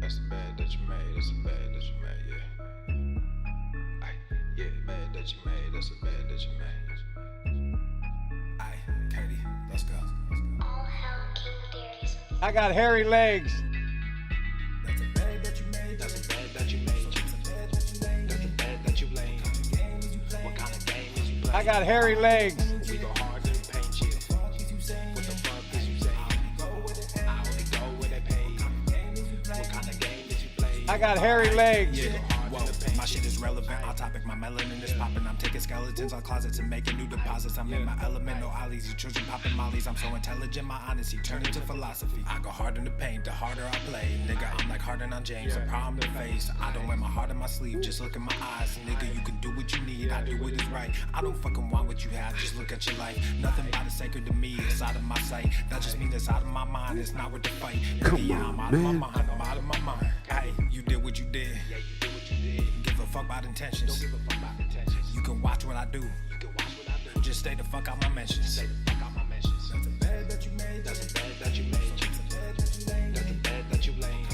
That's a bad that you made. That's a bad that you made. Yeah. Ay, yeah, bad that you made. That's a bad that you made. Aye, Katie, let's go. I got hairy legs. That's a bad that you made. That's a bad that you made. That's a bad that you laid. What kind of game is you playing? I got hairy legs. We go hard and paint you. What the fuck is you saying? I only go where they pay. What kind of game is you play? I got hairy legs. We go hard Whoa, and paint my shit is relevant, on topic, my melanin is popping. I'm taking skeletons on closets and making new deposits. I'm in my element, no ollies, you children popping mollies. I'm so intelligent, my honesty turned into philosophy. I go hard in the paint, the harder I play. Nigga, I'm like Harden on James, a problem to face. I don't wear my heart in my sleeve, just look in my eyes. Nigga, you can do what you need, I do what is right. I don't fucking want what you have, just look at your life. Nothing but is sacred to me, it's out of my sight. That just means it's out of my mind, it's not worth the fight. Nigga, yeah, I'm out of my mind, I'm out of my mind. Hey, you did what you did. Yeah, you do what you did. Give a fuck about intentions. Don't give a fuck about intentions. You can watch what I do. You can watch what I do. Just stay the fuck out my mentions. Stay the fuck out my mentions. That's a bad that you made. That's a bad that you made. That's a bad that you laid.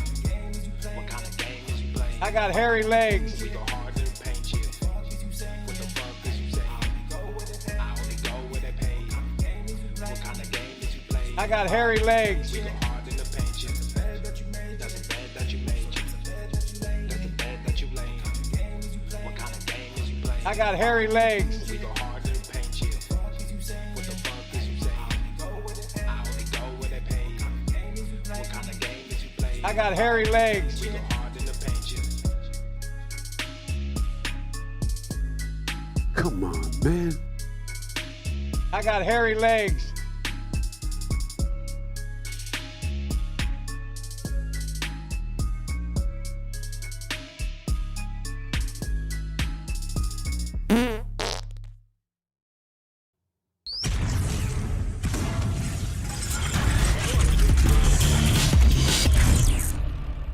What kind of game is you playing? I got hairy legs. We go hard and paint you. What the fuck is you saying? I only go where they pay. What kind of game is you playing? I got hairy legs. We go hard in the paint you. That's a bad that you made. That's a bad that you laid. What kind of game is you playing? I got hairy legs. We go hard and paint you. What the fuck is you saying? I only go where they pay. What kind of game is you playing? I got hairy legs. We go hard in the paint you. Come on, man. I got hairy legs.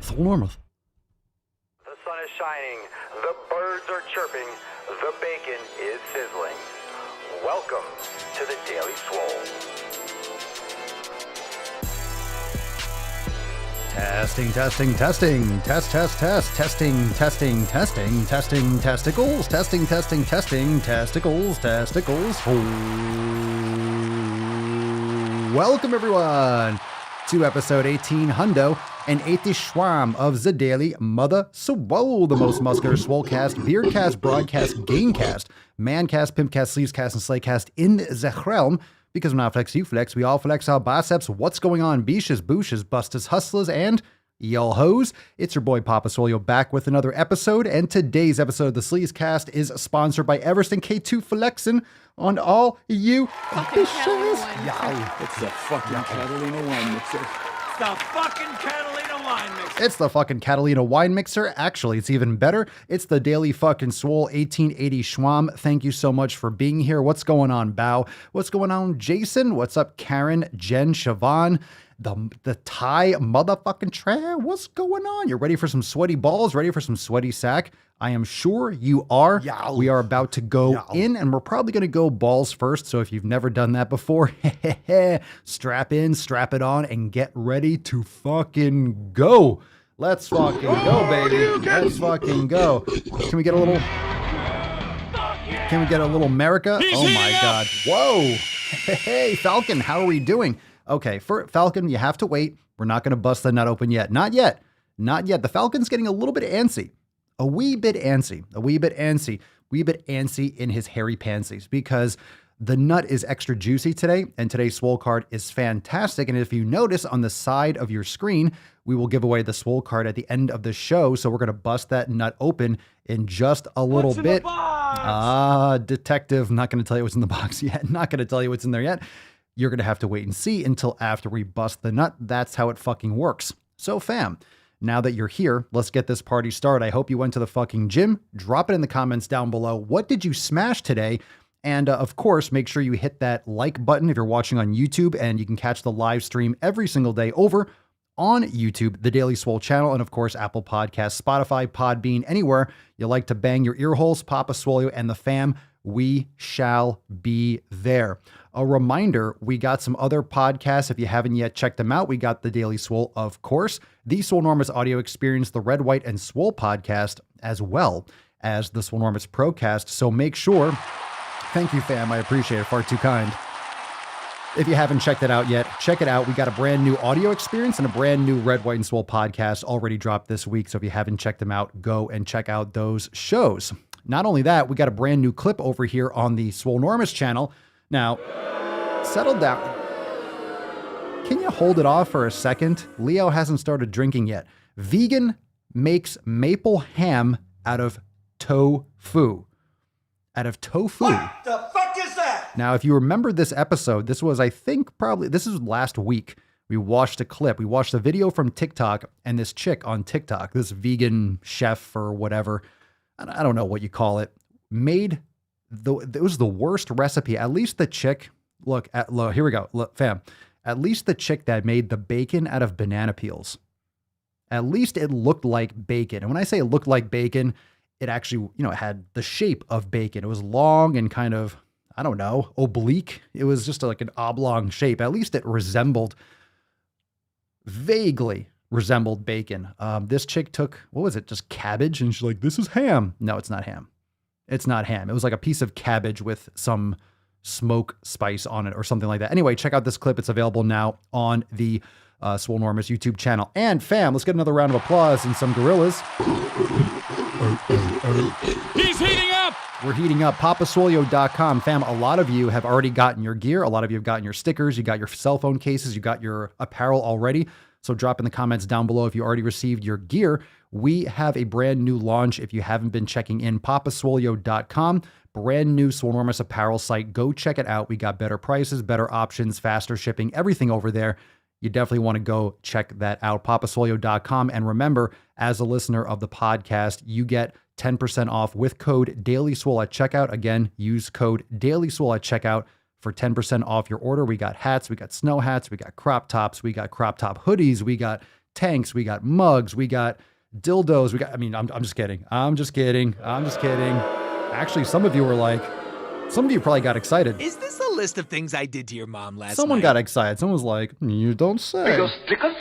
So normal. The sun is shining, the birds are chirping, the bacon is sizzling. Welcome to the Daily Swole. Testing. Test, testing, testicles, testicles. Welcome everyone to episode 18 Hundo and 80 Schwam of the Daily Mother Swole, the most muscular swolecast, beardcast, broadcast, gamecast, mancast, pimpcast, sleevescast, and slaycast in the realm. Because when I flex, you flex, we all flex our biceps. What's going on, beaches, booshes, busters, hustlers, and y'all hoes? It's your boy Papa Swole back with another episode, and today's episode of the Sleevescast is sponsored by Everest K2 Flexin' on all you Fucking bitches. Catalina wine. Yow. It's the fucking Catalina wine mixer. The fucking Catalina wine mixer. It's the fucking Catalina wine mixer. Actually, it's even better. It's the Daily fucking Swole 1880 Schwam. Thank you so much for being here. What's going on, Bao? What's going on, Jason? What's up, Karen, Jen, Siobhan? The Thai motherfucking Trey? What's going on? You're ready for some sweaty balls? Ready for some sweaty sack? I am sure you are. Yow. We are about to go Yow. in, and we're probably going to go balls first. So if you've never done that before, strap in, strap it on, and get ready to fucking go. Let's fucking go, baby. Let's fucking go. Can we get a little... Can we get a little America? Oh my God. Whoa. Hey, Falcon, how are we doing? Okay, for Falcon, you have to wait. We're not going to bust the nut open yet. Not yet. Not yet. The Falcon's getting a little bit antsy. A wee bit antsy in his hairy pansies because the nut is extra juicy today, and today's Swole card is fantastic. And if you notice on the side of your screen, we will give away the Swole card at the end of the show. So we're going to bust that nut open in just a little bit. Detective, not going to tell you what's in the box yet. Not going to tell you what's in there yet. You're going to have to wait and see until after we bust the nut. That's how it fucking works. So fam, now that you're here, let's get this party started. I hope you went to the fucking gym. Drop it in the comments down below. What did you smash today? And of course, make sure you hit that like button if you're watching on YouTube, and you can catch the live stream every single day over on YouTube, the Daily Swole channel, and of course, Apple Podcasts, Spotify, Podbean, anywhere you like to bang your ear holes. Papa Swole and the fam we shall be there. A reminder, we got some other podcasts. If you haven't yet checked them out, we got the Daily Swole, of course, the Swolenormous Audio Experience, the Red, White, and Swole podcast, as well as the Swolenormous Procast. So make sure, thank you, fam, I appreciate it, far too kind. If you haven't checked it out yet, check it out. We got a brand new audio experience and a brand new Red, White, and Swole podcast already dropped this week. So if you haven't checked them out, go and check out those shows. Not only that, we got a brand new clip over here on the Swolenormous channel. Now, settle down. Can you hold it off for a second? Leo hasn't started drinking yet. Vegan makes maple ham out of tofu. Out of tofu. What the fuck is that? Now, if you remember this episode, this was, I think, this is last week. We watched a clip. We watched a video from TikTok, and this chick on TikTok, this vegan chef or whatever, I don't know what you call it, it was the worst recipe. At least the chick, look, here we go. Look, fam. At least the chick that made the bacon out of banana peels. At least it looked like bacon. And when I say it looked like bacon, it actually, it had the shape of bacon. It was long and kind of, I don't know, oblique. It was just like an oblong shape. At least it vaguely resembled bacon. This chick took, what was it? Just cabbage. And she's like, this is ham. No, it's not ham. It's not ham. It was like a piece of cabbage with some smoke spice on it or something like that. Anyway, check out this clip. It's available now on the Swolenormous YouTube channel. And fam, let's get another round of applause and some gorillas. He's heating up! We're heating up. Papaswolio.com. Fam, a lot of you have already gotten your gear. A lot of you have gotten your stickers. You got your cell phone cases. You got your apparel already. So drop in the comments down below if you already received your gear. We have a brand new launch. If you haven't been checking in, papaswolio.com, brand new Swolenormous apparel site. Go check it out. We got better prices, better options, faster shipping, everything over there. You definitely want to go check that out, papaswolio.com. And remember, as a listener of the podcast, you get 10% off with code DailySwole at checkout. Again, use code DailySwole at checkout for 10% off your order. We got hats, we got snow hats, we got crop tops, we got crop top hoodies, we got tanks, we got mugs, we got dildos, I'm just kidding. I'm just kidding. Actually, some of you probably got excited. Is this a list of things I did to your mom last night? Someone got excited. Someone was like, you don't say.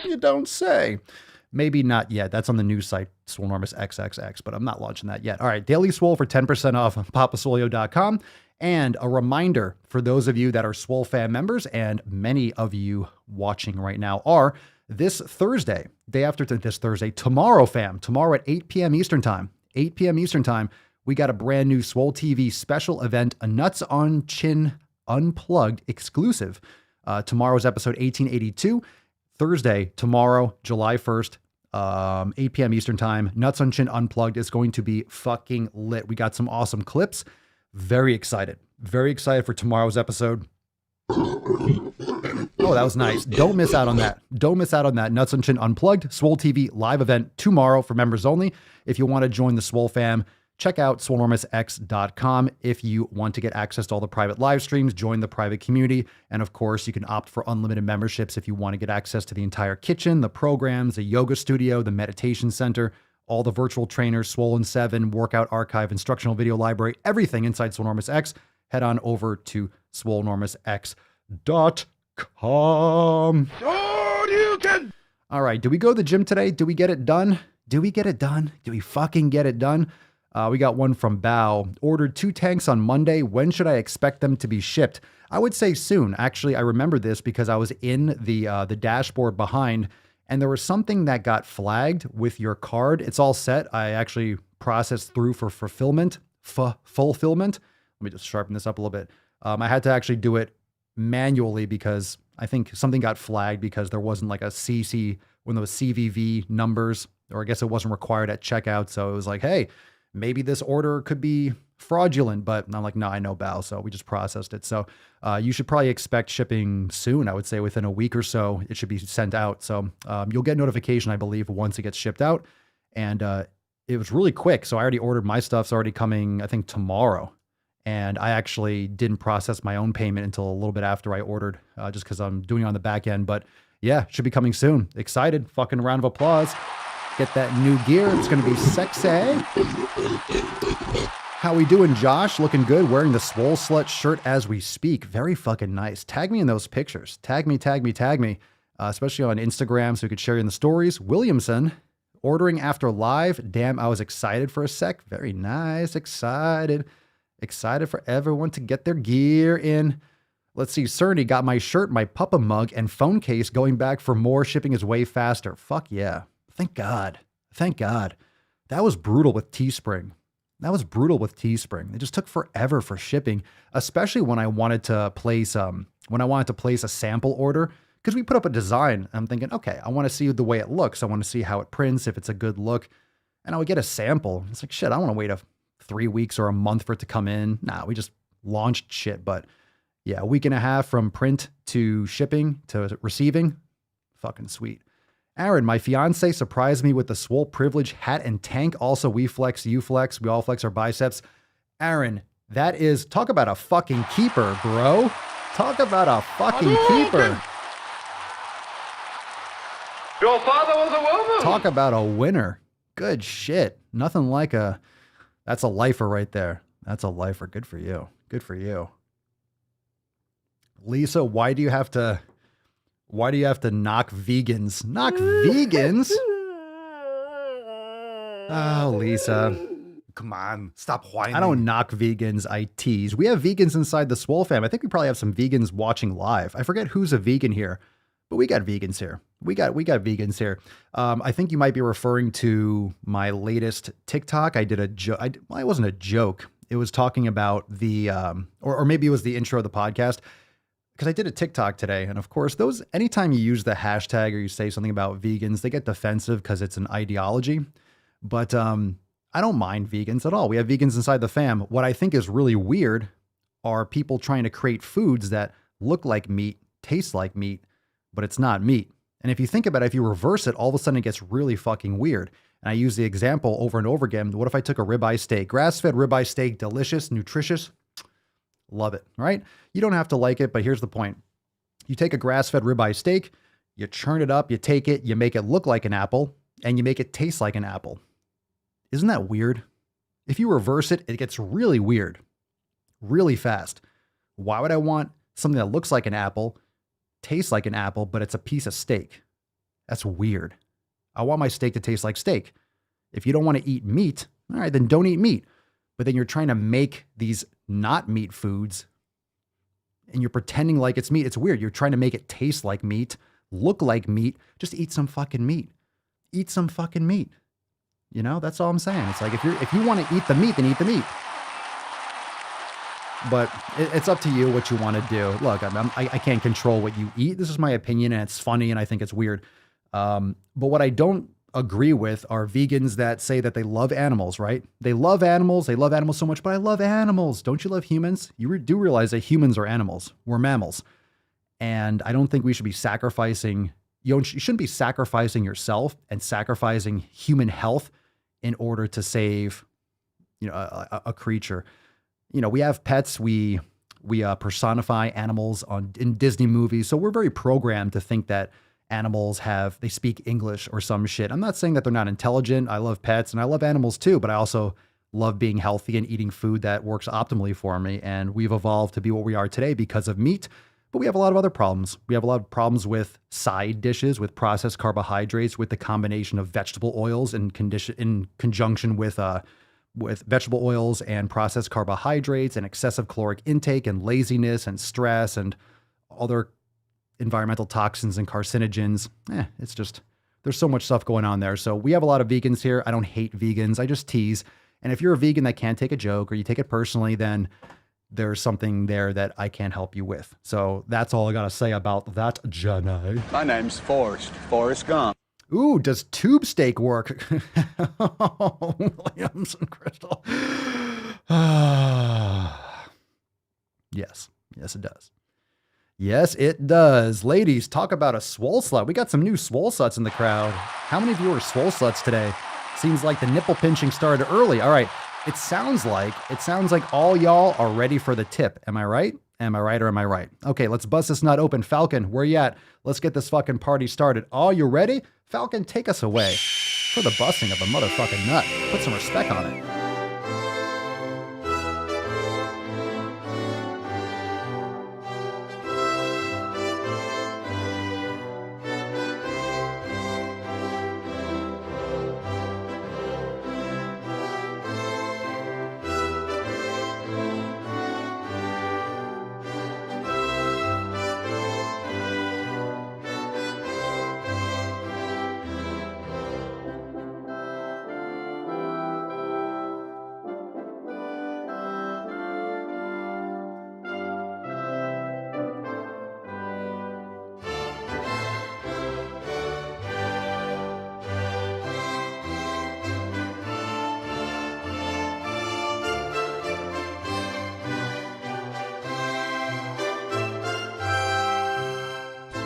You don't say. Maybe not yet. That's on the news site, Swolenormous XXX, but I'm not launching that yet. All right, Daily Swole for 10% off papaswolio.com. And a reminder for those of you that are Swole fan members, and many of you watching right now are, this Thursday, tomorrow, fam, tomorrow at 8 p.m. Eastern Time, we got a brand new Swole TV special event, a Nuts on Chin Unplugged exclusive. Tomorrow's episode 1882. Thursday, tomorrow, July 1st, 8 p.m. Eastern Time, Nuts on Chin Unplugged is going to be fucking lit. We got some awesome clips. Very excited for tomorrow's episode. Oh, that was nice. Don't miss out on that. Nuts on Chin Unplugged, Swole TV live event tomorrow for members only. If you want to join the Swole fam, check out swolenormousx.com. If you want to get access to all the private live streams, join the private community. And of course, you can opt for unlimited memberships if you want to get access to the entire kitchen, the programs, the yoga studio, the meditation center, all the virtual trainers, Swollen 7, workout archive, instructional video library, everything inside Swolenormous X. Head on over to swolenormousx.com. All right, do we go to the gym today? Do we get it done? Do we fucking get it done? We got one from Bao. Ordered 2 tanks on Monday. When should I expect them to be shipped? I would say soon. Actually, I remember this because I was in the dashboard behind, and there was something that got flagged with your card. It's all set. I actually processed through for fulfillment. Let me just sharpen this up a little bit. I had to actually do it manually because I think something got flagged because there wasn't like a one of those CVV numbers, or I guess it wasn't required at checkout. So it was like, hey, maybe this order could be fraudulent, but I'm like, no, I know Bao. So we just processed it. So you should probably expect shipping soon. I would say within a week or so, it should be sent out. So you'll get notification, I believe, once it gets shipped out. And it was really quick. So I already ordered my stuff. It's already coming, I think, tomorrow. And I actually didn't process my own payment until a little bit after I ordered, just because I'm doing it on the back end. But yeah, should be coming soon. Excited. Fucking round of applause. Get that new gear. It's going to be sexy. How we doing, Josh? Looking good. Wearing the Swole Slut shirt as we speak. Very fucking nice. Tag me in those pictures. Tag me. Especially on Instagram so we could share you in the stories. Williamson, ordering after live. Damn, I was excited for a sec. Very nice. Excited for everyone to get their gear in. Let's see. Cerny got my shirt, my Puppa mug, and phone case going back for more. Shipping is way faster. Fuck yeah. Thank God. That was brutal with Teespring. It just took forever for shipping, especially when I wanted to place a sample order, because we put up a design. I'm thinking, okay, I want to see the way it looks. I want to see how it prints, if it's a good look. And I would get a sample. It's like, shit, I want to wait 3 weeks or a month for it to come in. Nah, we just launched shit. But yeah, a week and a half from print to shipping to receiving. Fucking sweet. Aaron, my fiance surprised me with the Swole Privilege hat and tank. Also, we flex, you flex. We all flex our biceps. Aaron, that is, talk about a fucking keeper, bro. Talk about a fucking keeper. Your father was a woman. Talk about a winner. Good shit. Nothing like that's a lifer right there. That's a lifer. Good for you. Lisa, why do you have to knock vegans? Knock vegans? Oh, Lisa. Come on. Stop whining. I don't knock vegans. I tease. We have vegans inside the Swole fam. I think we probably have some vegans watching live. I forget who's a vegan here, but we got vegans here. We got vegans here. I think you might be referring to my latest TikTok. I did a joke. Well, it wasn't a joke. It was talking about the, or maybe it was the intro of the podcast. Because I did a TikTok today, and of course, anytime you use the hashtag or you say something about vegans, they get defensive because it's an ideology. But I don't mind vegans at all. We have vegans inside the fam. What I think is really weird are people trying to create foods that look like meat, taste like meat, but it's not meat. And if you think about it, if you reverse it, all of a sudden it gets really fucking weird. And I use the example over and over again. What if I took a ribeye steak? Grass-fed ribeye steak, delicious, nutritious. Love it, right? You don't have to like it, but here's the point. You take a grass-fed ribeye steak, you churn it up, you take it, you make it look like an apple, and you make it taste like an apple. Isn't that weird? If you reverse it, it gets really weird, really fast. Why would I want something that looks like an apple, tastes like an apple, but it's a piece of steak? That's weird. I want my steak to taste like steak. If you don't want to eat meat, all right, then don't eat meat. But then you're trying to make these not meat foods and you're pretending like it's meat. It's weird. You're trying to make it taste like meat, look like meat. Just eat some fucking meat. Eat some fucking meat. You know, that's all I'm saying. It's like, if you want to eat the meat, then eat the meat. But it's up to you what you want to do. Look, I can't control what you eat. This is my opinion, and it's funny, and I think it's weird. But what I don't agree with are vegans that say that they love animals, right? They love animals so much, but I love animals. Don't you love humans? You do realize that humans are animals. We're mammals. And I don't think we should be sacrificing, you shouldn't be sacrificing yourself and sacrificing human health in order to save, a creature. We have pets. We personify animals in Disney movies. So we're very programmed to think that animals they speak English or some shit. I'm not saying that they're not intelligent. I love pets and I love animals too, but I also love being healthy and eating food that works optimally for me. And we've evolved to be what we are today because of meat, but we have a lot of other problems. We have a lot of problems with side dishes, with processed carbohydrates, with the combination of vegetable oils in conjunction with vegetable oils and processed carbohydrates and excessive caloric intake and laziness and stress and other environmental toxins and carcinogens. It's just, there's so much stuff going on there. So we have a lot of vegans here. I don't hate vegans. I just tease. And if you're a vegan that can't take a joke or you take it personally, then there's something there that I can't help you with. So that's all I got to say about that, Jenny. My name's Forrest Gump. Ooh, does tube steak work? Williams and Crystal. Yes, it does. Yes, it does. Ladies, talk about a swole slut. We got some new swole sluts in the crowd. How many of you are swole sluts today? Seems like the nipple pinching started early. All right. It sounds like all y'all are ready for the tip. Am I right? Am I right or am I right? Okay, let's bust this nut open. Falcon, where you at? Let's get this fucking party started. Oh, you ready? Falcon, take us away for the busting of a motherfucking nut. Put some respect on it.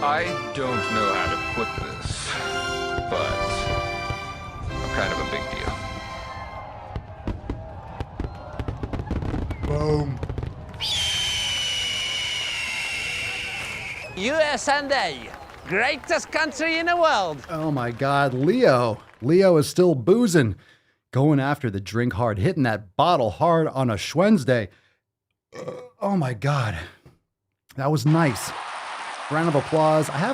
I don't know how to put this, but I'm kind of a big deal. Boom. USA, greatest country in the world. Oh my God, Leo. Leo is still boozing, going after the drink hard, hitting that bottle hard on a Wednesday. Oh my God. That was nice. Round of applause. I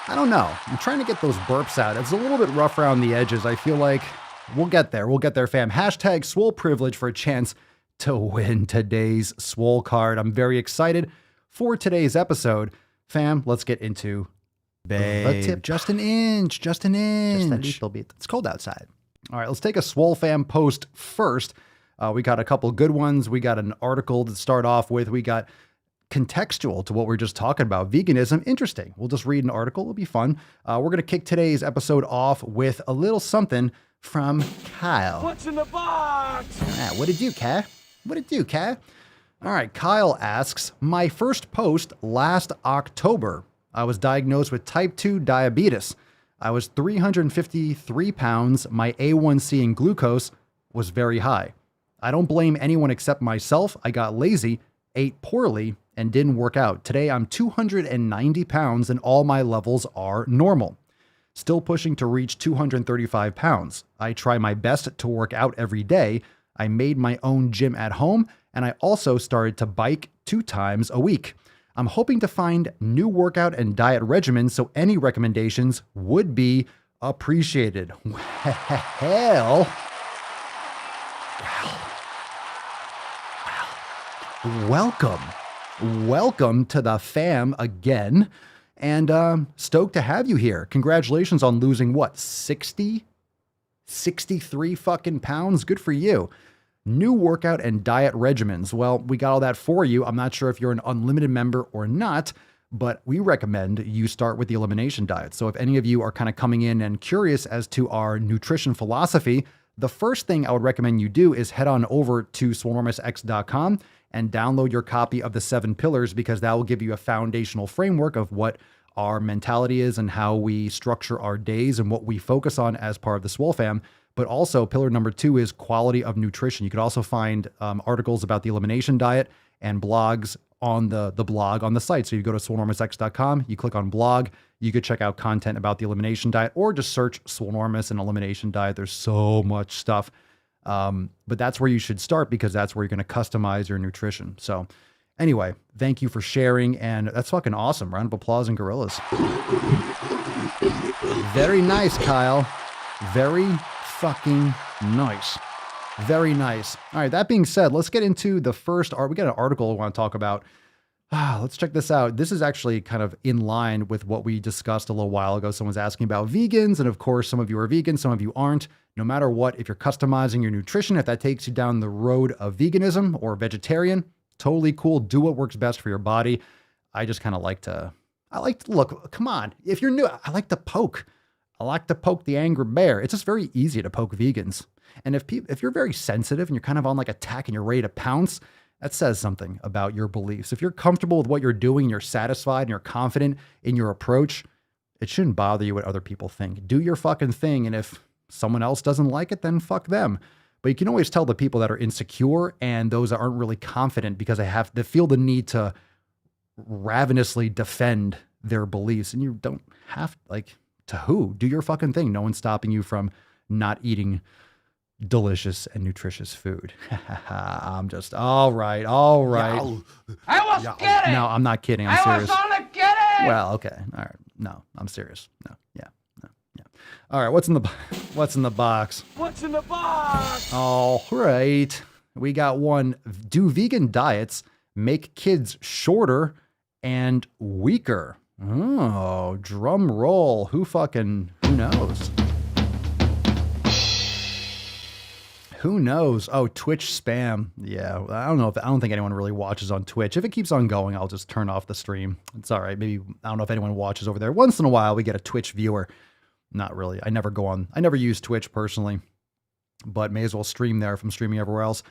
don't know. I'm trying to get those burps out. It's a little bit rough around the edges. I feel like we'll get there. We'll get there, fam. Hashtag Swole Privilege for a chance to win today's Swole card. I'm very excited for today's episode. Fam, let's get into the tip. Just an inch. Just a little bit. It's cold outside. All right, let's take a Swole fam post first. We got a couple good ones. We got an article to start off with. We got contextual to what we're just talking about. Veganism, interesting. We'll just read an article. It'll be fun. We're going to kick today's episode off with a little something from Kyle. What's in the box? What did you, Kai? What did you, Kai? All right, Kyle asks, my first post last October. I was diagnosed with type 2 diabetes. I was 353 pounds. My A1C and glucose was very high. I don't blame anyone except myself. I got lazy, ate poorly, and didn't work out. Today, I'm 290 pounds and all my levels are normal. Still pushing to reach 235 pounds. I try my best to work out every day. I made my own gym at home, and I also started to bike 2 times a week. I'm hoping to find new workout and diet regimens, so any recommendations would be appreciated. Welcome to the fam again, and stoked to have you here. Congratulations on losing, 63 fucking pounds? Good for you. New workout and diet regimens. Well, we got all that for you. I'm not sure if you're an unlimited member or not, but we recommend you start with the elimination diet. So if any of you are kind of coming in and curious as to our nutrition philosophy, the first thing I would recommend you do is head on over to swolenormousx.com and download your copy of the 7 pillars, because that will give you a foundational framework of what our mentality is and how we structure our days and what we focus on as part of the Swole fam. But also pillar number 2 is quality of nutrition. You could also find articles about the elimination diet and blogs on the blog on the site. So you go to swolenormousx.com, you click on blog, you could check out content about the elimination diet, or just search Swolenormous and elimination diet. There's so much stuff. But that's where you should start, because that's where you're going to customize your nutrition. So anyway, thank you for sharing. And that's fucking awesome. Round of applause and gorillas. Very nice, Kyle. Very fucking nice. Very nice. All right. That being said, let's get into the first art. We got an article we want to talk about. Let's check this out. This is actually kind of in line with what we discussed a little while ago. Someone's asking about vegans. And of course, some of you are vegan, some of you aren't. No matter what, if you're customizing your nutrition, if that takes you down the road of veganism or vegetarian, totally cool. Do what works best for your body. I just kind of like to look, come on. If you're new, I like to poke the angry bear. It's just very easy to poke vegans. And if you're very sensitive and you're kind of on like attack and you're ready to pounce, that says something about your beliefs. If you're comfortable with what you're doing, you're satisfied and you're confident in your approach, it shouldn't bother you what other people think. Do your fucking thing. And if someone else doesn't like it, then fuck them. But you can always tell the people that are insecure and those that aren't really confident because they feel the need to ravenously defend their beliefs. And you don't have, to who? Do your fucking thing. No one's stopping you from not eating delicious and nutritious food. I'm just, all right. I was kidding. No, I'm not kidding. I'm serious. I was only kidding. Well, okay. All right. No, I'm serious. No. Yeah. All right. What's in the box? What's in the box? All right. We got one. Do vegan diets make kids shorter and weaker? Oh, drum roll. Who knows? Who knows? Oh, Twitch spam. Yeah, I don't think anyone really watches on Twitch. If it keeps on going, I'll just turn off the stream. It's all right. Maybe, I don't know if anyone watches over there. Once in a while, we get a Twitch viewer. Not really. I never use Twitch personally, but may as well stream there if I'm streaming everywhere else.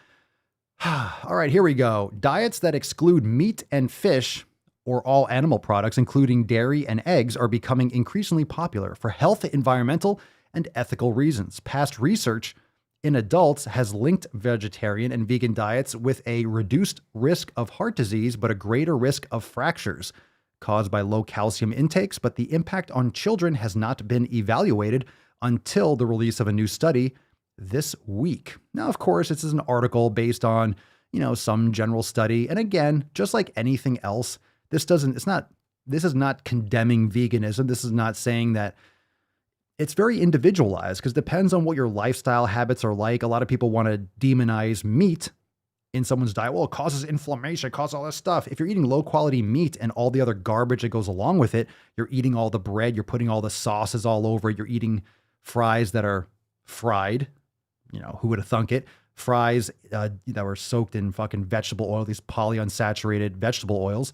All right, here we go. Diets that exclude meat and fish or all animal products, including dairy and eggs, are becoming increasingly popular for health, environmental, and ethical reasons. Past research in adults has linked vegetarian and vegan diets with a reduced risk of heart disease, but a greater risk of fractures caused by low calcium intakes. But the impact on children has not been evaluated until the release of a new study this week. Now, of course, this is an article based on, some general study. And again, just like anything else, this is not condemning veganism. This is not saying that. It's very individualized because it depends on what your lifestyle habits are like. A lot of people want to demonize meat in someone's diet. Well, it causes inflammation, it causes all this stuff. If you're eating low quality meat and all the other garbage that goes along with it, you're eating all the bread, you're putting all the sauces all over it, you're eating fries that are fried. Who would have thunk it? Fries that were soaked in fucking vegetable oil, these polyunsaturated vegetable oils.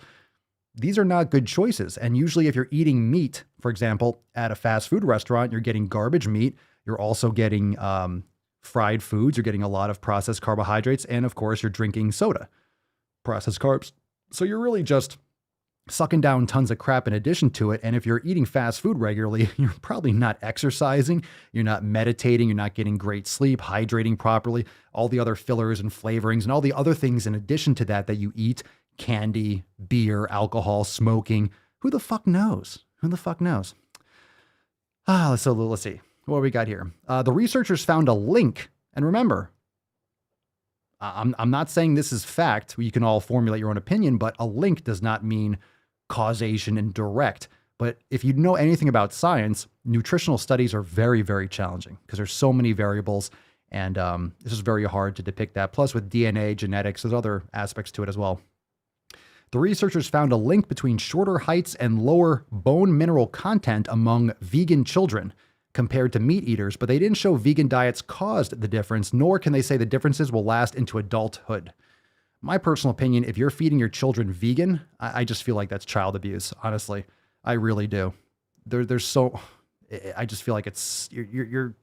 These are not good choices. And usually if you're eating meat, for example, at a fast food restaurant, you're getting garbage meat. You're also getting fried foods. You're getting a lot of processed carbohydrates. And of course, you're drinking soda, processed carbs. So you're really just sucking down tons of crap in addition to it. And if you're eating fast food regularly, you're probably not exercising. You're not meditating. You're not getting great sleep, hydrating properly, all the other fillers and flavorings and all the other things in addition to that you eat. Candy, beer, alcohol, smoking. Who the fuck knows? Let's see. What we got here? The researchers found a link. And remember, I'm not saying this is fact. You can all formulate your own opinion, but a link does not mean causation and direct. But if you know anything about science, nutritional studies are very, very challenging because there's so many variables. And this is very hard to depict that. Plus with DNA, genetics, there's other aspects to it as well. The researchers found a link between shorter heights and lower bone mineral content among vegan children compared to meat eaters, but they didn't show vegan diets caused the difference, nor can they say the differences will last into adulthood. My personal opinion, if you're feeding your children vegan, I just feel like that's child abuse, honestly. I really do. I just feel like you're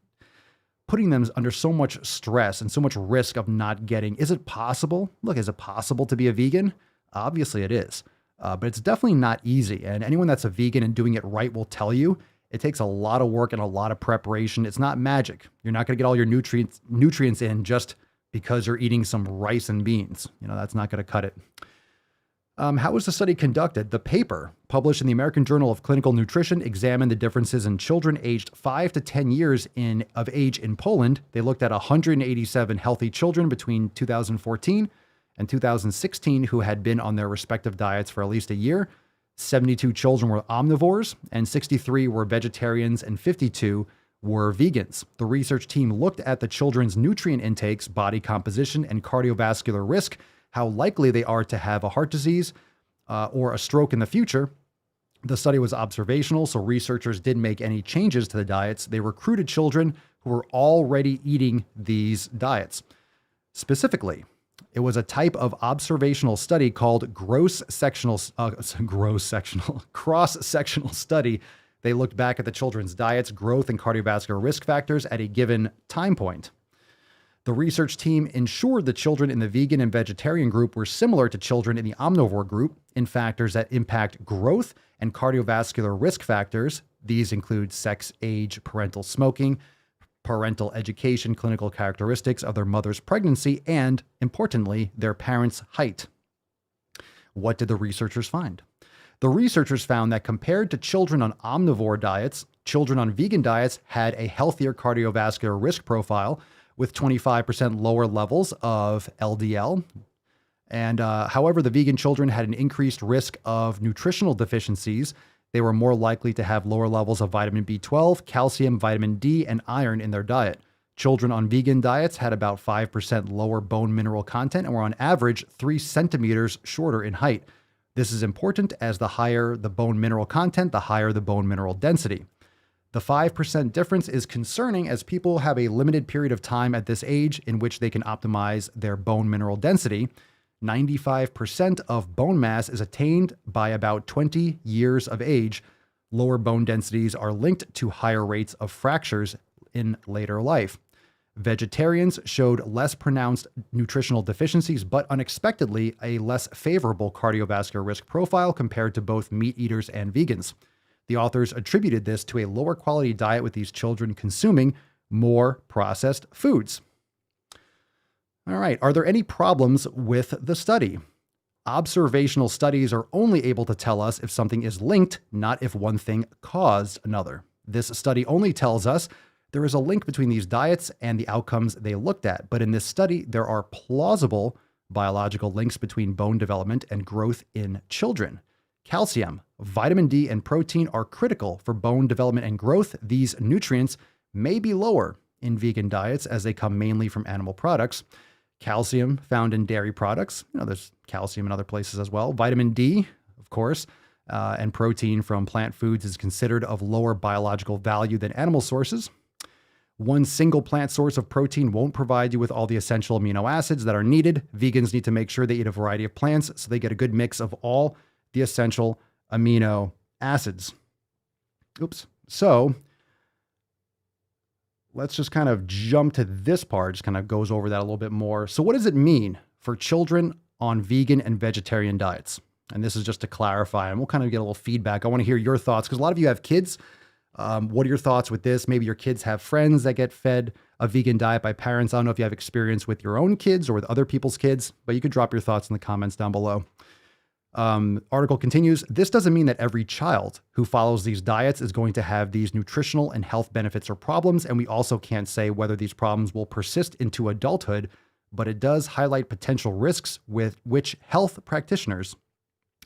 putting them under so much stress and so much risk of not getting. Is it possible? Look, is it possible to be a vegan? Obviously it is, but it's definitely not easy. And anyone that's a vegan and doing it right will tell you it takes a lot of work and a lot of preparation. It's not magic. You're not going to get all your nutrients in just because you're eating some rice and beans. That's not going to cut it. How was the study conducted? The paper, published in the American Journal of Clinical Nutrition, examined the differences in children aged 5 to 10 years of age in Poland. They looked at 187 healthy children between 2014 and 2016 who had been on their respective diets for at least a year. 72 children were omnivores, and 63 were vegetarians, and 52 were vegans. The research team looked at the children's nutrient intakes, body composition, and cardiovascular risk, how likely they are to have a heart disease or a stroke in the future. The study was observational, so researchers didn't make any changes to the diets. They recruited children who were already eating these diets. Specifically, it was a type of observational study called cross-sectional study. They looked back at the children's diets, growth, and cardiovascular risk factors at a given time point. The research team ensured the children in the vegan and vegetarian group were similar to children in the omnivore group in factors that impact growth and cardiovascular risk factors. These include sex, age, parental smoking, parental education, clinical characteristics of their mother's pregnancy, and, importantly, their parents' height. What did the researchers find? The researchers found that compared to children on omnivore diets, children on vegan diets had a healthier cardiovascular risk profile with 25% lower levels of LDL. And however, the vegan children had an increased risk of nutritional deficiencies. They were more likely to have lower levels of vitamin B12, calcium, vitamin D, and iron in their diet. Children on vegan diets had about 5% lower bone mineral content and were on average 3 centimeters shorter in height. This is important as the higher the bone mineral content, the higher the bone mineral density. The 5% difference is concerning as people have a limited period of time at this age in which they can optimize their bone mineral density. 95% of bone mass is attained by about 20 years of age. Lower bone densities are linked to higher rates of fractures in later life. Vegetarians showed less pronounced nutritional deficiencies, but unexpectedly, a less favorable cardiovascular risk profile compared to both meat eaters and vegans. The authors attributed this to a lower quality diet with these children consuming more processed foods. All right, are there any problems with the study? Observational studies are only able to tell us if something is linked, not if one thing caused another. This study only tells us there is a link between these diets and the outcomes they looked at. But in this study, there are plausible biological links between bone development and growth in children. Calcium, vitamin D, and protein are critical for bone development and growth. These nutrients may be lower in vegan diets as they come mainly from animal products. Calcium found in dairy products. There's calcium in other places as well. Vitamin D, of course, and protein from plant foods is considered of lower biological value than animal sources. One single plant source of protein won't provide you with all the essential amino acids that are needed. Vegans need to make sure they eat a variety of plants so they get a good mix of all the essential amino acids. So let's just kind of jump to this part, just kind of goes over that a little bit more. So what does it mean for children on vegan and vegetarian diets? And this is just to clarify, and we'll kind of get a little feedback. I want to hear your thoughts because a lot of you have kids. What are your thoughts with this? Maybe your kids have friends that get fed a vegan diet by parents. I don't know if you have experience with your own kids or with other people's kids, but you could drop your thoughts in the comments down below. Article continues. This doesn't mean that every child who follows these diets is going to have these nutritional and health benefits or problems. And we also can't say whether these problems will persist into adulthood, but it does highlight potential risks with which health practitioners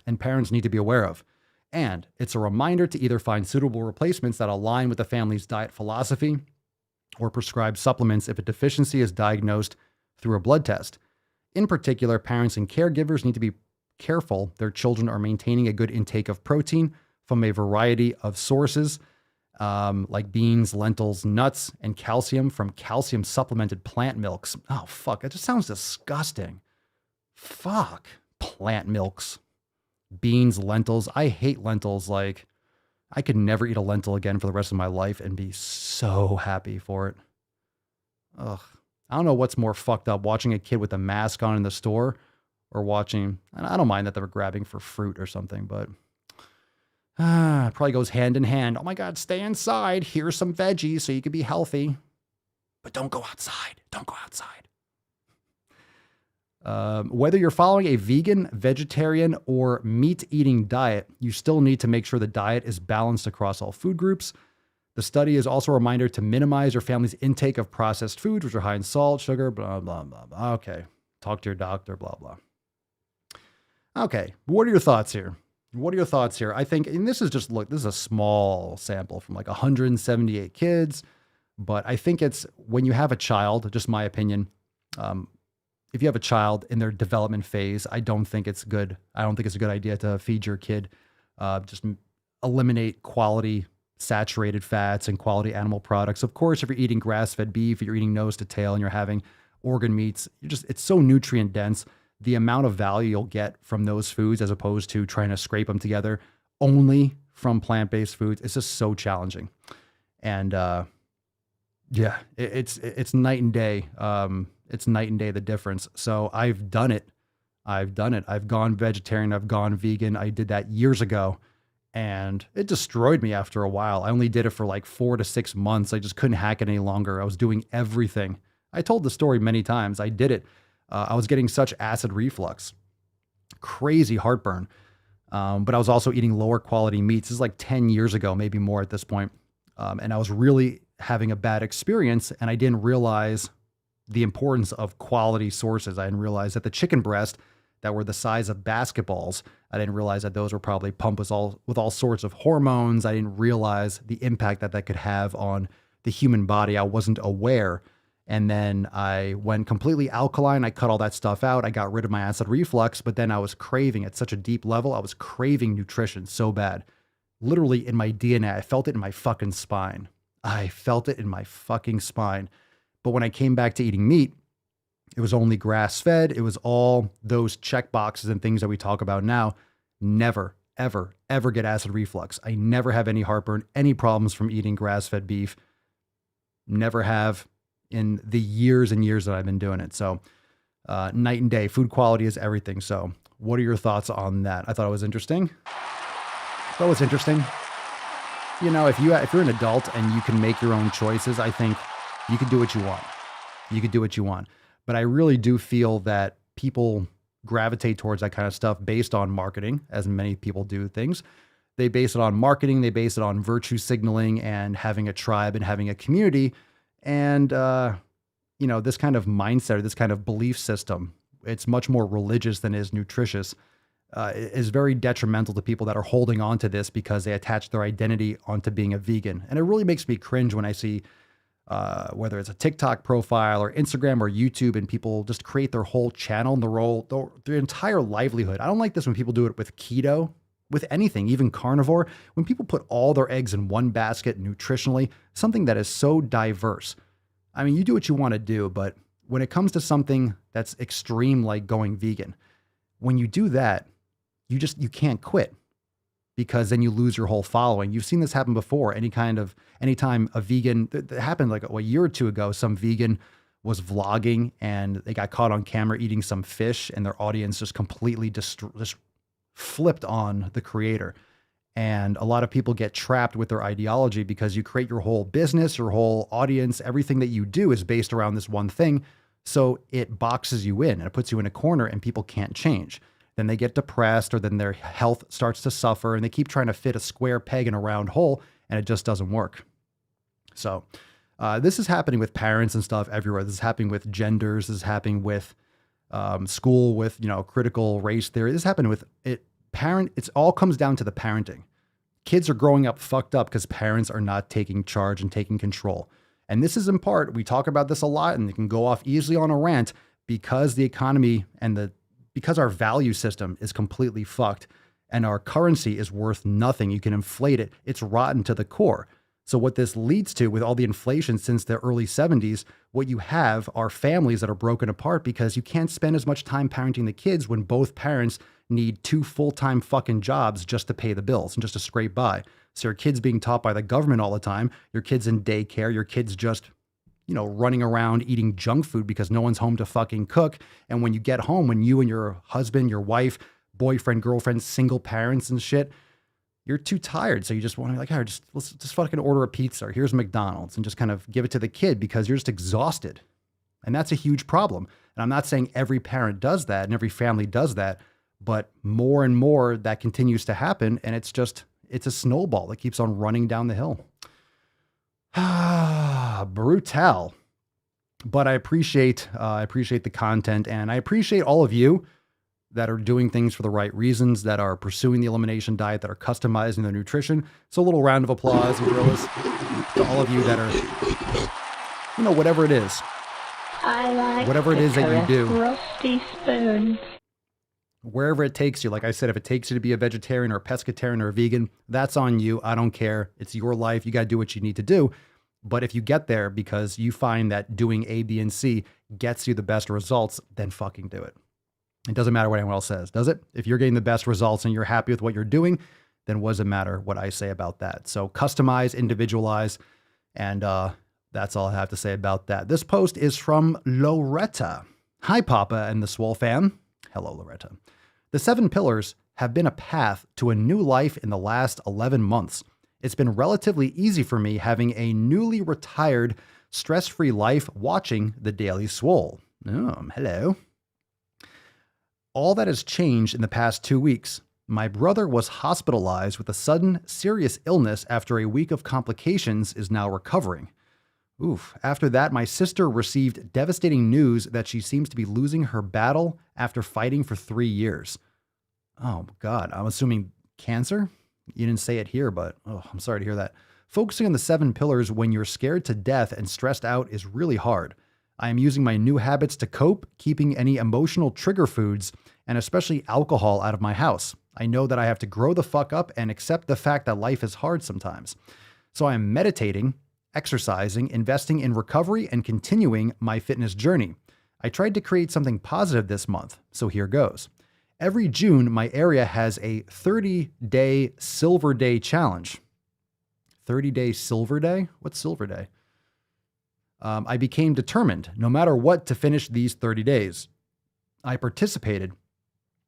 and parents need to be aware of. And it's a reminder to either find suitable replacements that align with the family's diet philosophy or prescribe supplements if a deficiency is diagnosed through a blood test. In particular, parents and caregivers need to be careful their children are maintaining a good intake of protein from a variety of sources, like beans, lentils, nuts, and calcium from calcium supplemented plant milks. Oh, fuck. That just sounds disgusting. Fuck. Plant milks. Beans, lentils. I hate lentils. Like, I could never eat a lentil again for the rest of my life and be so happy for it. Ugh. I don't know what's more fucked up, watching a kid with a mask on in the store or watching, and I don't mind that they were grabbing for fruit or something, but it probably goes hand in hand. Oh my God, stay inside. Here's some veggies so you can be healthy, but don't go outside. Don't go outside. Whether you're following a vegan, vegetarian, or meat-eating diet, you still need to make sure the diet is balanced across all food groups. The study is also a reminder to minimize your family's intake of processed foods, which are high in salt, sugar, blah, blah, blah, blah. Okay. Talk to your doctor, blah, blah. Okay. What are your thoughts here? I think, and this is just, look, this is a small sample from like 178 kids, but I think it's when you have a child, just my opinion, if you have a child in their development phase, I don't think it's good. I don't think it's a good idea to feed your kid, just eliminate quality saturated fats and quality animal products. Of course, if you're eating grass-fed beef, if you're eating nose to tail and you're having organ meats, it's so nutrient dense. The amount of value you'll get from those foods as opposed to trying to scrape them together only from plant-based foods, it's just so challenging. And yeah, it's night and day. It's night and day, the difference. So I've done it. I've gone vegetarian. I've gone vegan. I did that years ago and it destroyed me after a while. I only did it for like 4 to 6 months. I just couldn't hack it any longer. I was doing everything. I told the story many times. I did it. I was getting such acid reflux, crazy heartburn. But I was also eating lower quality meats. This is like 10 years ago, maybe more at this point. And I was really having a bad experience and I didn't realize the importance of quality sources. I didn't realize that the chicken breast that were the size of basketballs, I didn't realize that those were probably pumped with all sorts of hormones. I didn't realize the impact that could have on the human body. I wasn't aware. And then I went completely alkaline. I cut all that stuff out. I got rid of my acid reflux, but then I was craving at such a deep level. I was craving nutrition so bad. Literally in my DNA, I felt it in my fucking spine. I felt it in my fucking spine. But when I came back to eating meat, it was only grass-fed. It was all those check boxes and things that we talk about now. Never, ever, ever get acid reflux. I never have any heartburn, any problems from eating grass-fed beef. Never have in the years and years that I've been doing it. So night and day, food quality is everything. So what are your thoughts on that? I thought it was interesting. You know, if you're an adult and you can make your own choices, I think you can do what you want. But I really do feel that people gravitate towards that kind of stuff based on marketing, as many people do things. They base it on marketing. They base it on virtue signaling and having a tribe and having a community. And, this kind of mindset or this kind of belief system, it's much more religious than it is nutritious, is very detrimental to people that are holding on to this because they attach their identity onto being a vegan. And it really makes me cringe when I see whether it's a TikTok profile or Instagram or YouTube, and people just create their whole channel and their entire livelihood. I don't like this when people do it with keto, with anything, even carnivore, when people put all their eggs in one basket nutritionally, something that is so diverse. I mean, you do what you want to do, but when it comes to something that's extreme, like going vegan, when you do that, you can't quit, because then you lose your whole following. You've seen this happen before. Anytime a vegan, that happened like a year or two ago, some vegan was vlogging and they got caught on camera eating some fish, and their audience just completely just flipped on the creator. And a lot of people get trapped with their ideology because you create your whole business, your whole audience, everything that you do is based around this one thing. So it boxes you in and it puts you in a corner, and people can't change. Then they get depressed, or then their health starts to suffer, and they keep trying to fit a square peg in a round hole, and it just doesn't work. So this is happening with parents and stuff everywhere. This is happening with genders. This is happening with school, with, critical race theory. This is happening with it. It all comes down to the parenting. Kids are growing up fucked up because parents are not taking charge and taking control. And this is in part, we talk about this a lot, and it can go off easily on a rant, because the economy and because our value system is completely fucked and our currency is worth nothing. You can inflate it. It's rotten to the core. So what this leads to, with all the inflation since the early 70s, what you have are families that are broken apart because you can't spend as much time parenting the kids when both parents need 2 full-time fucking jobs just to pay the bills and just to scrape by. So your kid's being taught by the government all the time. Your kid's in daycare. Your kid's just, running around eating junk food because no one's home to fucking cook. And when you get home, when you and your husband, your wife, boyfriend, girlfriend, single parents and shit, you're too tired. So you just want to be like, hey, let's just fucking order a pizza, or here's McDonald's, and just kind of give it to the kid because you're just exhausted. And that's a huge problem. And I'm not saying every parent does that and every family does that, but more and more that continues to happen. And it's a snowball that keeps on running down the hill. Brutal. But I appreciate the content, and I appreciate all of you that are doing things for the right reasons, that are pursuing the elimination diet, that are customizing their nutrition. So a little round of applause and gorillas to all of you that are, whatever it is. Whatever it is that you do. Rusty spoons. Wherever it takes you. Like I said, if it takes you to be a vegetarian or a pescatarian or a vegan, that's on you. I don't care. It's your life. You got to do what you need to do. But if you get there because you find that doing A, B, and C gets you the best results, then fucking do it. It doesn't matter what anyone else says, does it? If you're getting the best results and you're happy with what you're doing, then what does it matter what I say about that? So customize, individualize, and that's all I have to say about that. This post is from Loretta. Hi, Papa and the Swole fam. Hello, Loretta. The 7 pillars have been a path to a new life in the last 11 months. It's been relatively easy for me having a newly retired, stress-free life watching the Daily Swole. Oh, hello. All that has changed in the past 2 weeks. My brother was hospitalized with a sudden, serious illness after a week of complications is now recovering. Oof. After that, my sister received devastating news that she seems to be losing her battle after fighting for 3 years. Oh, God. I'm assuming cancer? You didn't say it here, but I'm sorry to hear that. Focusing on the 7 pillars when you're scared to death and stressed out is really hard. I am using my new habits to cope, keeping any emotional trigger foods and especially alcohol out of my house. I know that I have to grow the fuck up and accept the fact that life is hard sometimes. So I am meditating, exercising, investing in recovery, and continuing my fitness journey. I tried to create something positive this month, so here goes. Every June, my area has a 30-day Silver Day challenge. 30-day Silver Day? What's Silver Day? I became determined, no matter what, to finish these 30 days. I participated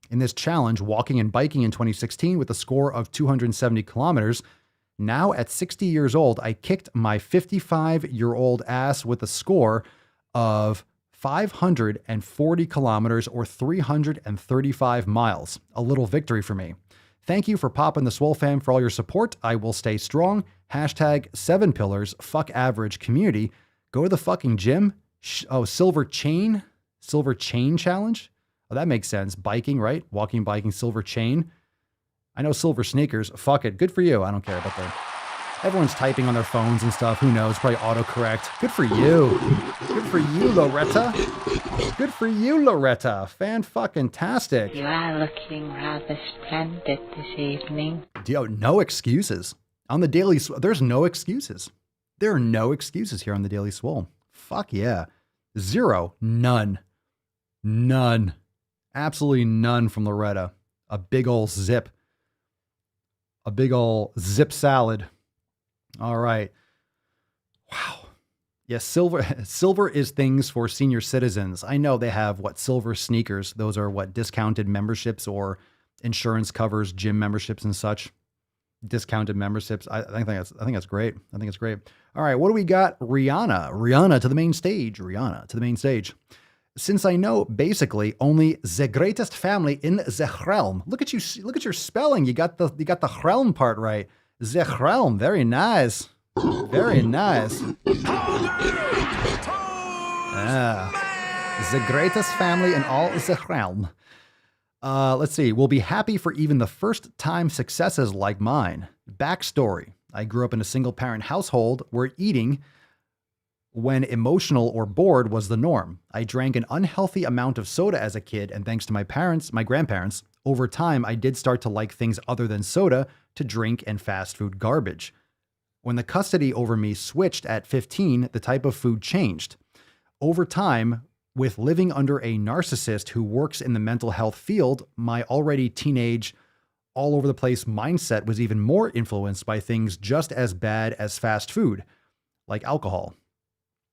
in this challenge, walking and biking in 2016 with a score of 270 kilometers. Now at 60 years old, I kicked my 55-year-old ass with a score of 540 kilometers or 335 miles. A little victory for me. Thank you for Pop and the Swole fam for all your support. I will stay strong. Hashtag 7 pillars, fuck average community. Go to the fucking gym. Silver chain challenge. Oh, that makes sense. Biking, right? Walking, biking, silver chain. I know silver sneakers. Fuck it. Good for you. I don't care about that. Everyone's typing on their phones and stuff. Who knows? Probably autocorrect. Good for you. Good for you, Loretta. Good for you, Loretta. Fan-fucking-tastic. You are looking rather splendid this evening. No excuses. On the Daily Swole, there's no excuses. There are no excuses here on the Daily Swole. Fuck yeah. Zero. None. Absolutely none from Loretta. A big ol' zip. A big ol' zip salad. All right. Wow. Yes, silver is things for senior citizens. I know they have silver sneakers. Those are discounted memberships or insurance covers, gym memberships and such. Discounted memberships. I think that's great. I think it's great. All right, what do we got? Rihanna to the main stage. Since I know basically only the greatest family in the realm. Look at your spelling. You got the realm part right. The realm. Very nice. Very nice. The greatest family in all the realm. Let's see. We'll be happy for even the first time successes like mine. Backstory. I grew up in a single parent household where eating when emotional or bored was the norm. I drank an unhealthy amount of soda as a kid, and thanks to my grandparents, over time I did start to like things other than soda, to drink and fast food garbage. When the custody over me switched at 15, the type of food changed. Over time, with living under a narcissist who works in the mental health field, my already teenage, all over the place mindset was even more influenced by things just as bad as fast food, like alcohol.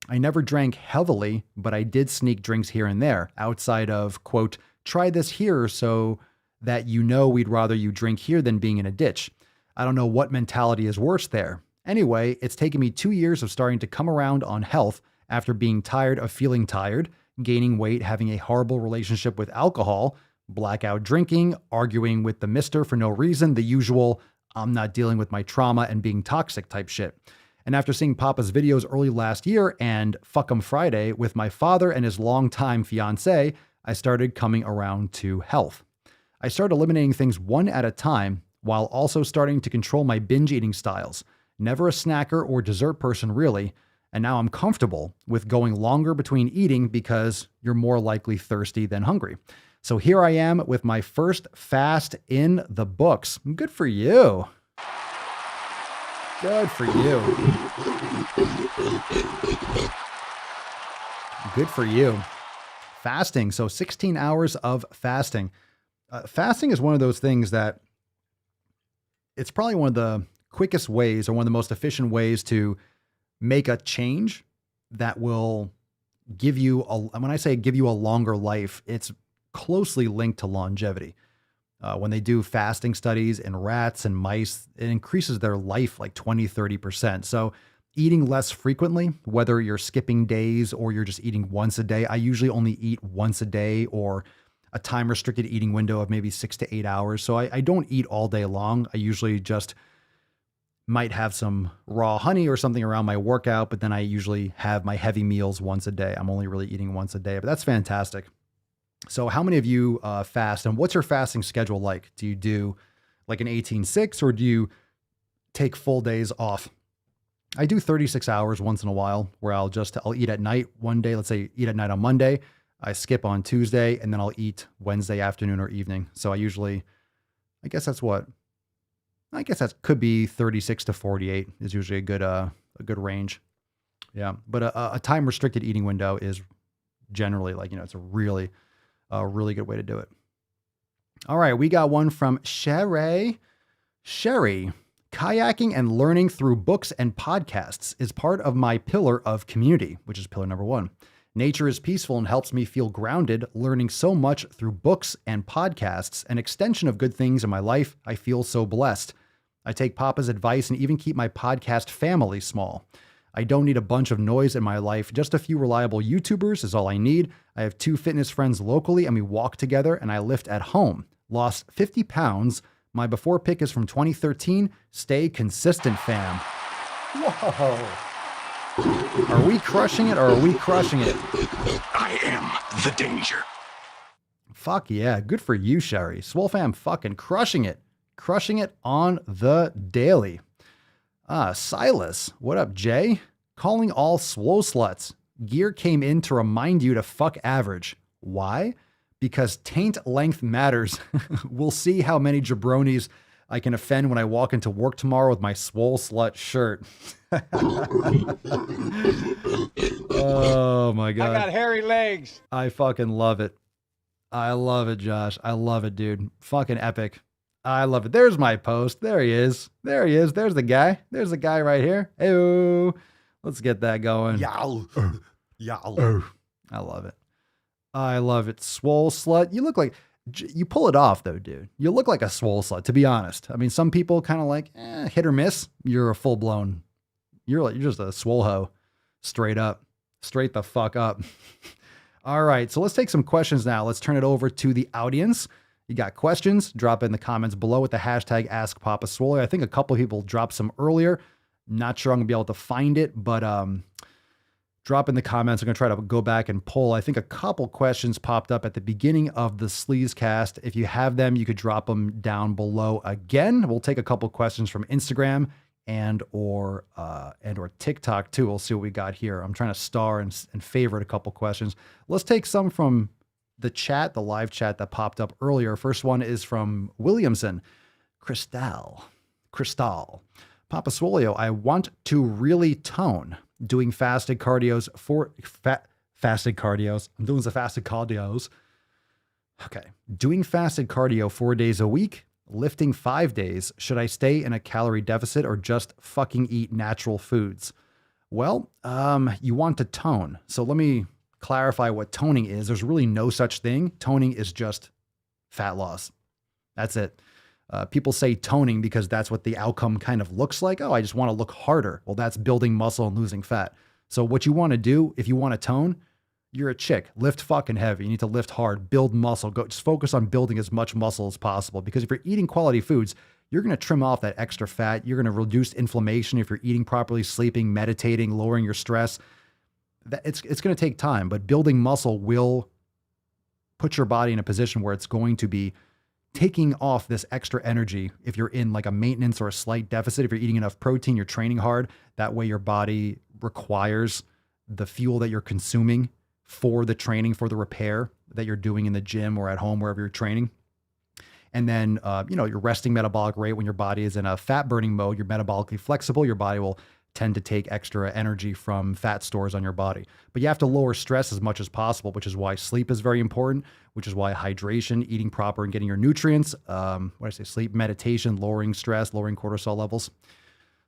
I never drank heavily, but I did sneak drinks here and there, outside of, quote, try this here so that we'd rather you drink here than being in a ditch. I don't know what mentality is worse there. Anyway, it's taken me 2 years of starting to come around on health after being tired of feeling tired, gaining weight, having a horrible relationship with alcohol, blackout drinking, arguing with the mister for no reason, the usual I'm not dealing with my trauma and being toxic type shit. And after seeing Papa's videos early last year and Fuck 'em Friday with my father and his longtime fiance, I started coming around to health. I started eliminating things one at a time while also starting to control my binge eating styles. Never a snacker or dessert person really, and now I'm comfortable with going longer between eating because you're more likely thirsty than hungry. So here I am with my first fast in the books. Good for you. Good for you. Good for you. Fasting. So 16 hours of fasting. Fasting is one of those things that it's probably one of the quickest ways or one of the most efficient ways to make a change that will give you when I say give you a longer life, it's closely linked to longevity. When they do fasting studies in rats and mice, it increases their life like 20, 30%. So eating less frequently, whether you're skipping days or you're just eating once a day, I usually only eat once a day or a time restricted eating window of maybe 6 to 8 hours. So I don't eat all day long. I usually just might have some raw honey or something around my workout, but then I usually have my heavy meals once a day. I'm only really eating once a day, but that's fantastic. So how many of you fast, and what's your fasting schedule like? Do you do like an 18-6 or do you take full days off? I do 36 hours once in a while where I'll eat at night one day. Let's say eat at night on Monday. I skip on Tuesday and then I'll eat Wednesday afternoon or evening. So I guess that could be 36 to 48 is usually a good range. Yeah. But a time restricted eating window is generally it's a really good way to do it. All right. We got one from Sherry. Kayaking and learning through books and podcasts is part of my pillar of community, which is pillar number 1. Nature is peaceful and helps me feel grounded. Learning so much through books and podcasts, an extension of good things in my life. I feel so blessed. I take Papa's advice and even keep my podcast family small. I don't need a bunch of noise in my life. Just a few reliable YouTubers is all I need. I have 2 fitness friends locally and we walk together and I lift at home. Lost 50 pounds. My before pic is from 2013. Stay consistent, fam. Whoa. Are we crushing it or are we crushing it? I am the danger. Fuck yeah. Good for you, Sherry. Swole fam fucking crushing it. Crushing it on the daily. Silas. What up, Jay? Calling all swole sluts. Gear came in to remind you to fuck average. Why? Because taint length matters. We'll see how many jabronis I can offend when I walk into work tomorrow with my swole slut shirt. Oh my God. I got hairy legs. I fucking love it. I love it, Josh. I love it, dude. Fucking epic. I love it. There's my post. There he is. There he is. There's the guy. There's the guy right here. Hey, let's get that going. Yow. Yow. I love it. I love it. Swole slut. You look like, you pull it off though, dude. You look like a swole slut, to be honest. I mean, some people kind of like hit or miss. You're a full blown, you're just a swole hoe. Straight up. Straight the fuck up. All right. So let's take some questions now. Let's turn it over to the audience. You got questions? Drop it in the comments below with the hashtag AskPapaSwole. I think a couple of people dropped some earlier. Not sure I'm gonna be able to find it, but drop in the comments. I'm gonna try to go back and pull. I think a couple questions popped up at the beginning of the Sleazecast. If you have them, you could drop them down below again. We'll take a couple questions from Instagram and or TikTok too. We'll see what we got here. I'm trying to star and favorite a couple questions. Let's take some from the chat, the live chat that popped up earlier. First one is from Williamson. Crystal. Papa Swolio, I want to really tone. Doing fasted cardios. I'm doing the fasted cardios. Okay. Doing fasted cardio 4 days a week, lifting 5 days. Should I stay in a calorie deficit or just fucking eat natural foods? Well, you want to tone. So let me clarify what toning is. There's really no such thing. Toning is just fat loss. That's it. People say toning because that's what the outcome kind of looks like. Oh, I just want to look harder. Well, that's building muscle and losing fat. So what you want to do, if you want to tone, you're a chick. Lift fucking heavy. You need to lift hard, build muscle. Just focus on building as much muscle as possible. Because if you're eating quality foods, you're going to trim off that extra fat. You're going to reduce inflammation if you're eating properly, sleeping, meditating, lowering your stress. It's going to take time, but building muscle will put your body in a position where it's going to be taking off this extra energy. If you're in like a maintenance or a slight deficit, if you're eating enough protein, you're training hard, that way your body requires the fuel that you're consuming for the training, for the repair that you're doing in the gym or at home, wherever you're training. And then, your resting metabolic rate, when your body is in a fat burning mode, you're metabolically flexible, your body will tend to take extra energy from fat stores on your body. But you have to lower stress as much as possible, which is why sleep is very important, which is why hydration, eating proper and getting your nutrients, sleep, meditation, lowering stress, lowering cortisol levels.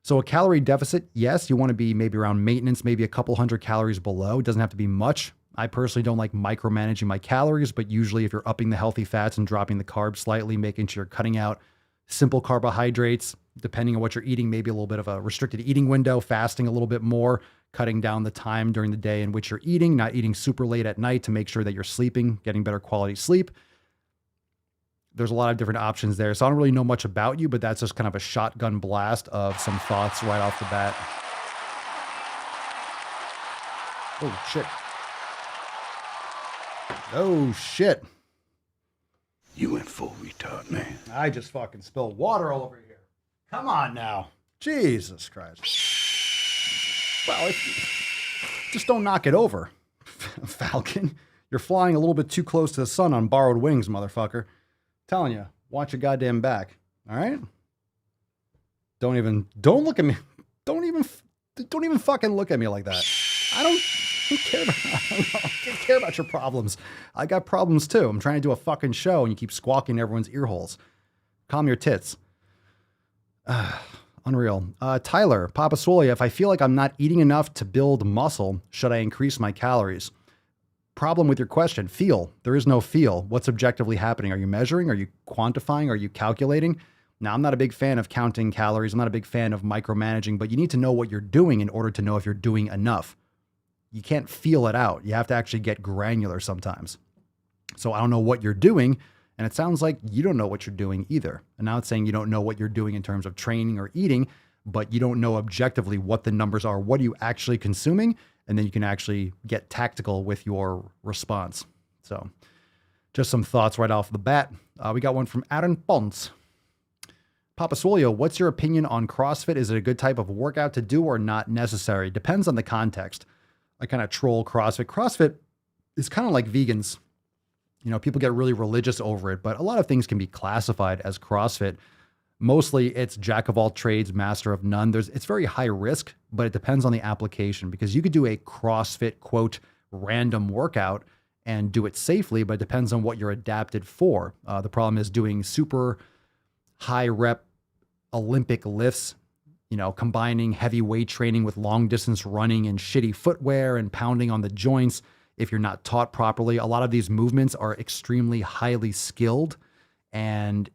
So a calorie deficit, yes, you want to be maybe around maintenance, maybe a couple hundred calories below. It doesn't have to be much. I personally don't like micromanaging my calories, but usually if you're upping the healthy fats and dropping the carbs slightly, making sure you're cutting out simple carbohydrates, depending on what you're eating, maybe a little bit of a restricted eating window, fasting a little bit more, cutting down the time during the day in which you're eating, not eating super late at night to make sure that you're sleeping, getting better quality sleep. There's a lot of different options there. So I don't really know much about you, but that's just kind of a shotgun blast of some thoughts right off the bat. Oh, shit. Oh, shit. You went full retard, man. I just fucking spilled water all over here. Come on now. Jesus Christ. Well, just don't knock it over, Falcon. You're flying a little bit too close to the sun on borrowed wings, motherfucker. Telling you, watch your goddamn back. All right? Don't look at me. Don't even fucking look at me like that. I don't care about your problems. I got problems too. I'm trying to do a fucking show and you keep squawking in everyone's ear holes. Calm your tits. Unreal. Tyler, Papa Swole, if I feel like I'm not eating enough to build muscle, should I increase my calories? Problem with your question, feel. There is no feel. What's objectively happening? Are you measuring? Are you quantifying? Are you calculating? Now, I'm not a big fan of counting calories. I'm not a big fan of micromanaging, but you need to know what you're doing in order to know if you're doing enough. You can't feel it out. You have to actually get granular sometimes. So I don't know what you're doing, and it sounds like you don't know what you're doing either. And now it's saying you don't know what you're doing in terms of training or eating, but you don't know objectively what the numbers are. What are you actually consuming? And then you can actually get tactical with your response. So just some thoughts right off the bat. We got one from Aaron Ponce. Papa Swolio, what's your opinion on CrossFit? Is it a good type of workout to do or not necessary? Depends on the context. I kind of troll CrossFit. CrossFit is kind of like vegans. You know, people get really religious over it, but a lot of things can be classified as CrossFit. Mostly it's jack of all trades, master of none. It's very high risk, but it depends on the application because you could do a CrossFit quote random workout and do it safely, but it depends on what you're adapted for. The problem is doing super high rep Olympic lifts, you know, combining heavy weight training with long distance running and shitty footwear and pounding on the joints. If you're not taught properly, a lot of these movements are extremely highly skilled. And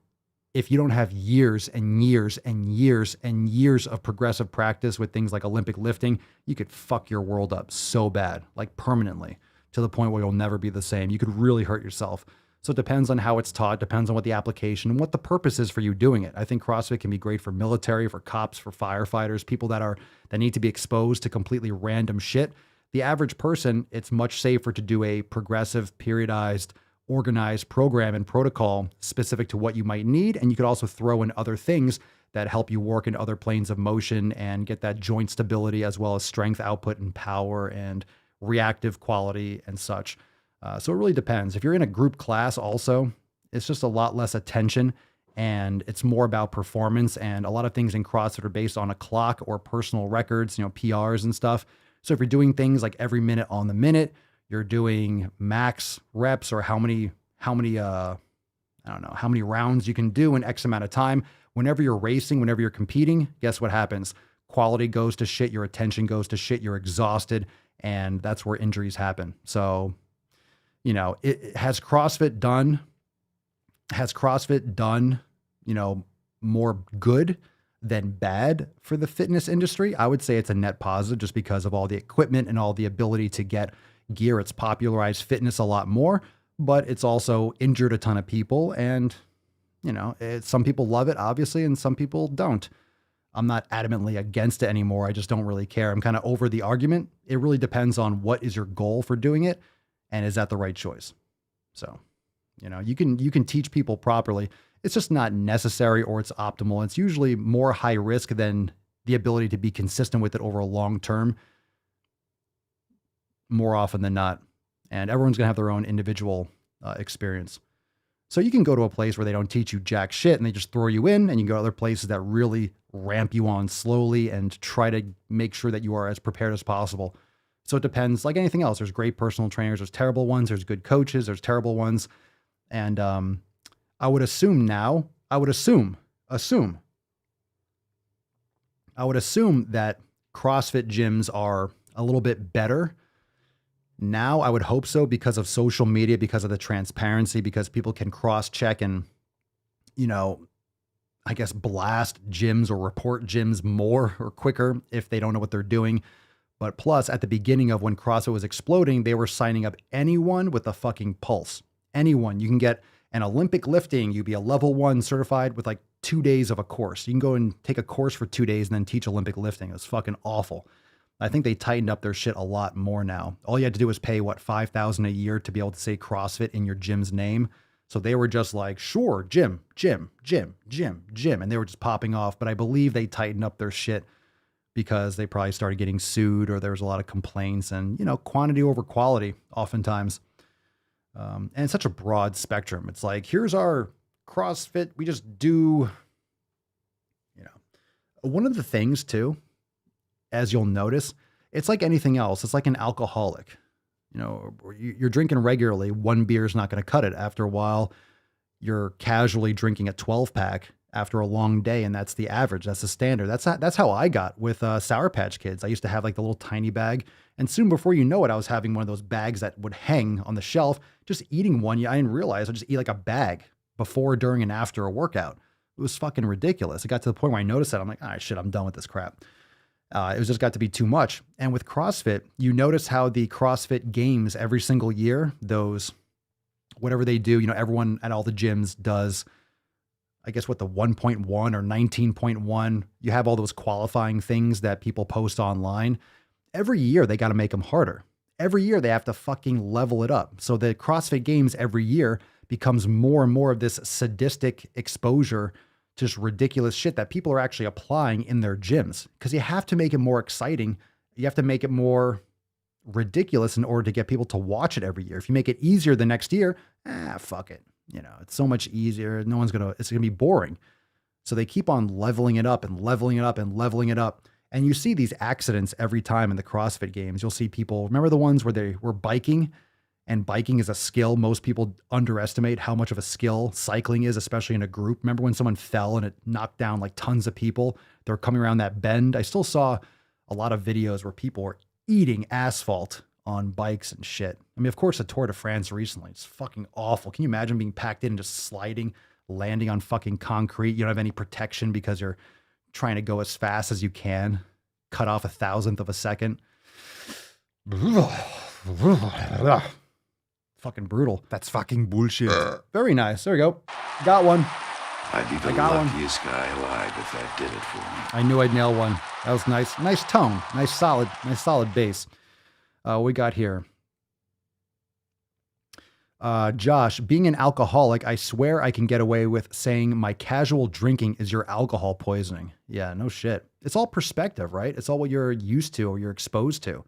if you don't have years and years and years and years of progressive practice with things like Olympic lifting, you could fuck your world up so bad, like permanently, to the point where you'll never be the same. You could really hurt yourself. So it depends on how it's taught, depends on what the application and what the purpose is for you doing it. I think CrossFit can be great for military, for cops, for firefighters, people that need to be exposed to completely random shit. The average person, it's much safer to do a progressive, periodized, organized program and protocol specific to what you might need. And you could also throw in other things that help you work in other planes of motion and get that joint stability as well as strength output and power and reactive quality and such. So it really depends. If you're in a group class also, it's just a lot less attention and it's more about performance. And a lot of things in CrossFit are based on a clock or personal records, you know, PRs and stuff. So if you're doing things like every minute on the minute, you're doing max reps or how many rounds you can do in X amount of time. Whenever you're racing, whenever you're competing, guess what happens? Quality goes to shit, your attention goes to shit, you're exhausted, and that's where injuries happen. So, you know, has CrossFit done, you know, more good than bad for the fitness industry? I would say it's a net positive just because of all the equipment and all the ability to get gear. It's popularized fitness a lot more, but it's also injured a ton of people. And, you know, some people love it, obviously, and some people don't. I'm not adamantly against it anymore. I just don't really care. I'm kind of over the argument. It really depends on what is your goal for doing it. And is that the right choice? So, you know, you can teach people properly. It's just not necessary or it's optimal. It's usually more high risk than the ability to be consistent with it over a long term, more often than not. And everyone's going to have their own individual experience. So you can go to a place where they don't teach you jack shit and they just throw you in, and you can go to other places that really ramp you on slowly and try to make sure that you are as prepared as possible. So it depends. Like anything else, there's great personal trainers, there's terrible ones, there's good coaches, there's terrible ones. And I would assume that CrossFit gyms are a little bit better now. I would hope so because of social media, because of the transparency, because people can cross-check and, you know, I guess blast gyms or report gyms more or quicker if they don't know what they're doing. But plus, at the beginning of when CrossFit was exploding, they were signing up anyone with a fucking pulse. Anyone. You can get an Olympic lifting. You'd be a level 1 certified with like 2 days of a course. You can go and take a course for 2 days and then teach Olympic lifting. It's fucking awful. I think they tightened up their shit a lot more now. All you had to do was pay, $5,000 a year to be able to say CrossFit in your gym's name. So they were just like, sure, gym. And they were just popping off. But I believe they tightened up their shit because they probably started getting sued or there was a lot of complaints and, you know, quantity over quality oftentimes. And it's such a broad spectrum. It's like, here's our CrossFit. We just do, you know, one of the things too, as you'll notice, it's like anything else. It's like an alcoholic, you know, you're drinking regularly. One beer is not going to cut it. After a while, you're casually drinking a 12 pack. after a long day, and that's the average. That's the standard. That's how I got with Sour Patch Kids. I used to have like the little tiny bag, and soon before you know it, I was having one of those bags that would hang on the shelf, just eating one. Yeah, I didn't realize I just eat like a bag before, during, and after a workout. It was fucking ridiculous. It got to the point where I noticed that. I'm like, all right, shit, I'm done with this crap. It was just got to be too much. And with CrossFit, you notice how the CrossFit games every single year, those, whatever they do, everyone at all the gyms does, I guess what, the 1.1 or 19.1, you have all those qualifying things that people post online. Every year they got to make them harder. Every year they have to fucking level it up. So the CrossFit games every year becomes more and more of this sadistic exposure to just ridiculous shit that people are actually applying in their gyms, because you have to make it more exciting. You have to make it more ridiculous in order to get people to watch it every year. If you make it easier the next year, fuck it. It's so much easier. It's going to be boring. So they keep on leveling it up and leveling it up and leveling it up. And you see these accidents every time in the CrossFit games. You'll see people, remember the ones where they were biking, and biking is a skill. Most people underestimate how much of a skill cycling is, especially in a group. Remember when someone fell and it knocked down like tons of people? They're coming around that bend. I still saw a lot of videos where people were eating asphalt on bikes and shit. I mean, of course, the Tour de France recently, it's fucking awful. Can you imagine being packed in and just sliding, landing on fucking concrete? You don't have any protection because you're trying to go as fast as you can, cut off 1,000th of a second. Fucking brutal. That's fucking bullshit. Very nice. There we go. Got one. I'd be the luckiest guy alive if that did it for me. I knew I'd nail one. That was nice. Nice tone. Nice solid bass. We got here. Josh, being an alcoholic, I swear I can get away with saying my casual drinking is your alcohol poisoning. Yeah, no shit. It's all perspective, right? It's all what you're used to or you're exposed to.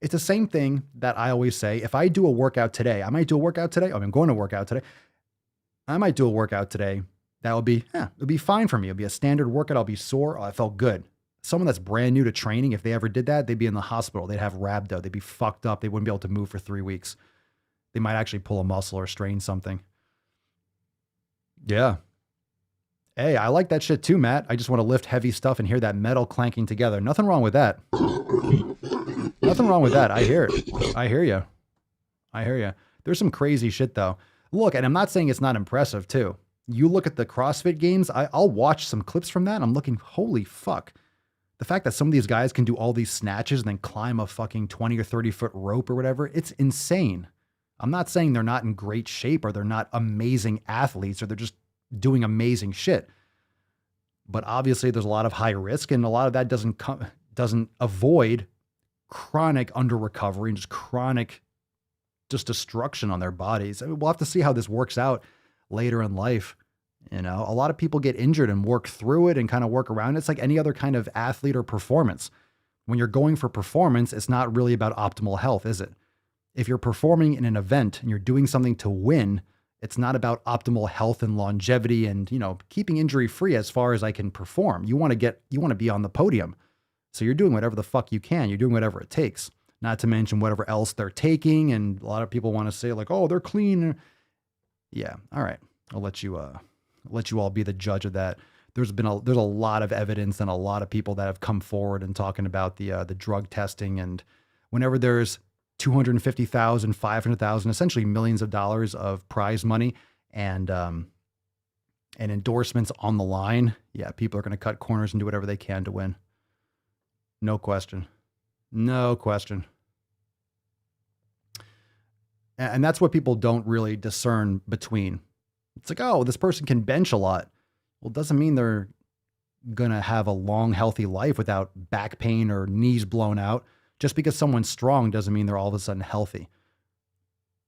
It's the same thing that I always say. If I do a workout today, I might do a workout today. I'm going to work out today. I might do a workout today. That would be, it'll be fine for me. It'll be a standard workout. I'll be sore. Oh, I felt good. Someone that's brand new to training, if they ever did that, they'd be in the hospital. They'd have rhabdo. They'd be fucked up. They wouldn't be able to move for 3 weeks. They might actually pull a muscle or strain something. Yeah. Hey, I like that shit too, Matt. I just want to lift heavy stuff and hear that metal clanking together. Nothing wrong with that. Nothing wrong with that. I hear it. I hear you. I hear you. There's some crazy shit though. Look, and I'm not saying it's not impressive too. You look at the CrossFit games, I'll watch some clips from that. And I'm looking, holy fuck. The fact that some of these guys can do all these snatches and then climb a fucking 20 or 30 foot rope or whatever, it's insane. I'm not saying they're not in great shape or they're not amazing athletes or they're just doing amazing shit. But obviously there's a lot of high risk and a lot of that doesn't avoid chronic under recovery and just chronic destruction on their bodies. I mean, we'll have to see how this works out later in life. A lot of people get injured and work through it and kind of work around it. It's like any other kind of athlete or performance. When you're going for performance, it's not really about optimal health, is it? If you're performing in an event and you're doing something to win, it's not about optimal health and longevity and, keeping injury free as far as I can perform. You want to be on the podium. So you're doing whatever the fuck you can. You're doing whatever it takes, not to mention whatever else they're taking. And a lot of people want to say like, oh, they're clean. Yeah. All right. I'll let you all be the judge of that. There's a lot of evidence and a lot of people that have come forward and talking about the drug testing. And whenever there's 250,000, 500,000, essentially millions of dollars of prize money and endorsements on the line, yeah, people are going to cut corners and do whatever they can to win. No question. No question. And that's what people don't really discern between. It's like, oh, this person can bench a lot. Well, it doesn't mean they're going to have a long, healthy life without back pain or knees blown out. Just because someone's strong doesn't mean they're all of a sudden healthy.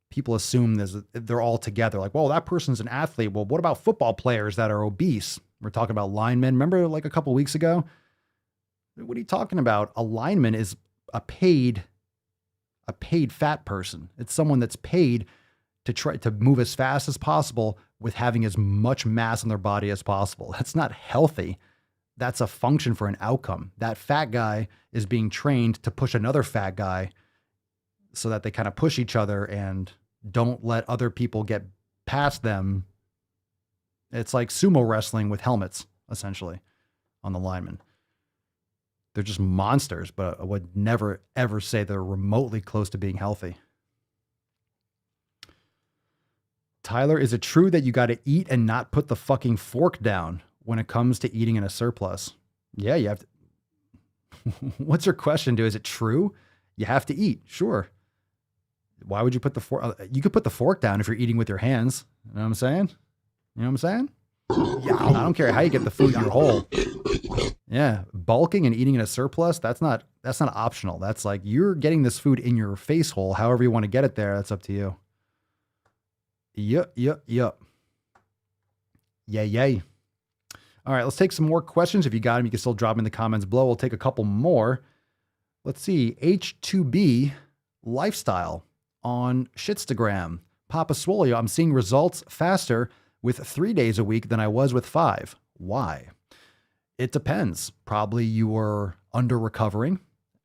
People assume they're all together. Like, well, that person's an athlete. Well, what about football players that are obese? We're talking about linemen. Remember like a couple of weeks ago? What are you talking about? A lineman is a paid fat person. It's someone that's paid to try to move as fast as possible with having as much mass on their body as possible. That's not healthy. That's a function for an outcome. That fat guy is being trained to push another fat guy so that they kind of push each other and don't let other people get past them It's like sumo wrestling with helmets, essentially, on the linemen. They're just monsters, but I would never, ever say they're remotely close to being healthy. Tyler, is it true that you got to eat and not put the fucking fork down when it comes to eating in a surplus? Yeah, you have to. What's your question, dude? Is it true? You have to eat, sure. Why would you put the fork? You could put the fork down if you're eating with your hands. You know what I'm saying? You know what I'm saying? Yeah, I don't care how you get the food in your hole. Yeah, bulking and eating in a surplus, that's not optional. That's like you're getting this food in your face hole. However you want to get it there, that's up to you. Yup. Yay. All right, let's take some more questions. If you got them, you can still drop them in the comments below. We'll take a couple more. Let's see. H2B Lifestyle on Shitstagram. Papa Swole, I'm seeing results faster with 3 days a week than I was with 5. Why? It depends. Probably you were under recovering.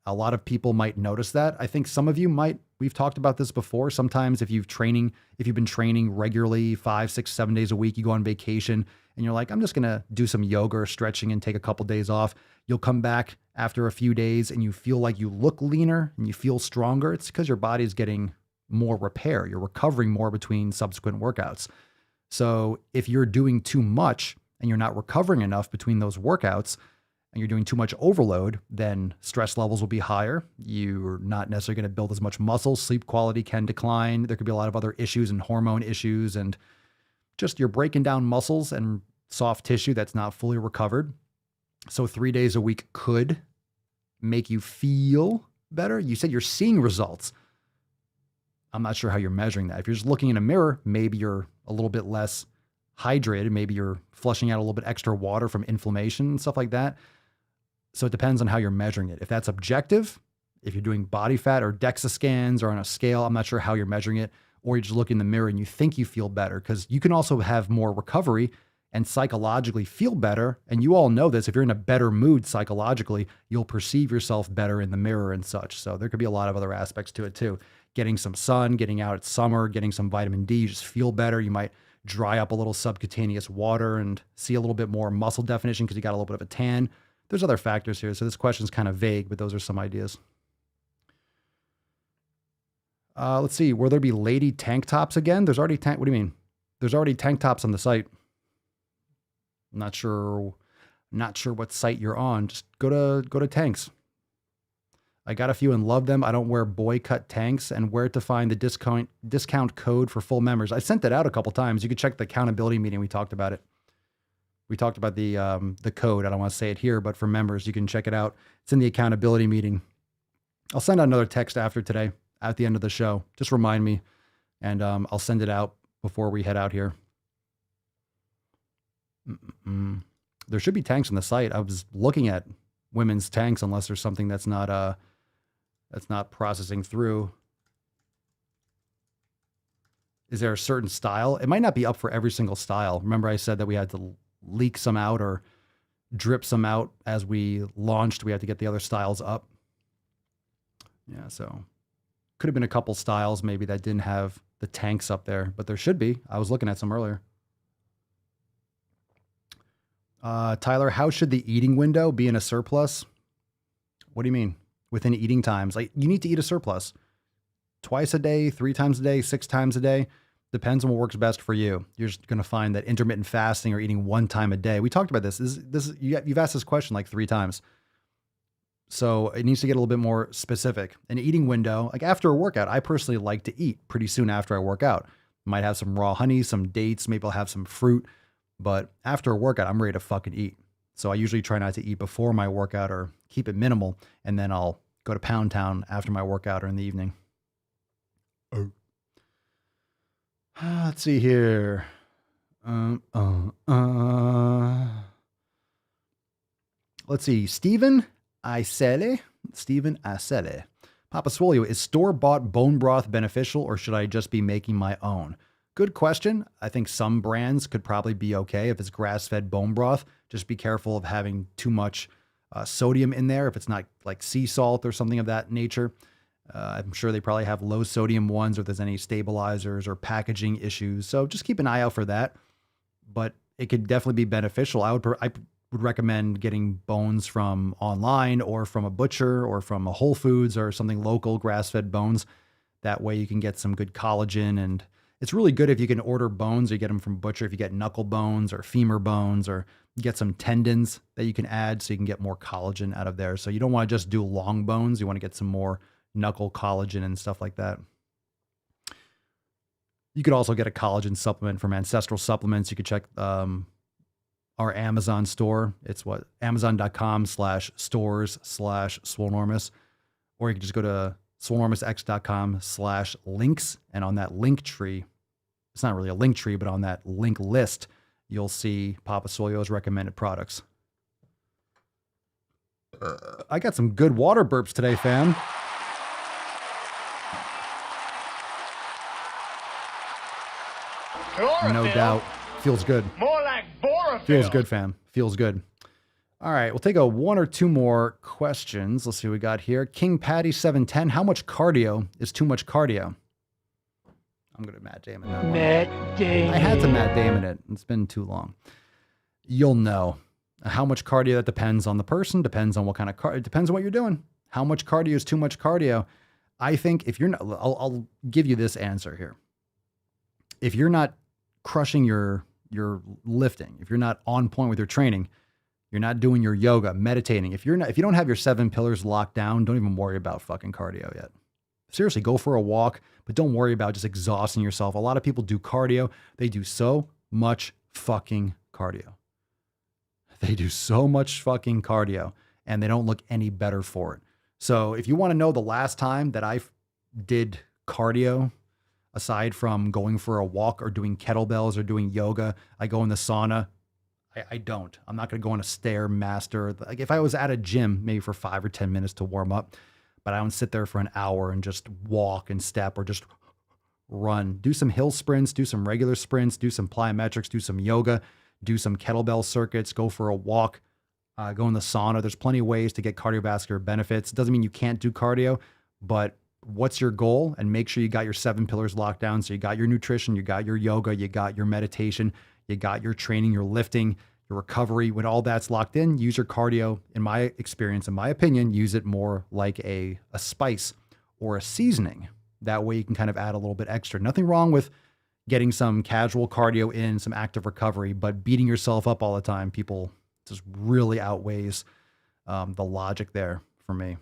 A lot of people might notice that. I think some of you might. We've talked about this before. Sometimes if you've been training regularly 5, 6, 7 days a week, you go on vacation and you're like, I'm just going to do some yoga or stretching and take a couple days off. You'll come back after a few days and you feel like you look leaner and you feel stronger. It's because your body is getting more repair. You're recovering more between subsequent workouts. So if you're doing too much and you're not recovering enough between those workouts, and you're doing too much overload, then stress levels will be higher. You're not necessarily going to build as much muscle. Sleep quality can decline. There could be a lot of other issues and hormone issues, and just you're breaking down muscles and soft tissue that's not fully recovered. So 3 days a week could make you feel better. You said you're seeing results. I'm not sure how you're measuring that. If you're just looking in a mirror, maybe you're a little bit less hydrated. Maybe you're flushing out a little bit extra water from inflammation and stuff like that. So it depends on how you're measuring it. If that's objective, if you're doing body fat or DEXA scans or on a scale, I'm not sure how you're measuring it, or you just look in the mirror and you think you feel better, because you can also have more recovery and psychologically feel better. And you all know this. If you're in a better mood psychologically, you'll perceive yourself better in the mirror and such. So there could be a lot of other aspects to it too. Getting some sun, getting out at summer, getting some vitamin D, you just feel better. You might dry up a little subcutaneous water and see a little bit more muscle definition because you got a little bit of a tan. There's other factors here. So this question is kind of vague, but those are some ideas. Let's see. Will there be lady tank tops again? There's already what do you mean? There's already tank tops on the site. I'm not sure what site you're on. Just go to tanks. I got a few and love them. I don't wear boy cut tanks. And where to find the discount code for full members. I sent that out a couple times. You could check the accountability meeting. We talked about it. We talked about the code. I don't want to say it here, but for members, you can check it out. It's in the accountability meeting. I'll send out another text after today at the end of the show. Just remind me, and I'll send it out before we head out here. There should be tanks on the site. I was looking at women's tanks, unless there's something that's not processing through. Is there a certain style? It might not be up for every single style. Remember I said that we had to leak some out or drip some out as we launched. We had to get the other styles up. Yeah, so could have been a couple styles maybe that didn't have the tanks up there, but there should be. I was looking at some earlier. Tyler, how should the eating window be in a surplus? What do you mean? Within eating times? Like, you need to eat a surplus. Twice a day, 3 times a day, 6 times a day. Depends on what works best for you. You're just going to find that intermittent fasting or eating 1 time a day. We talked about this. You've asked this question like 3 times. So it needs to get a little bit more specific. An eating window, like after a workout, I personally like to eat pretty soon after I work out. Might have some raw honey, some dates, maybe I'll have some fruit. But after a workout, I'm ready to fucking eat. So I usually try not to eat before my workout or keep it minimal. And then I'll go to Pound Town after my workout or in the evening. Let's see here. Let's see. Steven Isele. Papa Swole, is store-bought bone broth beneficial, or should I just be making my own? Good question. I think some brands could probably be okay if it's grass-fed bone broth. Just be careful of having too much sodium in there if it's not like sea salt or something of that nature. I'm sure they probably have low sodium ones, or if there's any stabilizers or packaging issues. So just keep an eye out for that. But it could definitely be beneficial. I would recommend getting bones from online or from a butcher or from a Whole Foods or something local, grass-fed bones. That way you can get some good collagen, and it's really good if you can order bones or you get them from a butcher. If you get knuckle bones or femur bones, or get some tendons that you can add so you can get more collagen out of there. So you don't want to just do long bones. You want to get some more knuckle collagen and stuff like that. You could also get a collagen supplement from Ancestral Supplements. You could check our Amazon store. It's amazon.com/stores/Swolenormous, or you can just go to swolenormousx.com/links. And on that link tree, it's not really a link tree, but on that link list, you'll see Papa Swolio's recommended products. I got some good water burps today, fam. No doubt. Feels good. More like Borophyll. Feels good, fam. Feels good. All right, we'll take one or two more questions. Let's see what we got here. King Patty 710. How much cardio is too much cardio? I'm going to Matt Damon that one. Matt Damon. I had to Matt Damon it. It's been too long. You'll know. How much cardio, that depends on the person, depends on what kind of cardio, it depends on what you're doing. How much cardio is too much cardio? I think if you're not, I'll give you this answer here. If you're not crushing your lifting, if you're not on point with your training, you're not doing your yoga, meditating, if you don't have your 7 pillars locked down, don't even worry about fucking cardio yet. Seriously, go for a walk, but don't worry about just exhausting yourself. A lot of people do cardio. They do so much fucking cardio. They do so much fucking cardio, and they don't look any better for it. So if you want to know the last time that I did cardio, aside from going for a walk or doing kettlebells or doing yoga, I go in the sauna. I don't. I'm not going to go on a Stairmaster. Like if I was at a gym, maybe for 5 or 10 minutes to warm up, but I don't sit there for an hour and just walk and step or just run. Do some hill sprints, do some regular sprints, do some plyometrics, do some yoga, do some kettlebell circuits, go for a walk, go in the sauna. There's plenty of ways to get cardiovascular benefits. Doesn't mean you can't do cardio, but what's your goal? And make sure you got your 7 pillars locked down. So you got your nutrition, you got your yoga, you got your meditation, you got your training, your lifting, your recovery. When all that's locked in, use your cardio. In my experience, in my opinion, use it more like a spice or a seasoning. That way you can kind of add a little bit extra. Nothing wrong with getting some casual cardio in, some active recovery, but beating yourself up all the time, people, just really outweighs the logic there for me.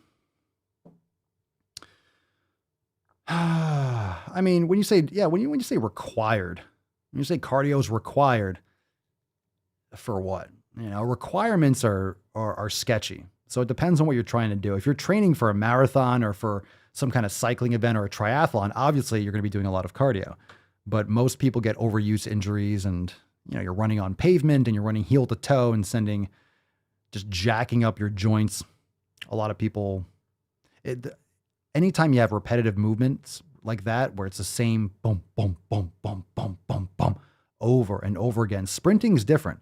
I mean, when you say required, when you say cardio is required, for what? You know, requirements are sketchy. So it depends on what you're trying to do. If you're training for a marathon or for some kind of cycling event or a triathlon, obviously you're going to be doing a lot of cardio. But most people get overuse injuries, and you know, you're running on pavement and you're running heel to toe and just jacking up your joints. A lot of people, anytime you have repetitive movements like that, where it's the same boom, boom, boom, boom, boom, boom, boom, over and over again. Sprinting is different.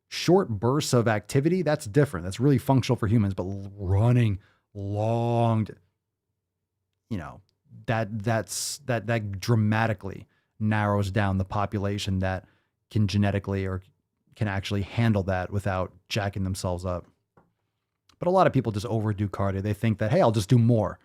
Short bursts of activity, that's different. That's really functional for humans, but running long, you know, that dramatically narrows down the population that can genetically or can actually handle that without jacking themselves up. But a lot of people just overdo cardio. They think that, hey, I'll just do more.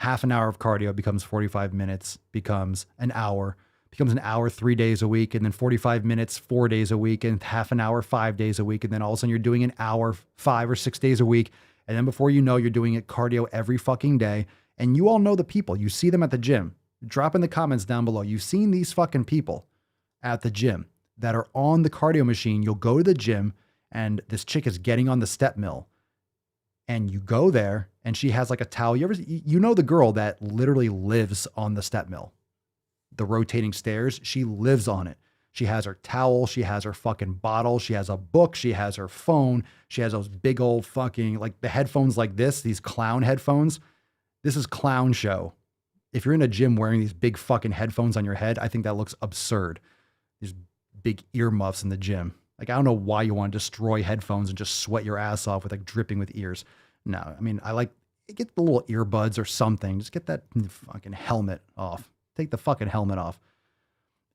Half an hour of cardio becomes 45 minutes, becomes an hour 3 days a week, and then 45 minutes 4 days a week, and half an hour 5 days a week. And then all of a sudden you're doing an hour 5 or 6 days a week. And then before you know, you're doing it cardio every fucking day. And you all know the people. You see them at the gym. Drop in the comments down below. You've seen these fucking people at the gym that are on the cardio machine. You'll go to the gym and this chick is getting on the step mill. And you go there and she has like a towel. You know the girl that literally lives on the step mill, the rotating stairs. She lives on it. She has her towel. She has her fucking bottle. She has a book. She has her phone. She has those big old fucking, like the headphones like this, these clown headphones. This is clown show. If you're in a gym wearing these big fucking headphones on your head, I think that looks absurd. These big earmuffs in the gym. Like, I don't know why you want to destroy headphones and just sweat your ass off with like dripping with ears. No, I mean, I like, get the little earbuds or something. Just get that fucking helmet off. Take the fucking helmet off.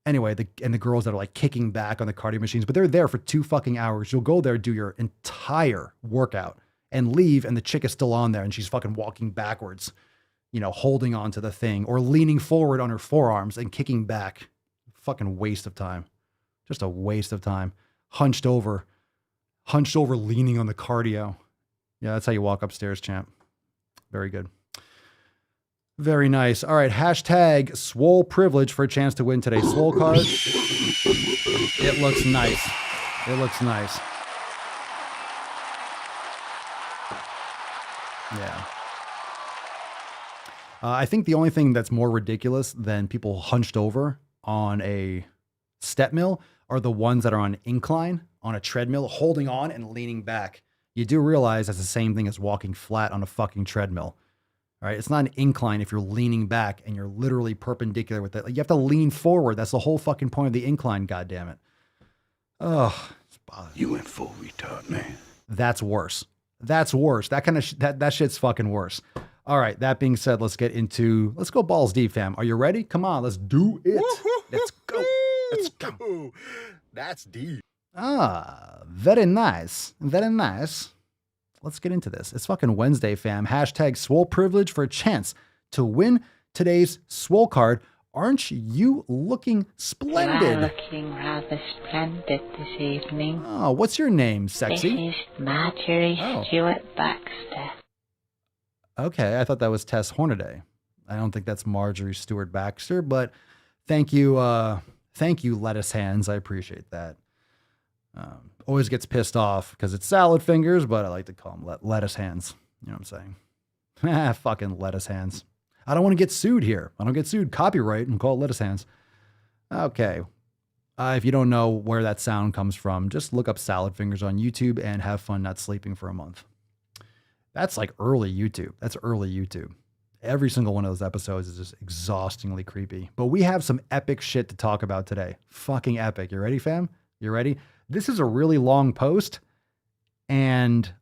Anyway, the girls that are like kicking back on the cardio machines, but they're there for 2 fucking hours. You'll go there, do your entire workout and leave, and the chick is still on there and she's fucking walking backwards, holding on to the thing or leaning forward on her forearms and kicking back. Fucking waste of time. Just a waste of time. Hunched over, leaning on the cardio. Yeah, that's how you walk upstairs, champ. Very good. Very nice. All right. Hashtag Swole privilege for a chance to win today's Swole card. It looks nice. It looks nice. Yeah. I think the only thing that's more ridiculous than people hunched over on a step mill are the ones that are on incline on a treadmill, holding on and leaning back. You do realize that's the same thing as walking flat on a fucking treadmill. All right. It's not an incline if you're leaning back and you're literally perpendicular with it. Like, you have to lean forward. That's the whole fucking point of the incline. God damn it. Oh, you went full retard, man. That's worse. That's worse. That kind of that shit's fucking worse. All right. That being said, let's go balls deep, fam. Are you ready? Come on, let's do it. Let's go. Let's go. That's deep. Very nice. Very nice. Let's get into this. It's fucking Wednesday, fam. Hashtag Swole privilege for a chance to win today's Swole card. Aren't you looking splendid? You are looking rather splendid this evening. Oh, what's your name, sexy? This is Marjorie Stewart Baxter. Okay, I thought that was Tess Hornaday. I don't think that's Marjorie Stewart Baxter, but thank you, lettuce hands. I appreciate that. Always gets pissed off because it's salad fingers, but I like to call them lettuce hands. You know what I'm saying? Fucking lettuce hands. I don't want to get sued here. I don't get sued. Copyright and call it lettuce hands. Okay. If you don't know where that sound comes from, just look up salad fingers on YouTube and have fun not sleeping for a month. That's like early YouTube. That's early YouTube. Every single one of those episodes is just exhaustingly creepy. But we have some epic shit to talk about today. Fucking epic. You ready, fam? You ready? This is a really long post, and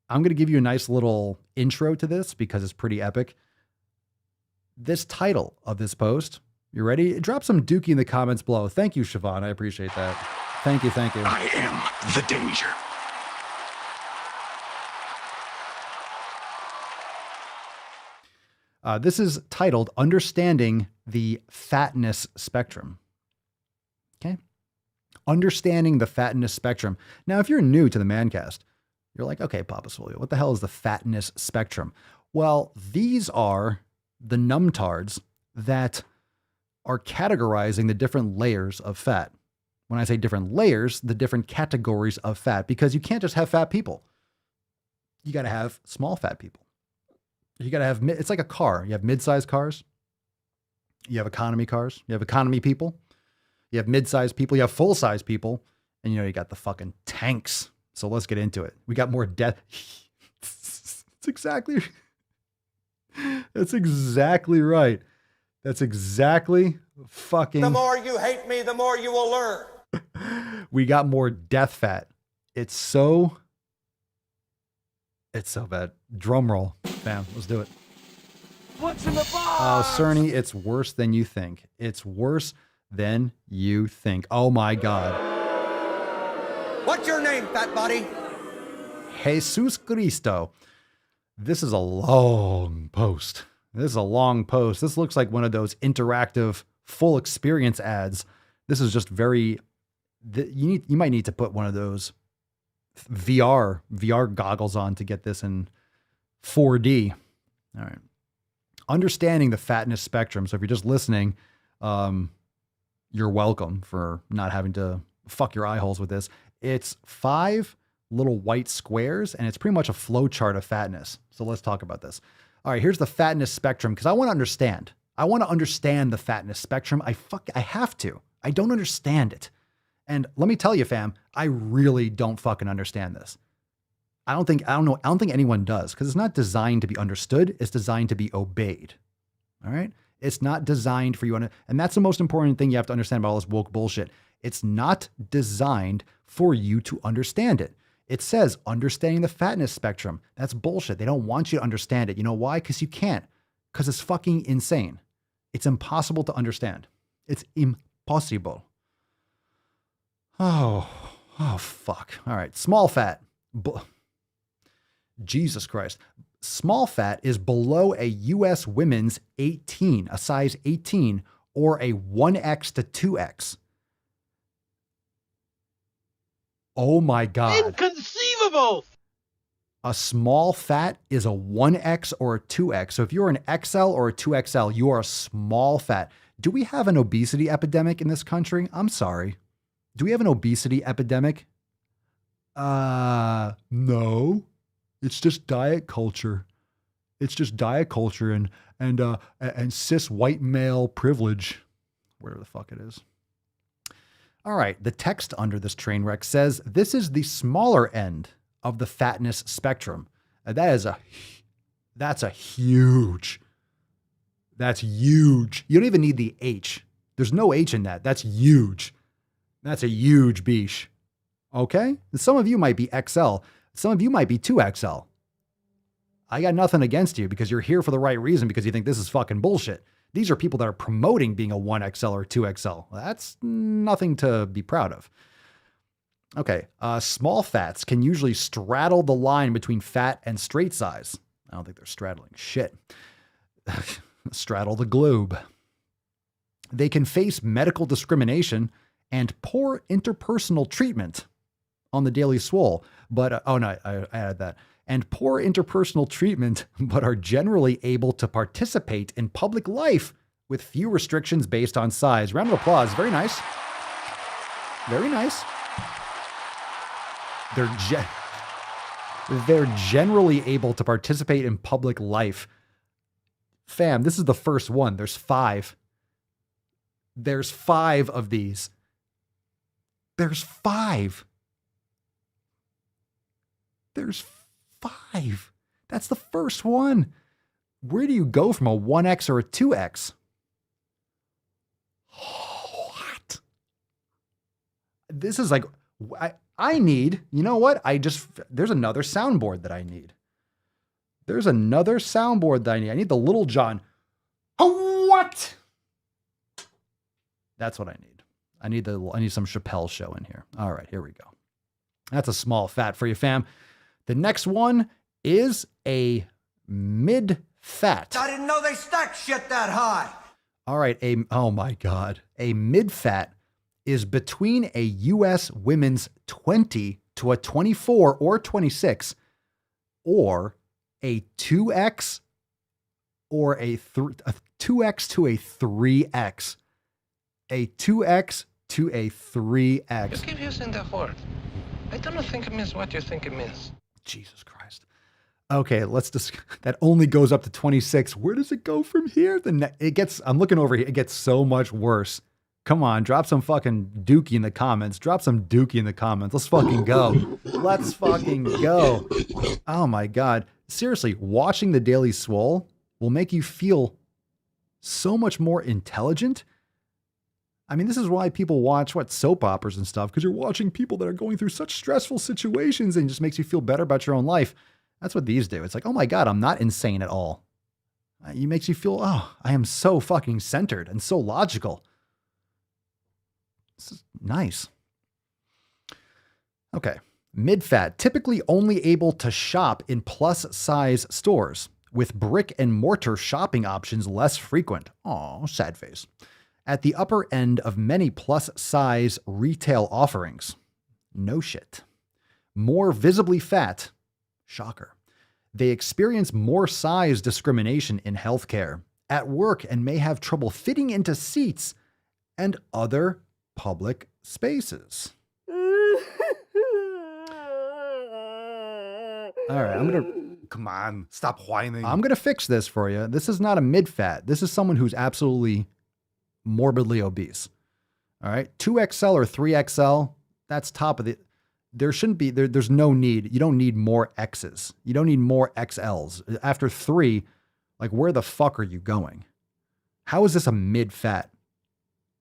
I'm going to give you a nice little intro to this because it's pretty epic. This title of this post, you ready? Drop some dookie in the comments below. Thank you, Siobhan. I appreciate that. Thank you. Thank you. I am the danger. This is titled Understanding the Fatness Spectrum. Okay. Understanding the fatness spectrum. Now, if you're new to the Mancast, you're like, okay, Papa Swole, what the hell is the fatness spectrum? Well, these are the numtards that are categorizing the different layers of fat. When I say different layers, the different categories of fat, because you can't just have fat people. You got to have small fat people. You got to have, it's like a car. You have mid-sized cars. You have economy cars. You have economy people. You have mid-sized people, you have full-size people, and you got the fucking tanks. So let's get into it. We got more death. That's exactly right. That's exactly fucking. The more you hate me, the more you will learn. We got more death fat. It's so bad. Drum roll. Bam. Let's do it. What's in the box? Oh, Cerny, it's worse than you think. It's worse than you think. Oh my God. What's your name, fat body? Jesus Cristo. This is a long post. This looks like one of those interactive full experience ads. This is just very, you might need to put one of those VR goggles on to get this in 4D. All right. Understanding the fatness spectrum. So if you're just listening, you're welcome for not having to fuck your eye holes with this. It's 5 little white squares, and it's pretty much a flow chart of fatness. So let's talk about this. All right, here's the fatness spectrum, because I want to understand. I want to understand the fatness spectrum. I have to. I don't understand it. And let me tell you, fam, I really don't fucking understand this. I don't think anyone does, because it's not designed to be understood. It's designed to be obeyed. All right? It's not designed for you. And that's the most important thing you have to understand about all this woke bullshit. It's not designed for you to understand it. It says understanding the fatness spectrum. That's bullshit. They don't want you to understand it. You know why? Because you can't. Because it's fucking insane. It's impossible to understand. It's possible. Oh, fuck. All right. Small fat. Jesus Christ. Small fat is below a U.S. women's 18, a size 18, or a 1X to 2X. Oh my God. Inconceivable! A small fat is a 1X or a 2X. So if you're an XL or a 2XL, you are a small fat. Do we have an obesity epidemic in this country? I'm sorry. Do we have an obesity epidemic? No. It's just diet culture. It's just diet culture and cis white male privilege, whatever the fuck it is. All right. The text under this train wreck says this is the smaller end of the fatness spectrum. That's huge. You don't even need the H. There's no H in that. That's huge. That's a huge beesh. Okay? Some of you might be XL. Some of you might be 2XL. I got nothing against you because you're here for the right reason, because you think this is fucking bullshit. These are people that are promoting being a 1XL or 2XL. That's nothing to be proud of. Okay. Small fats can usually straddle the line between fat and straight size. I don't think they're straddling shit. Straddle the globe. They can face medical discrimination and poor interpersonal treatment on the Daily Swole. But, I added that. And poor interpersonal treatment, but are generally able to participate in public life with few restrictions based on size. Round of applause. Very nice. Very nice. They're generally able to participate in public life. Fam, this is the first one. There's 5. There's 5 of these. There's 5. There's 5. That's the first one. Where do you go from a 1X or a 2X? What? This is like, I need, you know what? There's another soundboard that I need. I need the Little John. Oh, what? That's what I need. I need some Chappelle show in here. All right, here we go. That's a small fat for you, fam. The next one is a mid-fat. I didn't know they stacked shit that high. All right, oh my God. A mid-fat is between a U.S. women's 20 to a 24 or 26, or a 2X or a 2X to a 3X. A 2X to a 3X. You keep using that word. I don't think it means what you think it means. Jesus Christ. Okay, that only goes up to 26. Where does it go from here? I'm looking over here. It gets so much worse. Come on, drop some fucking dookie in the comments. Let's fucking go. Let's fucking go. Oh my God. Seriously, watching the Daily Swole will make you feel so much more intelligent. I mean, this is why people watch soap operas and stuff, because you're watching people that are going through such stressful situations, and it just makes you feel better about your own life. That's what these do. It's like, oh my God, I'm not insane at all. It makes you feel, oh, I am so fucking centered and so logical. This is nice. Okay. Mid-fat, typically only able to shop in plus-size stores, with brick and mortar shopping options less frequent. Aw, sad face. At the upper end of many plus-size retail offerings. No shit. More visibly fat. Shocker. They experience more size discrimination in healthcare, at work, and may have trouble fitting into seats and other public spaces. All right, Come on, stop whining. I'm going to fix this for you. This is not a mid-fat. This is someone who's absolutely morbidly obese. All right. 2XL or 3XL, that's top of the, there shouldn't be, there's no need. You don't need more X's. You don't need more XLs. After 3, like, where the fuck are you going? How is this a mid-fat?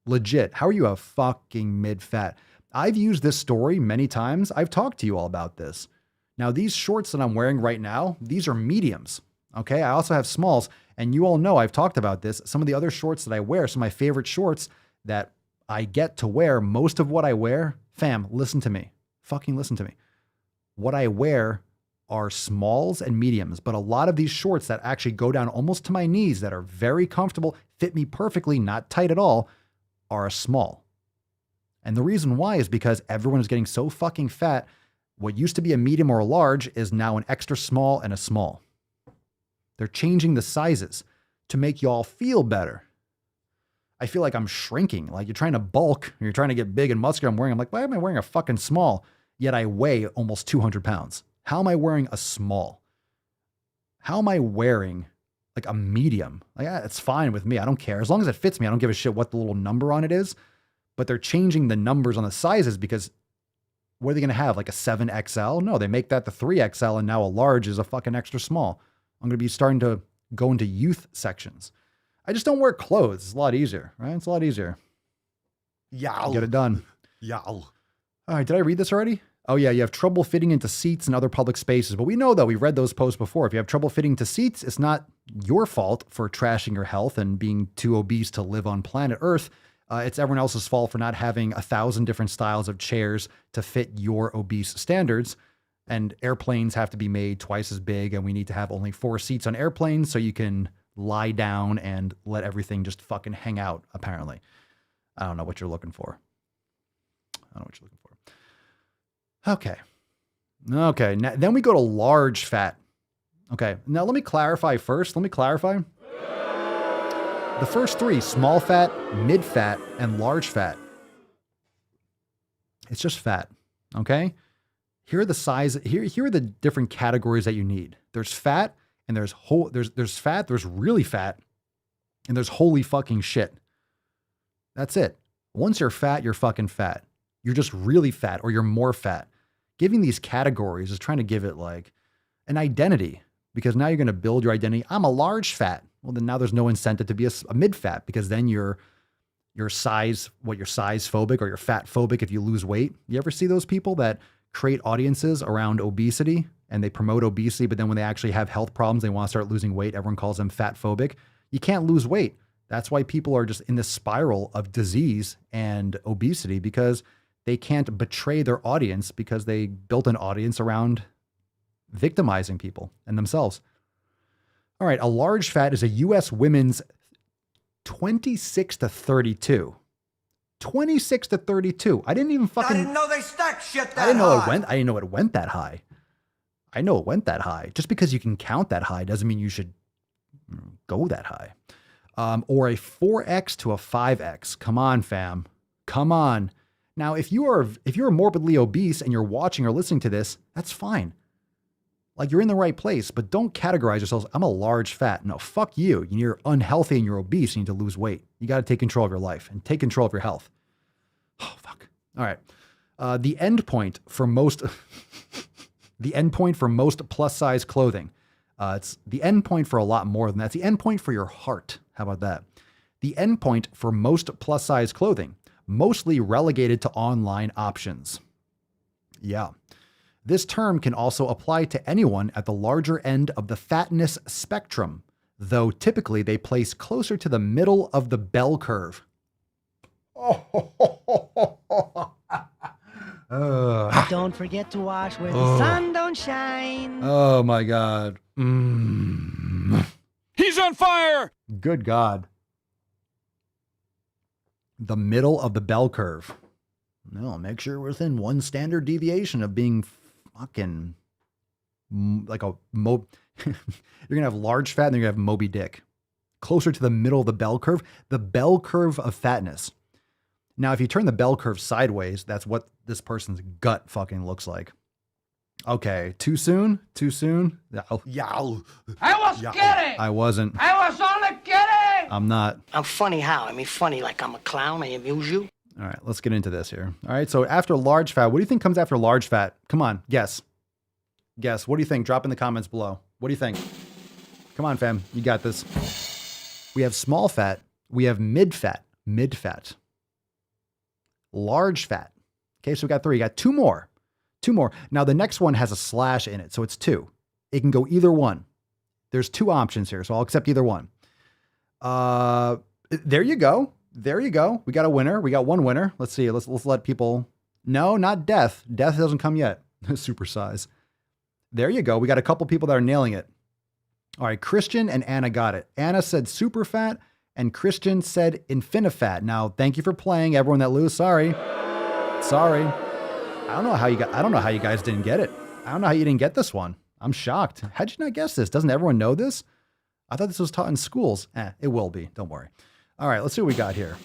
Legit. How are you a fucking mid-fat? I've used this story many times. I've talked to you all about this. Now, these shorts that I'm wearing right now, these are mediums. Okay. I also have smalls. And you all know I've talked about this. Some of the other shorts that I wear, some of my favorite shorts that I get to wear most of what I wear. Fam, listen to me. Fucking listen to me. What I wear are smalls and mediums, but a lot of these shorts that actually go down almost to my knees that are very comfortable, fit me perfectly, not tight at all, are a small. And the reason why is because everyone is getting so fucking fat. What used to be a medium or a large is now an extra small and a small. They're changing the sizes to make y'all feel better. I feel like I'm shrinking. Like you're trying to bulk, you're trying to get big and muscular. I'm like, why am I wearing a fucking small? Yet I weigh almost 200 pounds. How am I wearing a small? How am I wearing like a medium? Like, it's fine with me. I don't care. As long as it fits me, I don't give a shit what the little number on it is. But they're changing the numbers on the sizes because what are they going to have? Like a 7XL? No, they make that the 3XL and now a large is a fucking extra small. I'm going to be starting to go into youth sections. I just don't wear clothes. It's a lot easier, right? It's a lot easier. Yow. Get it done. Yow. All right, did I read this already? Oh yeah, you have trouble fitting into seats and other public spaces. But we know though, we've read those posts before. If you have trouble fitting to seats, it's not your fault for trashing your health and being too obese to live on planet Earth. It's everyone else's fault for not having 1,000 different styles of chairs to fit your obese standards. And airplanes have to be made twice as big, and we need to have only 4 seats on airplanes so you can lie down and let everything just fucking hang out, apparently. I don't know what you're looking for. Okay. Now, then we go to large fat. Okay. Now let me clarify first. The first 3, small fat, mid fat, and large fat. It's just fat. Okay. Here are the size. Here are the different categories that you need. There's fat and there's fat. There's really fat and there's holy fucking shit. That's it. Once you're fat, you're fucking fat. You're just really fat or you're more fat. Giving these categories is trying to give it like an identity because now you're going to build your identity. I'm a large fat. Well, then now there's no incentive to be a mid fat because then you're size phobic or you're fat phobic if you lose weight. You ever see those people that create audiences around obesity and they promote obesity, but then when they actually have health problems, they want to start losing weight. Everyone calls them fat phobic. You can't lose weight. That's why people are just in this spiral of disease and obesity because they can't betray their audience because they built an audience around victimizing people and themselves. All right, a large fat is a U.S. women's 26 to 32. 26 to 32. I didn't know they stacked shit that high. I didn't know it went that high. I know it went that high. Just because you can count that high doesn't mean you should go that high. Or a 4X to a 5X. Come on, fam. Come on. Now, if you're morbidly obese and you're watching or listening to this, that's fine. Like you're in the right place, but don't categorize yourselves. I'm a large fat. No, fuck you. You're unhealthy and you're obese. You need to lose weight. You got to take control of your life and take control of your health. Oh, fuck. All right. The end point for most plus size clothing. It's the end point for a lot more than that. It's the end point for your heart. How about that? The end point for most plus size clothing, mostly relegated to online options. Yeah. This term can also apply to anyone at the larger end of the fatness spectrum, though typically they place closer to the middle of the bell curve. Don't forget to wash where the sun don't shine. Oh my God. He's on fire! Good God. The middle of the bell curve. No, make sure we're within one standard deviation of being fucking like a you're gonna have large fat and you're gonna have Moby Dick. Closer to the middle of the bell curve of fatness. Now, if you turn the bell curve sideways, that's what this person's gut fucking looks like. Okay, too soon? Yow. I was kidding! I wasn't. I was only kidding! I'm not. I'm funny how? I mean, funny like I'm a clown. I amuse you. All right, let's get into this here. All right, so after large fat, what do you think comes after large fat? Come on, guess. Guess. What do you think? Drop in the comments below. What do you think? Come on, fam. You got this. We have small fat. We have mid fat. Large fat. Okay, so we got 3. You got 2 more. 2 more. Now, the next one has a slash in it, so it's 2. It can go either one. There's 2 options here, so I'll accept either one. There you go. There you go. We got a winner. We got one winner. Let's see. Let's let people. No, not death. Death doesn't come yet. Supersize. There you go. We got a couple people that are nailing it. All right. Christian and Anna got it. Anna said super fat and Christian said infinifat. Now, thank you for playing, everyone that lose. Sorry. I don't know how you guys didn't get it. I don't know how you didn't get this one. I'm shocked. How'd you not guess this? Doesn't everyone know this? I thought this was taught in schools. It will be. Don't worry. All right, let's see what we got here.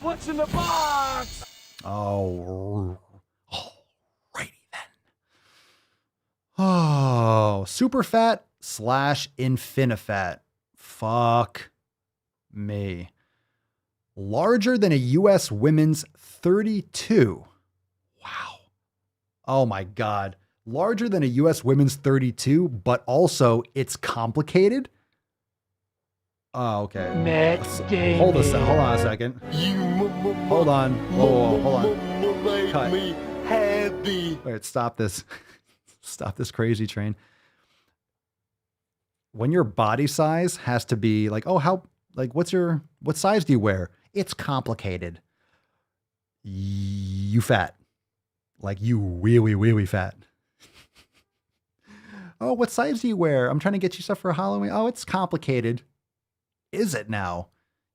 What's in the box? Oh, alrighty then. Oh, superfat / infinifat. Fuck me. Larger than a U.S. women's 32. Wow. Oh my God. Larger than a U.S. women's 32, but also it's complicated. Oh, okay. Hold on a second. Hold on. Whoa, hold on. Cut. Wait, stop this. Stop this crazy train. When your body size has to be like, what size do you wear? It's complicated. You fat. Like you wee fat. Oh, what size do you wear? I'm trying to get you stuff for Halloween. Oh, it's complicated. Is it now?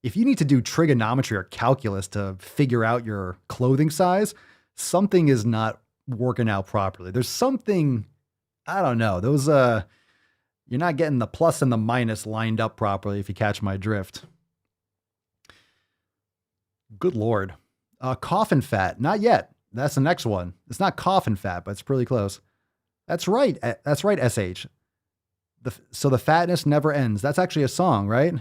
If you need to do trigonometry or calculus to figure out your clothing size, something is not working out properly. There's something, I don't know. You're not getting the plus and the minus lined up properly, if you catch my drift. Good Lord. Coffin fat. Not yet. That's the next one. It's not coffin fat, but it's pretty close. That's right. That's right, SH. So the fatness never ends. That's actually a song, right?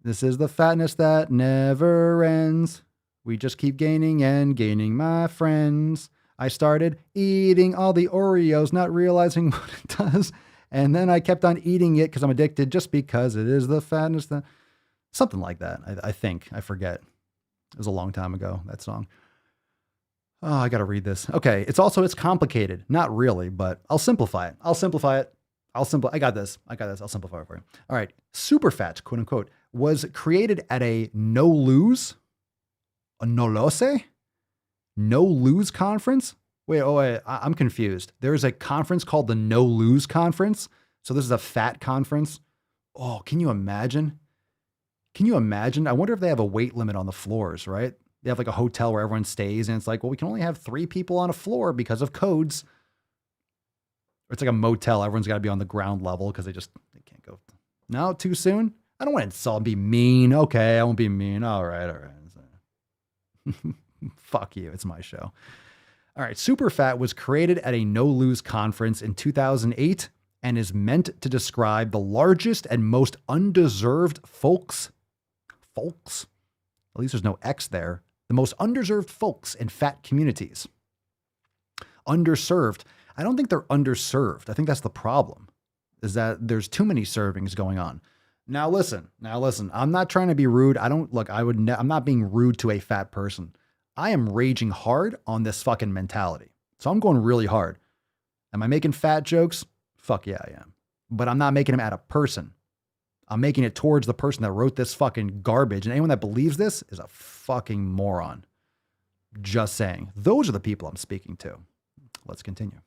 This is the fatness that never ends. We just keep gaining and gaining, my friends. I started eating all the Oreos, not realizing what it does. And then I kept on eating it because I'm addicted, just because it is the fatness that... Something like that, I think. I forget. It was a long time ago, that song. Oh, I got to read this. Okay. It's complicated. Not really, but I'll simplify it. I got this. I'll simplify it for you. All right. Superfat, quote unquote, was created at a no lose conference. Wait, I'm confused. There's a conference called the No Lose Conference. So this is a fat conference. Oh, can you imagine? I wonder if they have a weight limit on the floors, right? They have like a hotel where everyone stays and it's like, well, we can only have 3 people on a floor because of codes. Or it's like a motel. Everyone's got to be on the ground level because they can't go. No, too soon? I don't want to insult and be mean. Okay, I won't be mean. All right. Fuck you. It's my show. All right. Superfat was created at a no lose conference in 2008 and is meant to describe the largest and most undeserved folks. At least there's no X there. The most underserved folks in fat communities. Underserved. I don't think they're underserved. I think that's the problem, is that there's too many servings going on. Now listen, I'm not trying to be rude. I'm not being rude to a fat person. I am raging hard on this fucking mentality. So I'm going really hard. Am I making fat jokes? Fuck yeah, I am. But I'm not making them at a person. I'm making it towards the person that wrote this fucking garbage. And anyone that believes this is a fucking moron. Just saying. Those are the people I'm speaking to. Let's continue.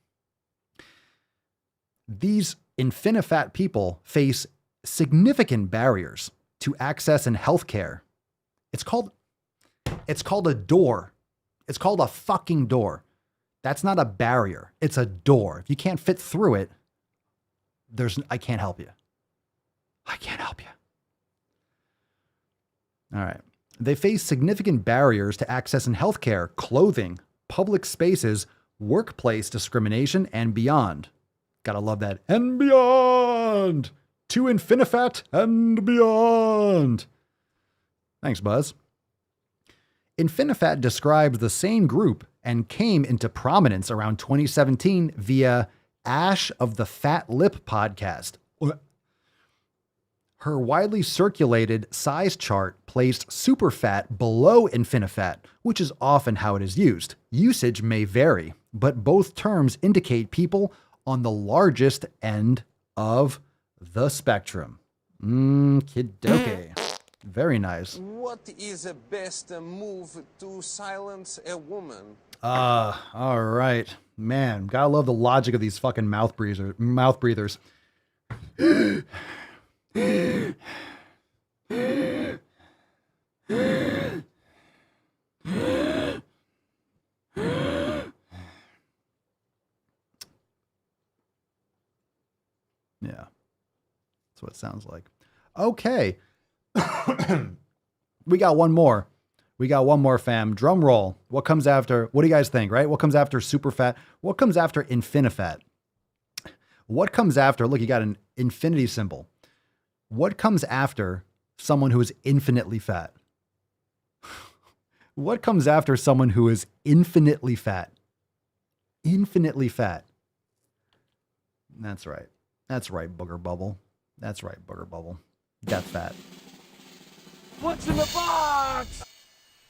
These infinifat people face significant barriers to access in healthcare. It's called a door. It's called a fucking door. That's not a barrier. It's a door. If you can't fit through it, I can't help you. All right. They face significant barriers to access in healthcare, clothing, public spaces, workplace discrimination, and beyond. Gotta love that. And beyond. To infinifat and beyond. Thanks, Buzz. Infinifat describes the same group and came into prominence around 2017 via Ash of the Fat Lip podcast. Her widely circulated size chart placed superfat below infinifat, which is often how it is used. Usage may vary, but both terms indicate people on the largest end of the spectrum. Kidoke. Very nice. What is the best move to silence a woman? All right. Man, gotta love the logic of these fucking mouth breathers. Yeah. That's what it sounds like. Okay. We got one more. We got one more, fam. Drum roll. What comes after? What do you guys think, right? What comes after super fat? What comes after infinifat? What comes after? Look, you got an infinity symbol. What comes after someone who is infinitely fat? What comes after someone who is infinitely fat? Infinitely fat. That's right. That's right, Booger Bubble. That's right, Booger Bubble. Death fat. What's in the box?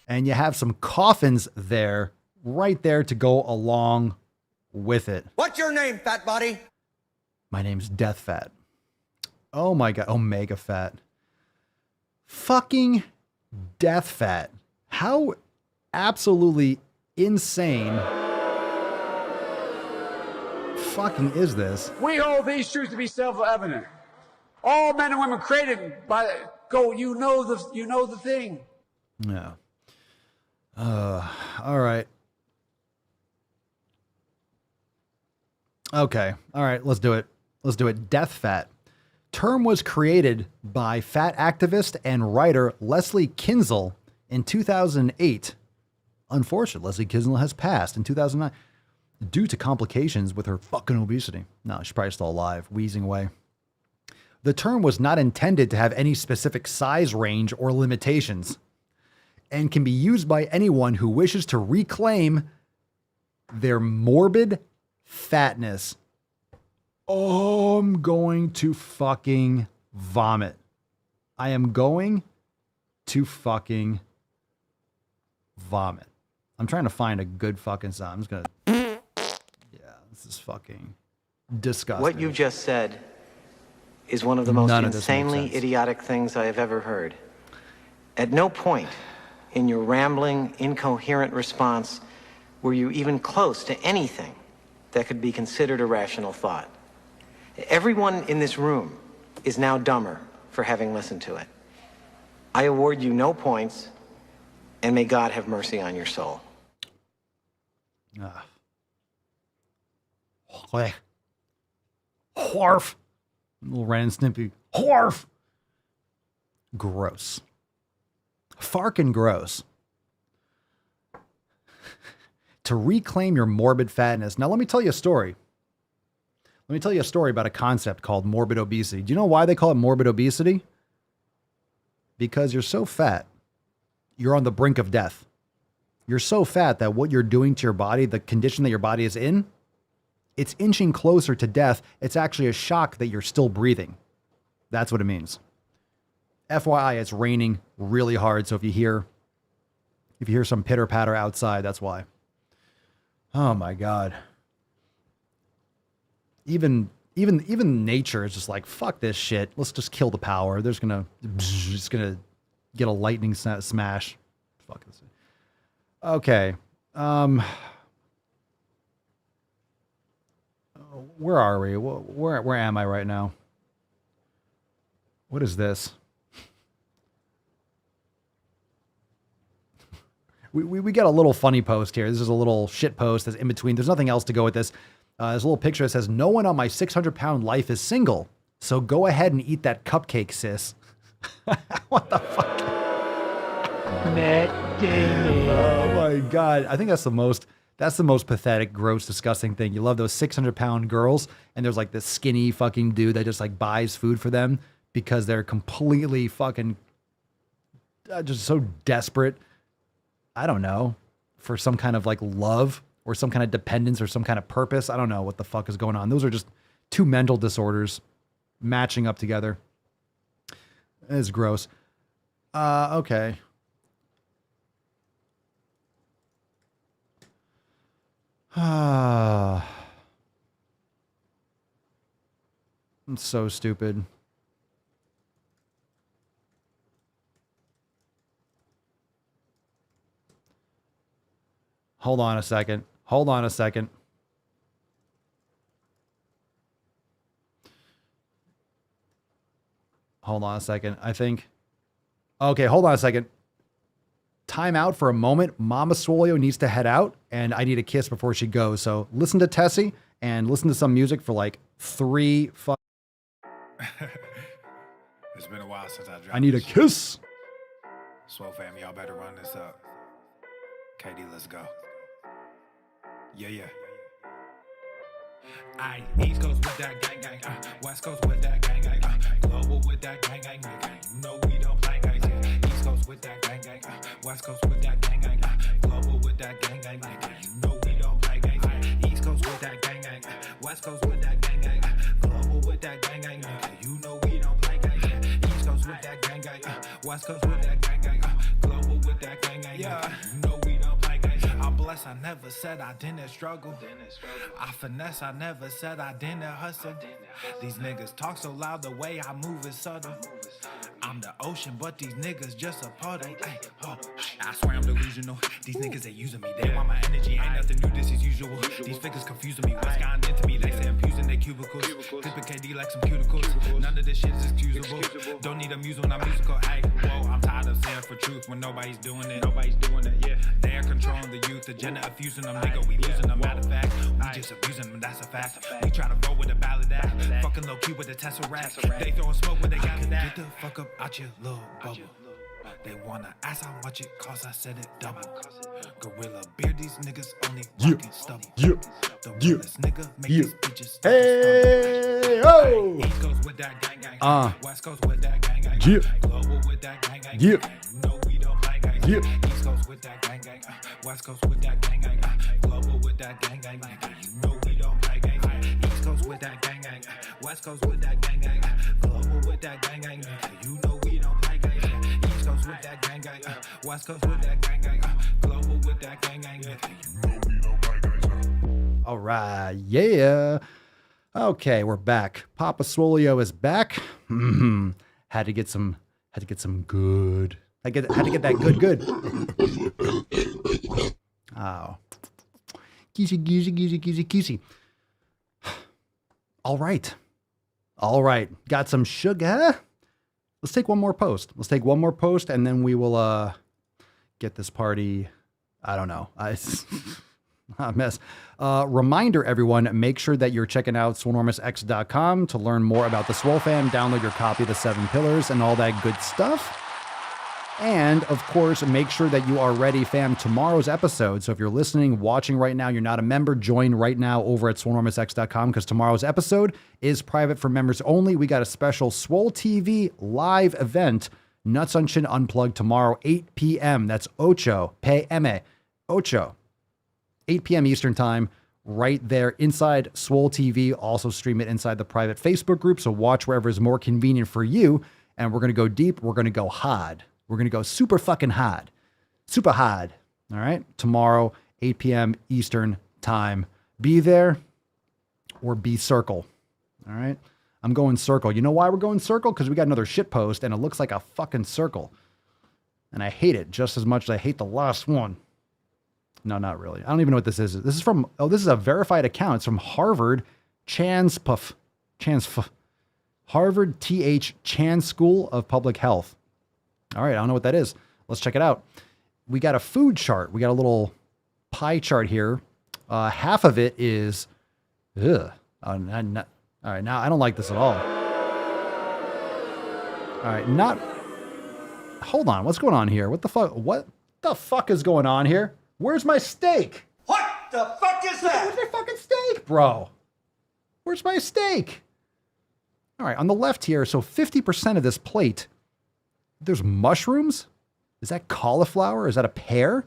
And you have some coffins there, right there to go along with it. What's your name, fat body? My name's Death Fat. Oh my God. Omega Fat. Fucking Death Fat. How absolutely insane fucking is this? We hold these truths to be self-evident. All men and women created by you know the thing. Yeah. All right. Okay. All right. Let's do it. Let's do it. Death Fat. Term was created by fat activist and writer Leslie Kinzel in 2008. Unfortunately, Leslie Kinzel has passed in 2009 due to complications with her fucking obesity. No, she's probably still alive, wheezing away. The term was not intended to have any specific size range or limitations and can be used by anyone who wishes to reclaim their morbid fatness. Oh, I'm going to fucking vomit. I am going to fucking vomit. I'm trying to find a good fucking sound. I'm just going to... Yeah, this is fucking disgusting. What you just said is one of the most insanely idiotic things I have ever heard. At no point in your rambling, incoherent response were you even close to anything that could be considered a rational thought. Everyone in this room is now dumber for having listened to it. I award you no points, and may God have mercy on your soul. Wharf. Little Ren and Snippy. Wharf. Gross. Farkin' gross. To reclaim your morbid fatness. Now, let me tell you a story. Let me tell you a story about a concept called morbid obesity. Do you know why they call it morbid obesity? Because you're so fat, you're on the brink of death. You're so fat that what you're doing to your body, the condition that your body is in, it's inching closer to death. It's actually a shock that you're still breathing. That's what it means. FYI, it's raining really hard. So if you hear some pitter patter outside, that's why. Oh my God. Even nature is just like, fuck this shit. Let's just kill the power. It's gonna get a lightning smash. Fuck this. Okay. Where are we? Where am I right now? What is this? We get a little funny post here. This is a little shit post that's in between. There's nothing else to go with this. There's a little picture that says, "No one on my 600-pound life is single. So go ahead and eat that cupcake, sis." What the fuck? Matt Damon. Oh my God. I think that's the most pathetic, gross, disgusting thing. You love those 600-pound girls, and there's like this skinny fucking dude that just like buys food for them because they're completely fucking just so desperate. I don't know, for some kind of like love or some kind of dependence or some kind of purpose. I don't know what the fuck is going on. Those are just two mental disorders matching up together. It's gross. Okay. I'm so stupid. Hold on a second. Hold on a second. Hold on a second. I think. Okay, hold on a second. Time out for a moment. Mama Swolio needs to head out, and I need a kiss before she goes. So listen to Tessie and listen to some music for like 3 It's been a while since I dropped. I need a kiss. Swole fam, y'all better run this up. KD, let's go. Yeah. Aye, East Coast with that gang gang, West Coast with that gang gang, global with that gang gang, you know we don't play guys, yeah. East Coast with that gang gang, West Coast with that gang gang, global with that gang gang, you know we don't play guys, yeah. East Coast with that gang gang, West Coast with that gang gang, global with that gang gang, you know we don't play guys, yeah. East Coast with that gang gang, West Coast with that gang gang, global with that gang gang, yeah. You know we don't play guys. I'm blessed, I never said I didn't struggle. I finesse, I never said I didn't hustle. These niggas talk so loud, the way I move is subtle. I'm the ocean, but these niggas just a puddle. Ay, oh, I swear I'm delusional. These niggas, they using me. They want my energy, ain't nothing new, this is usual. These figures confusing me. What's gotten into me? They say I'm using their cubicles. Clipping KD like some cuticles. None of this shit is excusable. Don't need a muse when I'm musical. Ay, whoa, I'm tired of saying for truth when nobody's doing it. Yeah. They're controlling the youth, agenda abusing them, nigga. We losing them. Matter of fact, we just abusing them. That's a fact. We try to roll with a ballad act. Fucking low key with a Tesseract. They throwing smoke when they got it. Get the fuck up out your little bubble. They wanna ask how much it costs, I said it double. Gorilla beer, these niggas only rockin' stubble. The realest nigga make these bitches Hey, oh! East Coast with that gang gang, West Coast with that gang gang, global with that gang gang, you know we don't play guys. East Coast with that gang gang, West Coast with that gang gang, global with that gang gang, you know we don't play guys. East Coast with that gang gang, West Coast with that gang gang, global with that gang gang, you know we don't play guys. East Coast with that gang gang, West Coast with that gang gang, global with that gang gang, you know we don't play guys. All right, yeah. Okay, we're back. Papa Swolio is back. Had to get some good. Had to get that good. Oh. Kissy. All right. Got some sugar. Let's take one more post. And then we will get this party. I don't know. A mess. Reminder, everyone, make sure that you're checking out swolenormousx.com to learn more about the Swole fam. Download your copy of the 7 Pillars and all that good stuff. And, of course, make sure that you are ready, fam, tomorrow's episode. So if you're listening, watching right now, you're not a member, join right now over at swolenormousx.com because tomorrow's episode is private for members only. We got a special Swole TV live event, Nuts on Chin Unplugged, tomorrow, 8 p.m. That's Ocho P.M. 8 p.m. Eastern Time, right there inside Swole TV. Also stream it inside the private Facebook group, so watch wherever is more convenient for you. And we're going to go deep. We're going to go hard. We're going to go super fucking hard. Super hard. All right? Tomorrow, 8 p.m. Eastern Time. Be there or be circle. All right? I'm going circle. You know why we're going circle? Because we got another shit post, and it looks like a fucking circle. And I hate it just as much as I hate the last one. No, not really. I don't even know what this is. This is from, this is a verified account. It's from Harvard Chanspuff. Harvard TH Chan School of Public Health. All right, I don't know what that is. Let's check it out. We got a food chart. We got a little pie chart here. Half of it is, all right, now I don't like this at all. All right, hold on. What's going on here? What the fuck is going on here? Where's my steak? What the fuck is that? Where's my fucking steak, bro? Where's my steak? All right, on the left here, so 50% of this plate, there's mushrooms? Is that cauliflower? Is that a pear?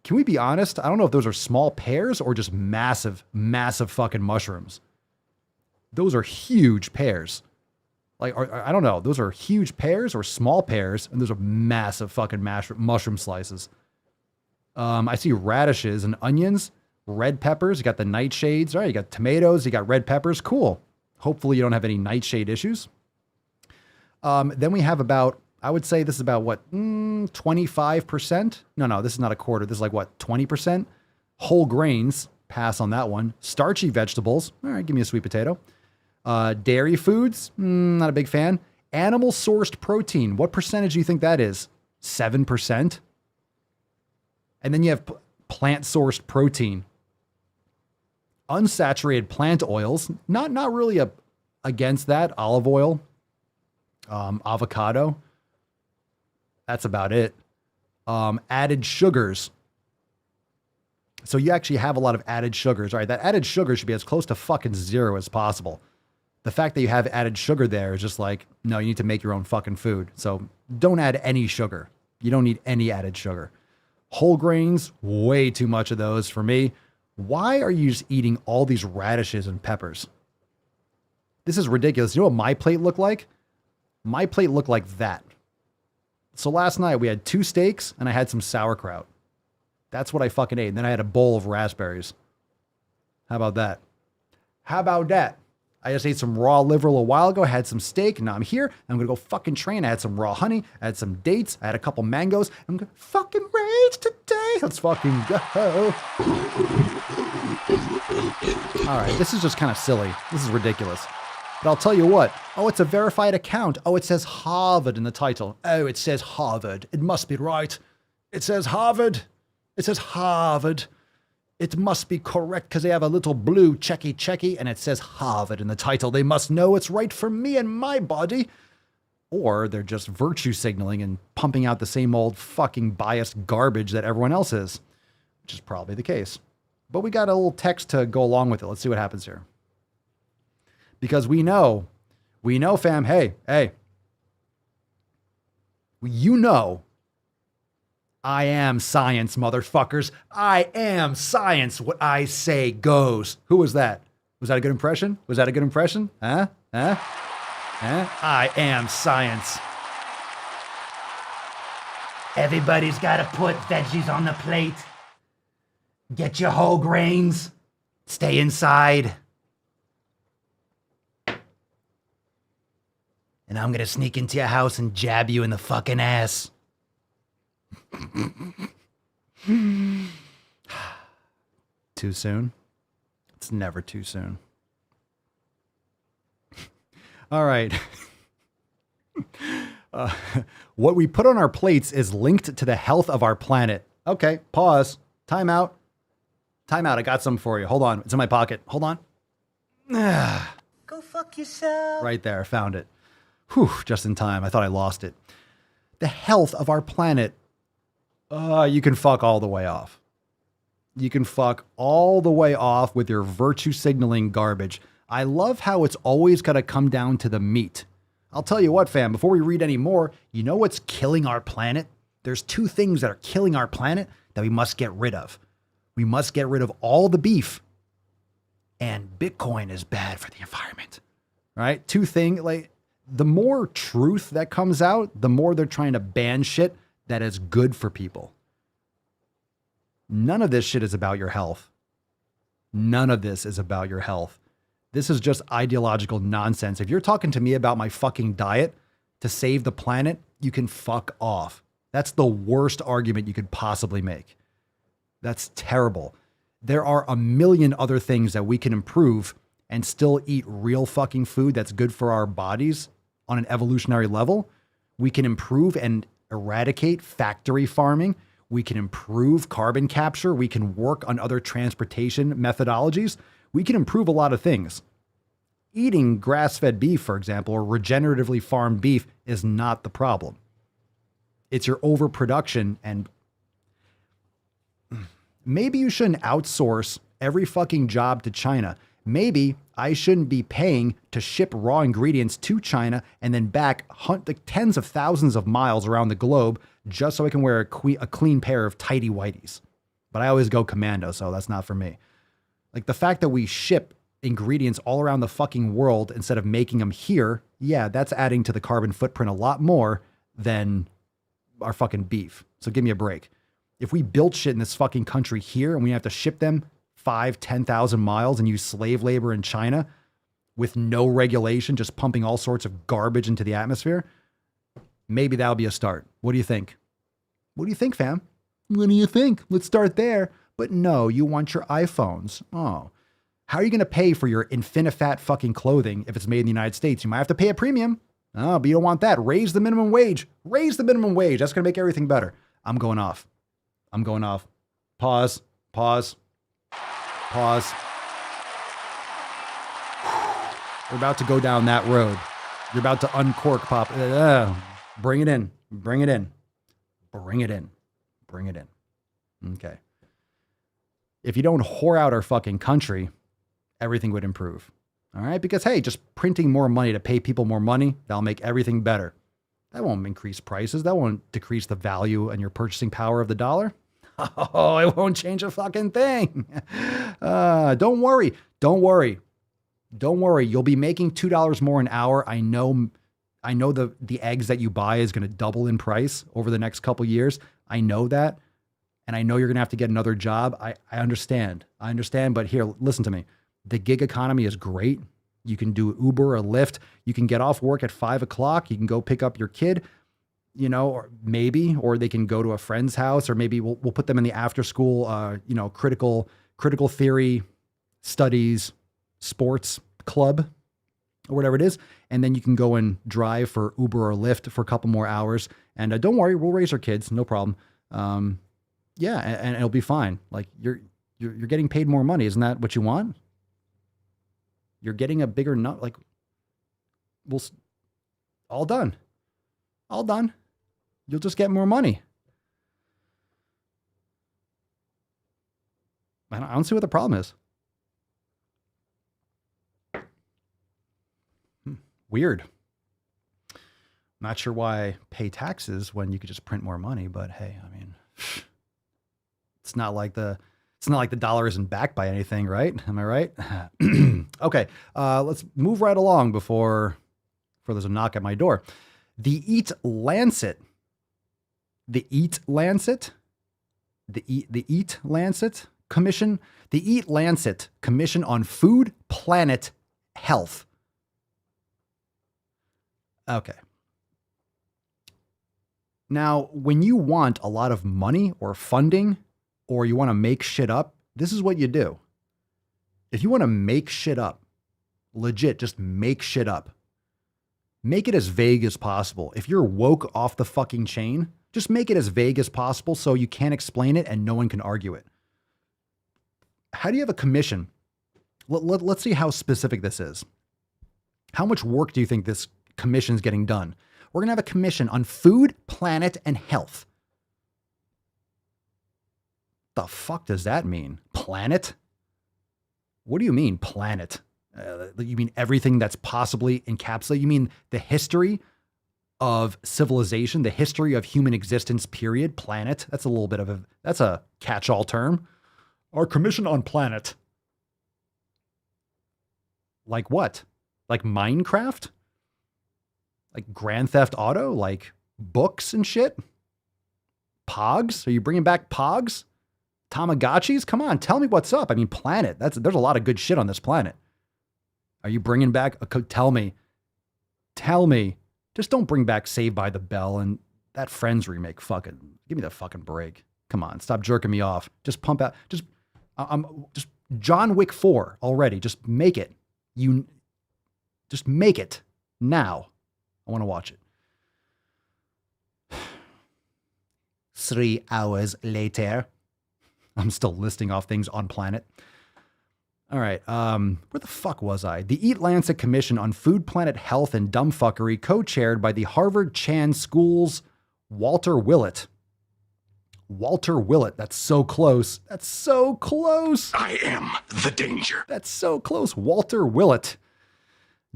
Can we be honest? I don't know if those are small pears or just massive fucking mushrooms. Those are huge pears. Like, I don't know. Those are huge pears or small pears, and those are massive fucking mushroom slices. I see radishes and onions, red peppers. You got the nightshades. All right, you got tomatoes. You got red peppers. Cool. Hopefully you don't have any nightshade issues. Then we have about, I would say this is about what, 25%? No, this is not a quarter. This is like what, 20%? Whole grains, pass on that one. Starchy vegetables, all right, give me a sweet potato. Dairy foods, not a big fan. Animal sourced protein, what percentage do you think that is? 7%? And then you have plant sourced protein. Unsaturated plant oils, not really against that. Olive oil, avocado. That's about it. Added sugars. So you actually have a lot of added sugars, right? That added sugar should be as close to fucking zero as possible. The fact that you have added sugar there is just like, no, you need to make your own fucking food. So don't add any sugar. You don't need any added sugar. Whole grains, way too much of those for me. Why are you just eating all these radishes and peppers? This is ridiculous. You know what my plate looked like? My plate looked like that. So last night we had 2 steaks and I had some sauerkraut. That's what I fucking ate. And then I had a bowl of raspberries. How about that? How about that? I just ate some raw liver a little while ago. I had some steak. Now I'm here. I'm going to go fucking train. I had some raw honey. I had some dates. I had a couple mangoes. I'm going to fucking rage today. Let's fucking go. All right. This is just kind of silly. This is ridiculous. But I'll tell you what. Oh, it's a verified account. Oh, it says Harvard in the title. Oh, it says Harvard. It must be right. It says Harvard. It says Harvard. It must be correct because they have a little blue checky and it says Harvard in the title. They must know it's right for me and my body. Or they're just virtue signaling and pumping out the same old fucking biased garbage that everyone else is, which is probably the case. But we got a little text to go along with it. Let's see what happens here. Because we know, fam, hey, you know, I am science, motherfuckers. I am science. What I say goes. Who was that? Was that a good impression? Was that a good impression? Huh? I am science. Everybody's got to put veggies on the plate. Get your whole grains. Stay inside. And I'm going to sneak into your house and jab you in the fucking ass. Too soon? It's never too soon. All right. What we put on our plates is linked to the health of our planet. Okay, pause. Time out. I got some for you. Hold on. It's in my pocket. Hold on. Go fuck yourself. Right there. I found it. Whew, just in time. I thought I lost it. The health of our planet. You can fuck all the way off. You can fuck all the way off with your virtue signaling garbage. I love how it's always got to come down to the meat. I'll tell you what, fam, before we read any more, you know what's killing our planet? There's 2 things that are killing our planet that we must get rid of. We must get rid of all the beef. And Bitcoin is bad for the environment. Right? 2 things, like, the more truth that comes out, the more they're trying to ban shit that is good for people. None of this shit is about your health. None of this is about your health. This is just ideological nonsense. If you're talking to me about my fucking diet to save the planet, you can fuck off. That's the worst argument you could possibly make. That's terrible. There are a million other things that we can improve and still eat real fucking food that's good for our bodies on an evolutionary level. We can improve and eradicate factory farming. We can improve carbon capture. We can work on other transportation methodologies. We can improve a lot of things. Eating grass-fed beef, for example, or regeneratively farmed beef is not the problem. It's your overproduction, and maybe you shouldn't outsource every fucking job to China. Maybe I shouldn't be paying to ship raw ingredients to China and then back tens of thousands of miles around the globe just so I can wear a clean pair of tidy whities. But I always go commando, so that's not for me. Like, the fact that we ship ingredients all around the fucking world instead of making them here, yeah, that's adding to the carbon footprint a lot more than our fucking beef. So give me a break. If we built shit in this fucking country here and we have to ship them 10,000 miles and use slave labor in China with no regulation, just pumping all sorts of garbage into the atmosphere, Maybe that'll be a start. What do you think? What do you think, fam? What do you think? Let's start there. But no, you want your iPhones. Oh, how are you going to pay for your Infinifat fucking clothing if it's made in the United States? You might have to pay a premium. Oh, but you don't want that. Raise the minimum wage. Raise the minimum wage. That's going to make everything better. I'm going off. Pause. We're about to go down that road. You're about to uncork pop. Bring it in. Okay. If you don't whore out our fucking country, everything would improve. All right? Because, hey, just printing more money to pay people more money, that'll make everything better. That won't increase prices. That won't decrease the value and your purchasing power of the dollar. Oh, it won't change a fucking thing. Don't worry. You'll be making $2 more an hour. I know the eggs that you buy is going to double in price over the next couple years. I know that. And I know you're going to have to get another job. I understand. But here, listen to me. The gig economy is great. You can do Uber or Lyft. You can get off work at 5 o'clock. You can go pick up your kid, or they can go to a friend's house, or maybe we'll put them in the after school, critical theory studies, sports club or whatever it is. And then you can go and drive for Uber or Lyft for a couple more hours. And don't worry, we'll raise our kids. No problem. And it'll be fine. Like you're getting paid more money. Isn't that what you want? You're getting a bigger nut. Like all done. You'll just get more money. I don't see what the problem is. Weird. Not sure why pay taxes when you could just print more money, but hey, I mean, it's not like the dollar isn't backed by anything, right? Am I right? Okay, let's move right along before there's a knock at my door. The Eat Lancet Commission on Food, Planet, Health. Okay. Now, when you want a lot of money or funding, or you want to make shit up, this is what you do. If you want to make shit up, legit, just make shit up. Make it as vague as possible. If you're woke off the fucking chain, just make it as vague as possible so you can't explain it and no one can argue it. How do you have a commission? Let's see how specific this is. How much work do you think this commission's getting done? We're going to have a commission on food, planet, and health. The fuck does that mean? Planet? What do you mean, planet? You mean everything that's possibly encapsulated? You mean the history of civilization, the history of human existence, period? Planet? That's a catch-all term. Our commission on planet. Like what? Like Minecraft? Like Grand Theft Auto? Like books and shit? Pogs? Are you bringing back Pogs? Tamagotchis? Come on, tell me what's up. I mean, planet. There's a lot of good shit on this planet. Are you bringing back tell me. Just don't bring back Saved by the Bell and that Friends remake. Fucking give me the fucking break. Come on, stop jerking me off. Just pump out. Just John Wick 4 already. Just make it. Just make it now. I want to watch it. 3 hours later. I'm still listing off things on planet. All right. Where the fuck was I? The Eat Lancet Commission on Food, Planet, Health, and Dumbfuckery, co-chaired by the Harvard Chan School's Walter Willett. Walter Willett. That's so close. I am the danger. That's so close. Walter Willett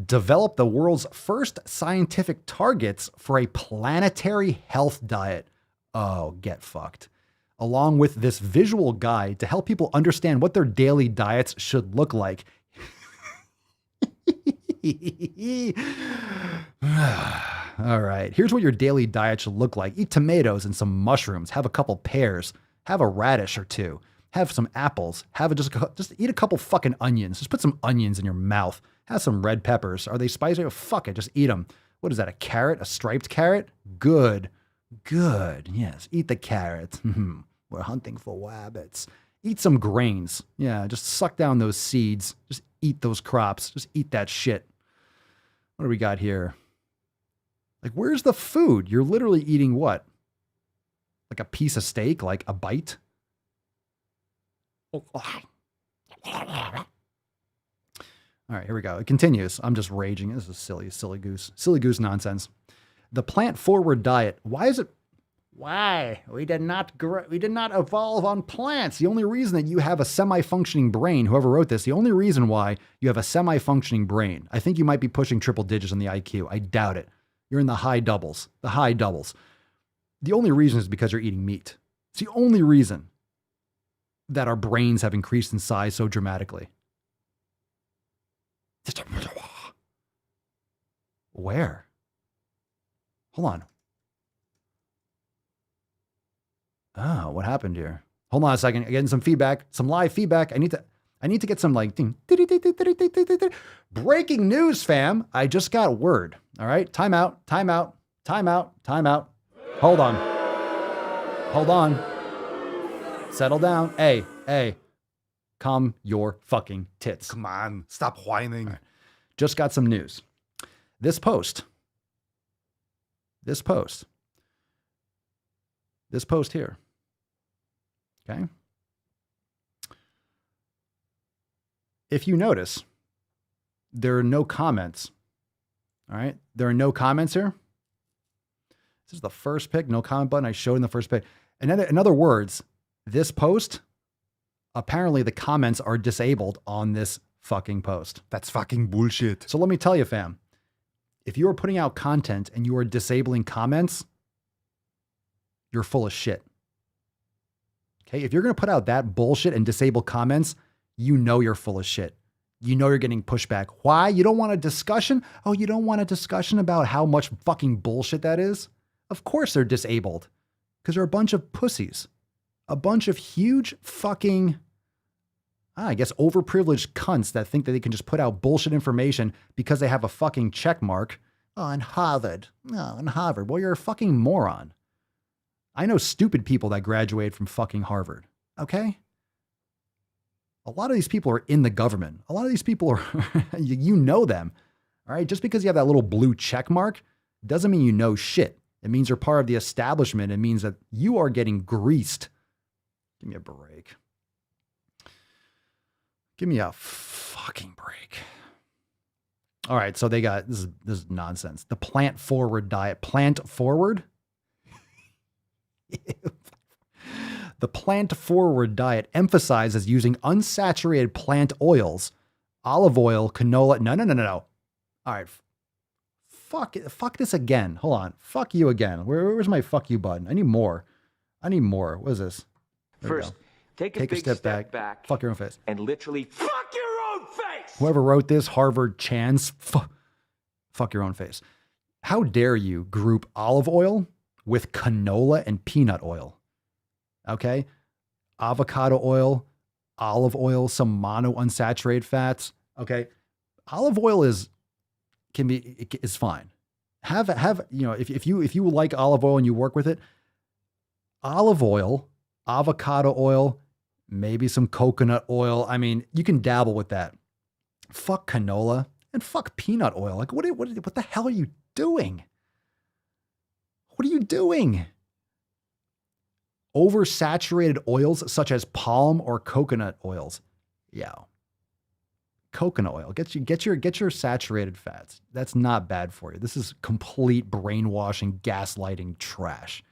developed the world's first scientific targets for a planetary health diet. Oh, get fucked. Along with this visual guide to help people understand what their daily diets should look like. All right, here's what your daily diet should look like. Eat tomatoes and some mushrooms. Have a couple pears. Have a radish or two. Have some apples. Just eat a couple fucking onions. Just put some onions in your mouth. Have some red peppers. Are they spicy? Oh, fuck it, just eat them. What is that, a carrot? A striped carrot? Good. Good. Yes, eat the carrot. We're hunting for rabbits. Eat some grains. Yeah, just suck down those seeds. Just eat those crops. Just eat that shit. What do we got here? Like, where's the food? You're literally eating what? Like a piece of steak? Like a bite? All right, here we go. It continues. I'm just raging. This is silly goose nonsense. The plant-forward diet. Why is it? Why? We did not evolve on plants. The only reason that you have a semi-functioning brain, whoever wrote this, the only reason why you have a semi-functioning brain, I think you might be pushing triple digits on the IQ. I doubt it. You're in the high doubles. The high doubles. The only reason is because you're eating meat. It's the only reason that our brains have increased in size so dramatically. Where? Hold on. Oh, what happened here? Hold on a second. Getting some feedback, some live feedback. I need to get some like breaking news, fam. I just got word. All right. Time out. Hold on. Settle down. Hey. Calm your fucking tits. Come on. Stop whining. Right. Just got some news. This post here. Okay. If you notice, there are no comments. All right. There are no comments here. This is the first pick. No comment button. I showed in the first pick. And in other words, this post, apparently the comments are disabled on this fucking post. That's fucking bullshit. So let me tell you, fam, if you are putting out content and you are disabling comments, you're full of shit. Okay. If you're going to put out that bullshit and disable comments, you know you're full of shit. You know you're getting pushback. Why? You don't want a discussion? Oh, you don't want a discussion about how much fucking bullshit that is? Of course they're disabled. Because they're a bunch of pussies. A bunch of huge fucking, I guess, overprivileged cunts that think that they can just put out bullshit information because they have a fucking check mark. Oh, in Harvard. Oh, in Harvard. Well, you're a fucking moron. I know stupid people that graduate from fucking Harvard. Okay? A lot of these people are in the government. A lot of these people are, you know them. All right? Just because you have that little blue check mark doesn't mean you know shit. It means you're part of the establishment. It means that you are getting greased. Give me a break. Give me a fucking break. All right, so they got, this is nonsense. The plant-forward diet. Plant-forward? The plant-forward diet emphasizes using unsaturated plant oils, olive oil, canola. No. All right. Fuck this again. Hold on. Fuck you again. Where's my fuck you button? I need more. What is this? First, take a big step back. Fuck your own face. And literally fuck your own face. Whoever wrote this, Harvard Chans, fuck your own face. How dare you group olive oil with canola and peanut oil? Okay? Avocado oil, olive oil, some monounsaturated fats. Okay? Olive oil is fine. Have you know, if you like olive oil and you work with it, olive oil, avocado oil, maybe some coconut oil. I mean, you can dabble with that. Fuck canola and fuck peanut oil. Like, what the hell are you doing? What are you doing? Oversaturated oils such as palm or coconut oils. Yeah. Coconut oil. Get your saturated fats. That's not bad for you. This is complete brainwashing, gaslighting trash.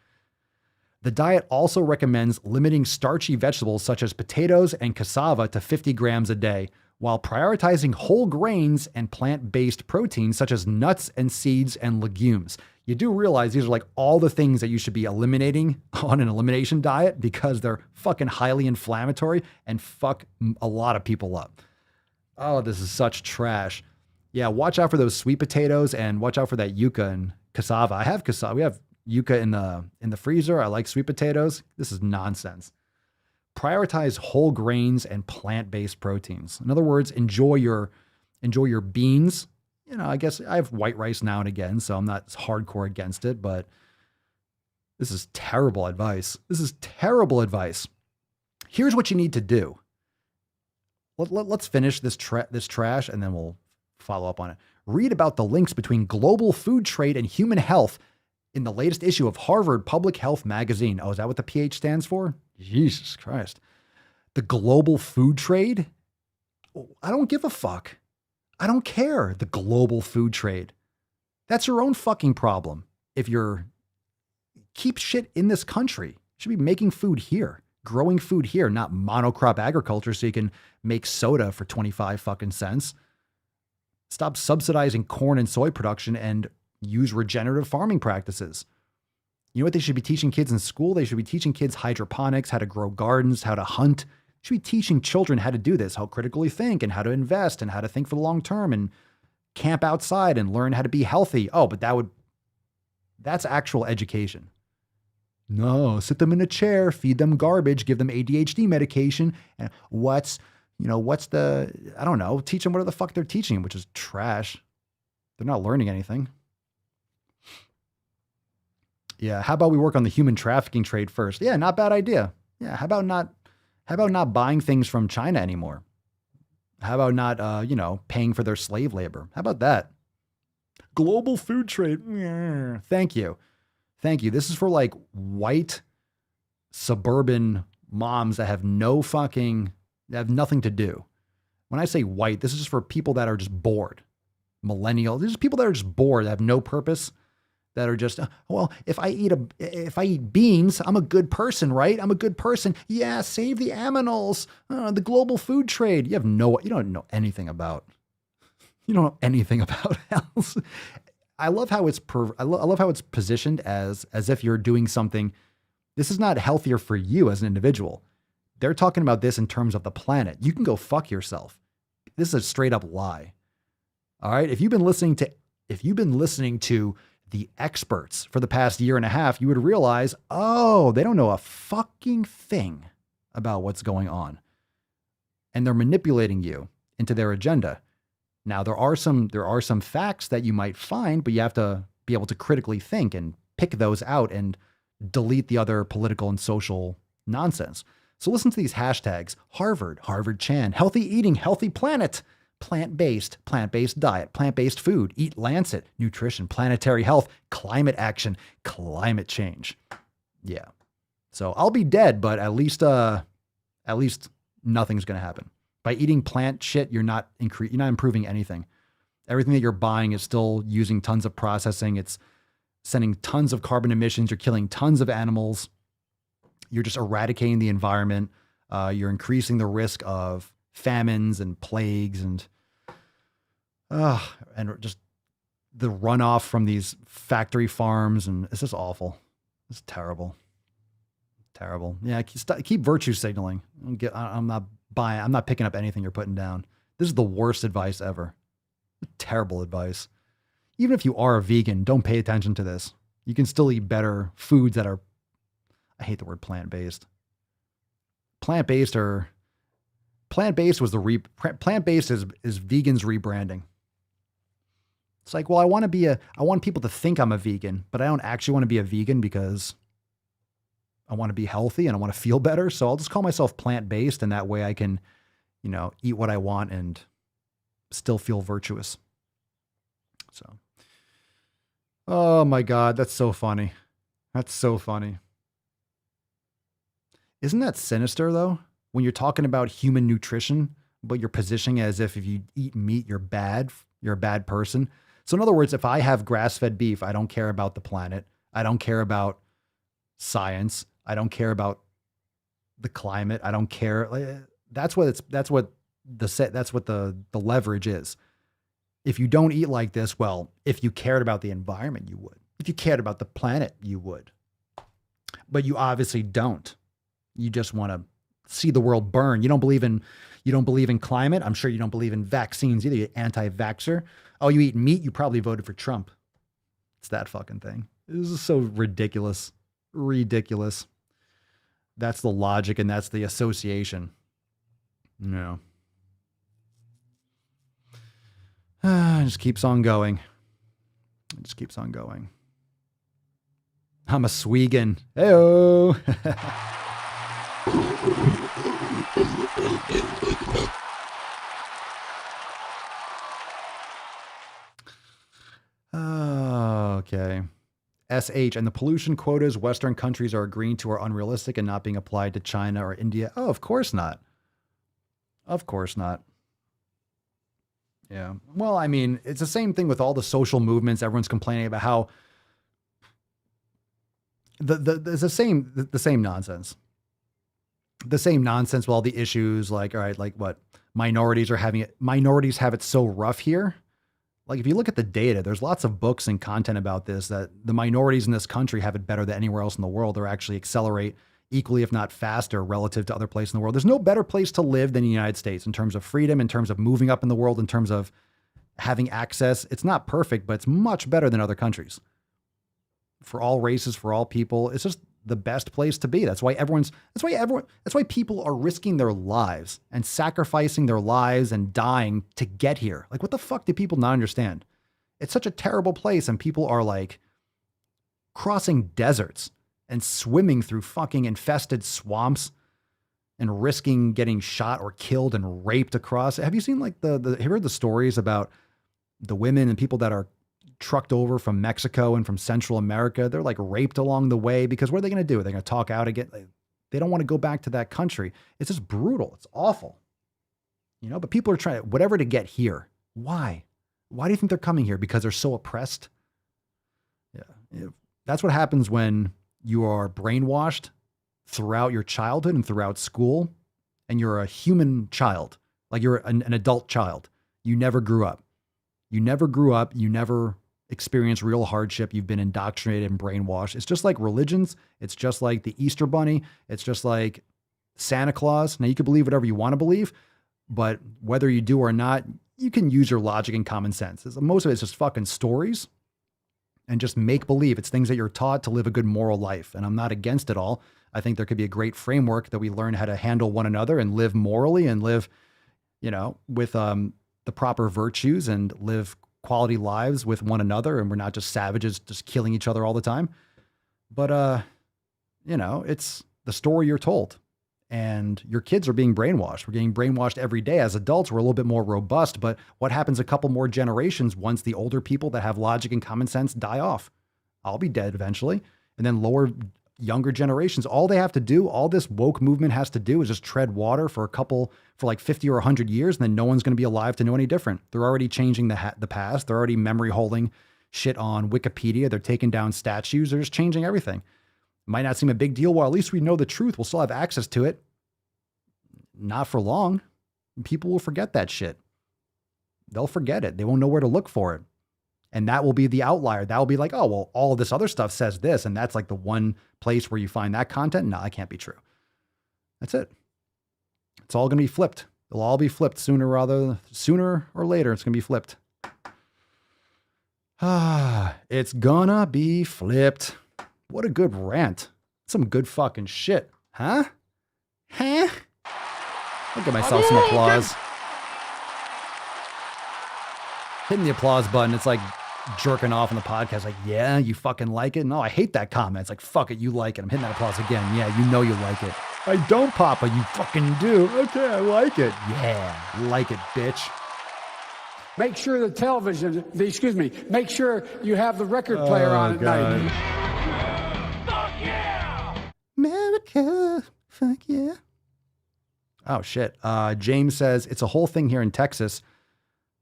The diet also recommends limiting starchy vegetables such as potatoes and cassava to 50 grams a day, while prioritizing whole grains and plant-based proteins such as nuts and seeds and legumes. You do realize these are like all the things that you should be eliminating on an elimination diet because they're fucking highly inflammatory and fuck a lot of people up. Oh, this is such trash. Yeah, watch out for those sweet potatoes and watch out for that yucca and cassava. I have cassava. We have yucca in the freezer. I like sweet potatoes. This is nonsense. Prioritize whole grains and plant-based proteins. In other words, enjoy your beans. I guess I have white rice now and again, so I'm not hardcore against it, but this is terrible advice. This is terrible advice. Here's what you need to do. Let's finish this trash and then we'll follow up on it. Read about the links between global food trade and human health in the latest issue of Harvard Public Health magazine. Oh, is that what the PH stands for? Jesus Christ. The global food trade? I don't give a fuck. I don't care. The global food trade. That's your own fucking problem. If you're keep shit in this country, you should be making food here, growing food here, not monocrop agriculture so you can make soda for 25 fucking cents. Stop subsidizing corn and soy production and use regenerative farming practices. You know what they should be teaching kids in school? They should be teaching kids hydroponics, how to grow gardens, how to hunt. They should be teaching children how to do this, how to critically think and how to invest and how to think for the long term and camp outside and learn how to be healthy. Oh, but that's actual education. No, sit them in a chair, feed them garbage, give them ADHD medication. And I don't know, teach them whatever the fuck they're teaching, which is trash. They're not learning anything. Yeah, how about we work on the human trafficking trade first? Yeah, not bad idea. Yeah, how about not buying things from China anymore? How about not, paying for their slave labor? How about that? Global food trade. Thank you. Thank you. This is for like white suburban moms that have nothing to do. When I say white, this is just for people that are just bored. Millennials. These are people that are just bored, that have no purpose, that are just, well, if I eat beans, I'm a good person, right? I'm a good person. Yeah, save the aminals. The global food trade. You don't know anything about. You don't know anything about else. I love how it's positioned as if you're doing something. This is not healthier for you as an individual. They're talking about this in terms of the planet. You can go fuck yourself. This is a straight up lie. All right. If you've been listening to the experts for the past year and a half, you would realize, oh, they don't know a fucking thing about what's going on. And they're manipulating you into their agenda. Now, there are some facts that you might find, but you have to be able to critically think and pick those out and delete the other political and social nonsense. So listen to these hashtags: Harvard, Harvard Chan, healthy eating, healthy planet, plant-based diet, plant-based food, eat Lancet, nutrition, planetary health, climate action, climate change. Yeah. So I'll be dead, but at least nothing's going to happen. By eating plant shit, you're not improving anything. Everything that you're buying is still using tons of processing. It's sending tons of carbon emissions. You're killing tons of animals. You're just eradicating the environment. You're increasing the risk of famines and plagues and just the runoff from these factory farms. And it's just awful. It's terrible. Terrible. Yeah, keep virtue signaling. I'm not picking up anything you're putting down. This is the worst advice ever. Terrible advice. Even if you are a vegan, don't pay attention to this. You can still eat better foods that are, I hate the word plant-based. Plant-based is vegans rebranding. It's like, well, I want people to think I'm a vegan, but I don't actually want to be a vegan because I want to be healthy and I want to feel better. So I'll just call myself plant-based, and that way I can, eat what I want and still feel virtuous. So, oh my God, that's so funny. That's so funny. Isn't that sinister though? When you're talking about human nutrition, but you're positioning as if you eat meat, you're a bad person. So in other words, if I have grass-fed beef, I don't care about the planet. I don't care about science. I don't care about the climate. I don't care. That's what the leverage is. If you don't eat like this, well, if you cared about the environment, you would. If you cared about the planet, you would. But you obviously don't. You just want to see the world burn. You don't believe in climate. I'm sure you don't believe in vaccines either. You're anti-vaxxer. Oh, you eat meat. You probably voted for Trump. It's that fucking thing. This is so ridiculous. Ridiculous. That's the logic and that's the association. No. It just keeps on going. It just keeps on going. I'm a Swegan. Heyo. Okay. SH, and the pollution quotas Western countries are agreeing to are unrealistic and not being applied to China or India. Oh, of course not. Of course not. Yeah. Well, I mean, it's the same thing with all the social movements. Everyone's complaining about how it's the same nonsense. The same nonsense with all the issues, like, all right, like what minorities have it so rough here. Like, if you look at the data, there's lots of books and content about this, that the minorities in this country have it better than anywhere else in the world, or actually accelerate equally, if not faster, relative to other places in the world. There's no better place to live than the United States in terms of freedom, in terms of moving up in the world, in terms of having access. It's not perfect, but it's much better than other countries. For all races, for all people, it's just the best place to be. That's why people are risking their lives and sacrificing their lives and dying to get here. Like, what the fuck do people not understand? It's such a terrible place, and people are like crossing deserts and swimming through fucking infested swamps and risking getting shot or killed and raped across. Have you seen like have you heard the stories about the women and people that are trucked over from Mexico and from Central America? They're like raped along the way because what are they going to do? Are they going to talk out again? They don't want to go back to that country. It's just brutal. It's awful. You know, but people are trying whatever to get here. Why? Why do you think they're coming here? Because they're so oppressed? Yeah. That's what happens when you are brainwashed throughout your childhood and throughout school, and you're a human child, like you're an adult child. You never grew up. You never experienced real hardship. You've been indoctrinated and brainwashed. It's just like religions. It's just like the Easter Bunny. It's just like Santa Claus. Now, you can believe whatever you want to believe, but whether you do or not, you can use your logic and common sense. Most of it's just fucking stories and just make believe. It's things that you're taught to live a good moral life. And I'm not against it all. I think there could be a great framework that we learn how to handle one another and live morally and live, you know, with the proper virtues and live quality lives with one another. And we're not just savages just killing each other all the time. But, you know, it's the story you're told. And your kids are being brainwashed. We're getting brainwashed every day. As adults, we're a little bit more robust. But what happens a couple more generations once the older people that have logic and common sense die off? I'll be dead eventually. And then younger generations, all they have to do, all this woke movement has to do is just tread water for like 50 or 100 years, and then no one's going to be alive to know any different. They're already changing the past. They're already memory holding shit on Wikipedia. They're taking down statues. They're just changing everything. It might not seem a big deal. Well, at least we know the truth. We'll still have access to it. Not for long. People will forget that shit. They'll forget it. They won't know where to look for it. And that will be the outlier. That will be like, oh, well, all of this other stuff says this, and that's like the one place where you find that content. No, that can't be true. That's it. It's all going to be flipped. It'll all be flipped sooner or later. It's going to be flipped. It's gonna be flipped. What a good rant. Some good fucking shit. Huh? I'll give myself some applause. Hitting the applause button, it's like jerking off on the podcast. Like, yeah, you fucking like it? No, I hate that comment. It's like, fuck it, you like it. I'm hitting that applause again. Yeah, you know you like it. I don't, Papa. You fucking do. Okay, I like it. Yeah, like it, bitch. Make sure make sure you have the record player on at night. Fuck yeah! America, fuck yeah. Oh, shit. James says, it's a whole thing here in Texas.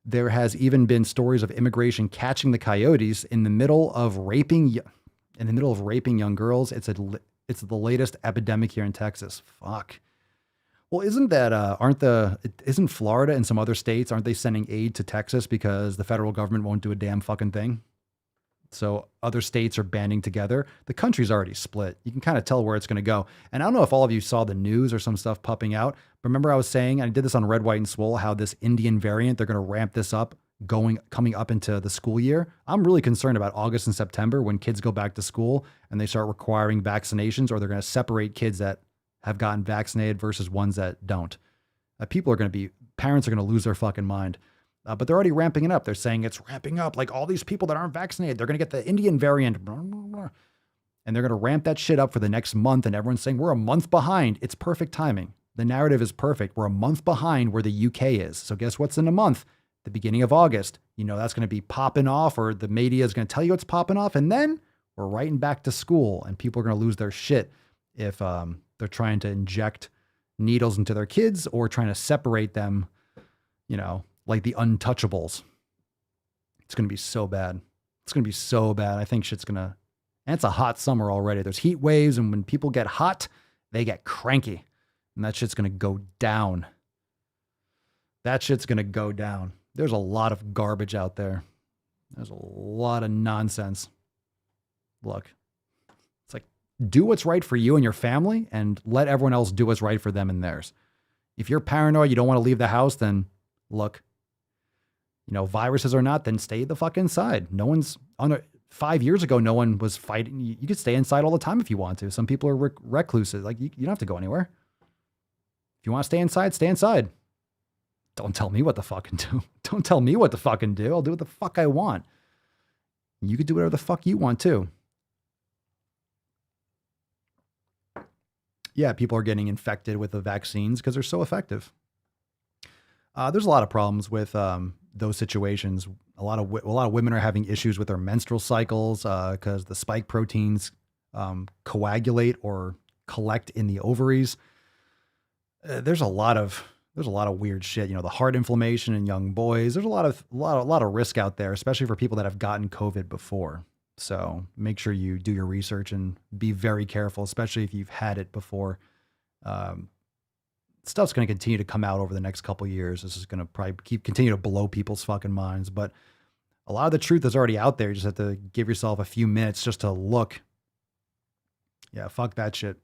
There has even been stories of immigration catching the coyotes in the middle of raping young girls. It's the latest epidemic here in Texas. Fuck. Well, isn't Florida and some other states, aren't they sending aid to Texas because the federal government won't do a damn fucking thing? So other states are banding together. The country's already split. You can kind of tell where it's going to go. And I don't know if all of you saw the news or some stuff popping out. But remember I was saying, I did this on Red, White, and Swole, how this Indian variant, they're going to ramp this up coming up into the school year. I'm really concerned about August and September when kids go back to school and they start requiring vaccinations, or they're going to separate kids that have gotten vaccinated versus ones that don't. Parents are going to lose their fucking mind. But they're already ramping it up. They're saying it's ramping up. Like all these people that aren't vaccinated, they're going to get the Indian variant. Blah, blah, blah. And they're going to ramp that shit up for the next month. And everyone's saying we're a month behind. It's perfect timing. The narrative is perfect. We're a month behind where the UK is. So guess what's in a month? The beginning of August. You know, that's going to be popping off, or the media is going to tell you it's popping off. And then we're writing back to school, and people are going to lose their shit if they're trying to inject needles into their kids or trying to separate them, you know, like the untouchables. It's going to be so bad. It's going to be so bad. I think shit's going to, and it's a hot summer already. There's heat waves, and when people get hot, they get cranky, and that shit's going to go down. That shit's going to go down. There's a lot of garbage out there. There's a lot of nonsense. Look, it's like, do what's right for you and your family and let everyone else do what's right for them and theirs. If you're paranoid, you don't want to leave the house, then look, you know, viruses or not, then stay the fuck inside. No one's on 5 years ago, no one was fighting. You could stay inside all the time if you want to. Some people are recluses. Like you don't have to go anywhere. If you want to stay inside, stay inside. Don't tell me what to fucking do. Don't tell me what to fucking do. I'll do what the fuck I want. You could do whatever the fuck you want too. Yeah, people are getting infected with the vaccines because they're so effective. There's a lot of problems with those situations. A lot of women are having issues with their menstrual cycles because the spike proteins coagulate or collect in the ovaries. There's a lot of weird shit. You know, the heart inflammation in young boys. There's a lot of risk out there, especially for people that have gotten COVID before. So make sure you do your research and be very careful, especially if you've had it before. Stuff's going to continue to come out over the next couple of years. This is going to probably continue to blow people's fucking minds. But a lot of the truth is already out there. You just have to give yourself a few minutes just to look. Yeah, fuck that shit.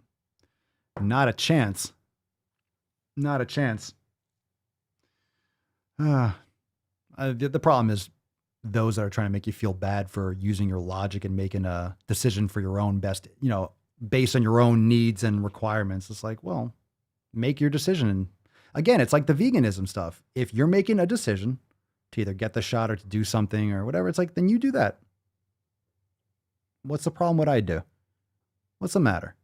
Not a chance. Not a chance. The problem is those that are trying to make you feel bad for using your logic and making a decision for your own best, you know, based on your own needs and requirements. It's like, well, make your decision. And again, it's like the veganism stuff. If you're making a decision to either get the shot or to do something or whatever, it's like, then you do that. What's the problem? What I do? What's the matter?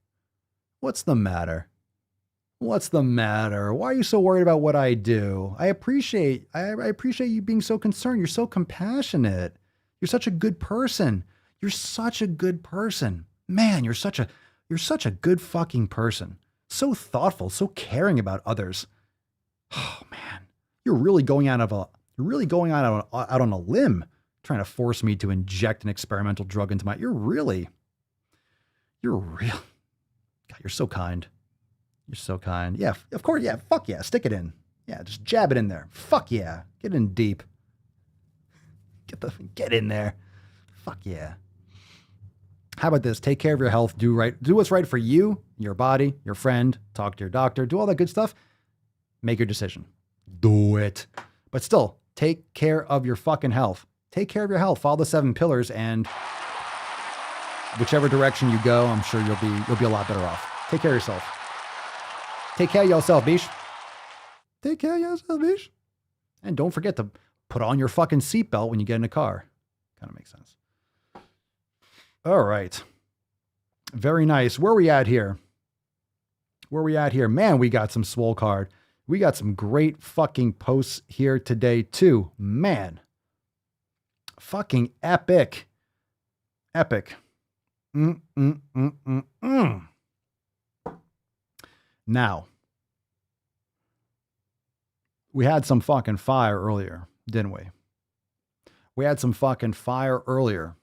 What's the matter? What's the matter? Why are you so worried about what I do? I appreciate you being so concerned. You're so compassionate. You're such a good person. You're such a good person. Man, you're such a good fucking person. So thoughtful, so caring about others. Oh man, you're really going out on a limb trying to force me to inject an experimental drug into my, you're real. God, you're so kind. You're so kind. Yeah, of course. Yeah, fuck yeah. Stick it in. Yeah, just jab it in there. Fuck yeah. Get in deep. Get in there. Fuck yeah. How about this? Take care of your health. Do what's right for you, your body, your friend. Talk to your doctor. Do all that good stuff. Make your decision. Do it. But still, take care of your fucking health. Take care of your health. Follow the 7 pillars, and whichever direction you go, I'm sure you'll be a lot better off. Take care of yourself. Take care of yourself, bish. Take care of yourself, bish. And don't forget to put on your fucking seatbelt when you get in a car. Kind of makes sense. All right. Very nice. Where are we at here? Man, we got some Swole card. We got some great fucking posts here today too. Man. Fucking epic. Epic. Now, we had some fucking fire earlier, didn't we? We had some fucking fire earlier.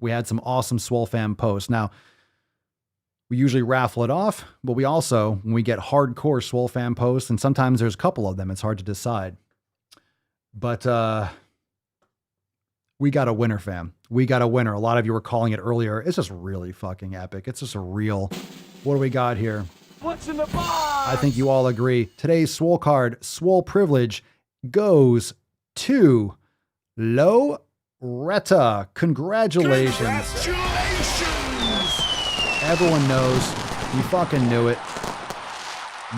We had some awesome Swole fan posts. Now, we usually raffle it off, but we also, when we get hardcore Swole fan posts, and sometimes there's a couple of them, it's hard to decide. But we got a winner, fam. We got a winner. A lot of you were calling it earlier. It's just really fucking epic. It's just a real, what do we got here? What's in the box? I think you all agree. Today's Swole card, Swole privilege, goes to Loretta. Congratulations. Everyone knows. You fucking knew it.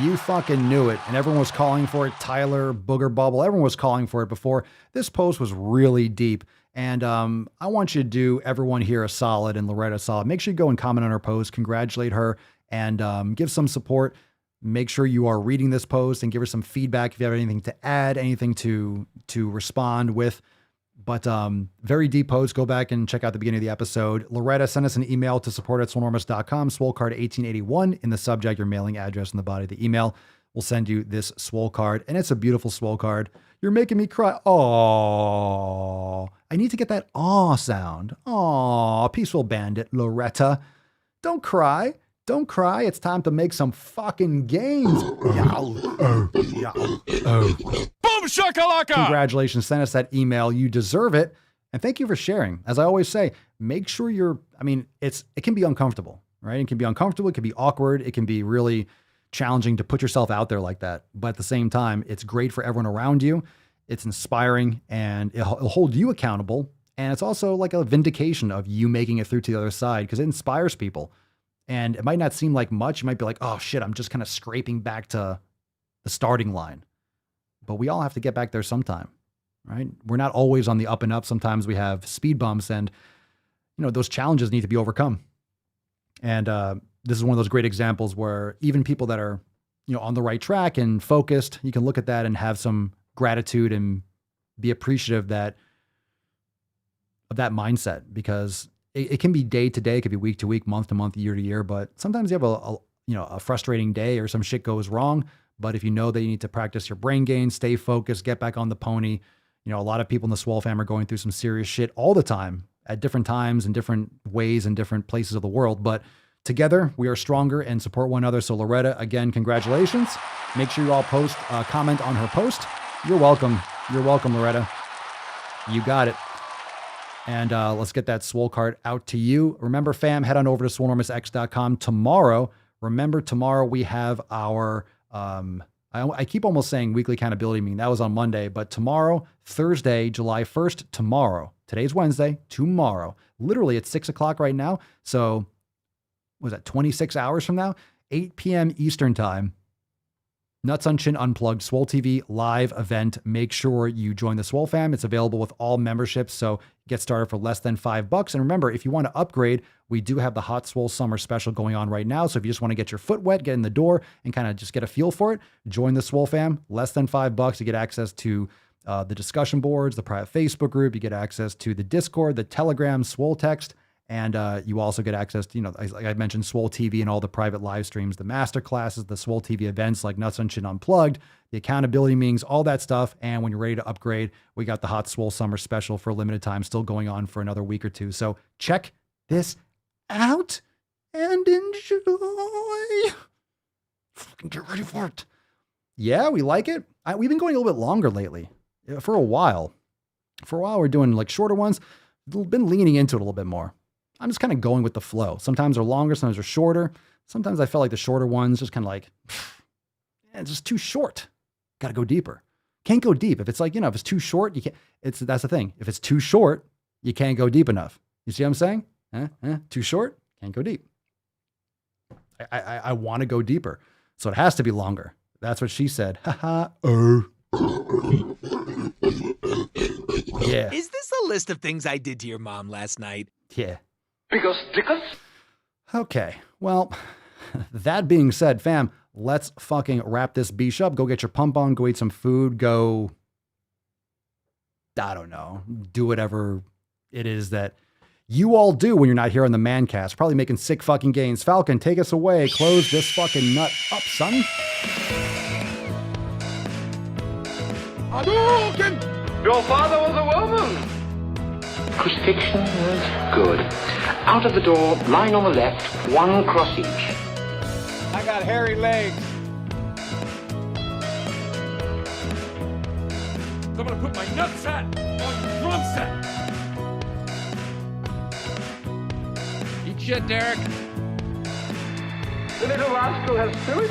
You fucking knew it. And everyone was calling for it. Tyler, Booger Bubble, everyone was calling for it before. This post was really deep. And I want you to do everyone here a solid and Loretta a solid. Make sure you go and comment on her post, congratulate her, and give some support. Make sure you are reading this post and give her some feedback if you have anything to add, anything to respond with. But very deep post. Go back and check out the beginning of the episode. Loretta, send us an email to support@swolenormous.com. Swole card 1881 in the subject, your mailing address in the body of the email. We'll send you this Swole card, and it's a beautiful Swole card. You're making me cry. Aww. I need to get that aw sound. Aw, peaceful bandit, Loretta. Don't cry. Don't cry. It's time to make some fucking gains. Yow. Oh. Yow. Oh. Boom shakalaka! Congratulations. Send us that email. You deserve it. And thank you for sharing. As I always say, make sure it can be uncomfortable, right? It can be uncomfortable. It can be awkward. It can be really challenging to put yourself out there like that. But at the same time, it's great for everyone around you. It's inspiring and it'll hold you accountable. And it's also like a vindication of you making it through to the other side because it inspires people. And it might not seem like much. You might be like, oh shit, I'm just kind of scraping back to the starting line. But we all have to get back there sometime, right? We're not always on the up and up. Sometimes we have speed bumps and, those challenges need to be overcome. And this is one of those great examples where even people that are, on the right track and focused, you can look at that and have some gratitude and be appreciative of that mindset because it can be day to day, it could be week to week, month to month, year to year, but sometimes you have a frustrating day or some shit goes wrong. But if you know that you need to practice your brain gain, stay focused, get back on the pony, a lot of people in the Swole fam are going through some serious shit all the time at different times and different ways in different places of the world. But together we are stronger and support one another. So Loretta, again, congratulations. Make sure you all comment on her post. You're welcome. You're welcome, Loretta. You got it. And let's get that Swole card out to you. Remember, fam, head on over to swolenormousx.com tomorrow. Remember, tomorrow we have our, I keep almost saying weekly accountability meeting. That was on Monday, but tomorrow, Thursday, July 1st, tomorrow. Today's Wednesday, tomorrow. Literally at 6 o'clock right now. So, what was that, 26 hours from now? 8 p.m. Eastern time. Nuts on Chin Unplugged, Swole TV live event. Make sure you join the Swole fam. It's available with all memberships, so get started for less than $5. And remember, if you want to upgrade, we do have the Hot Swole Summer Special going on right now. So if you just want to get your foot wet, get in the door, and kind of just get a feel for it, join the Swole fam. Less than $5. You get access to the discussion boards, the private Facebook group. You get access to the Discord, the Telegram, Swole Text. And you also get access to, like I mentioned, Swole TV and all the private live streams, the master classes, the Swole TV events like Nuts on Chin Unplugged, the accountability meetings, all that stuff. And when you're ready to upgrade, we got the Hot Swole Summer Special for a limited time, still going on for another week or two. So check this out and enjoy. Fucking get ready for it. Yeah, we like it. We've been going a little bit longer lately for a while. For a while, we're doing like shorter ones. Been leaning into it a little bit more. I'm just kind of going with the flow. Sometimes they're longer, sometimes they're shorter. Sometimes I felt like the shorter ones just kind of like, it's just too short. Got to go deeper. Can't go deep. If it's like, if it's too short, you can't, that's the thing. If it's too short, you can't go deep enough. You see what I'm saying? Too short, can't go deep. I want to go deeper. So it has to be longer. That's what she said. Haha. Oh. Yeah. Is this a list of things I did to your mom last night? Yeah. Because stickers? Okay. Well, that being said, fam, let's fucking wrap this beach up. Go get your pump on, go eat some food, go, I don't know, do whatever it is that you all do when you're not here on the mancast. Probably making sick fucking gains. Falcon, take us away. Close this fucking nut up, son. Hadouken! Your father was a woman! Crucifixion was good. Out of the door, line on the left, one cross each. I got hairy legs. I'm gonna put my nutsack on your drum set. Eat shit, Derek. The little rascal has spirit.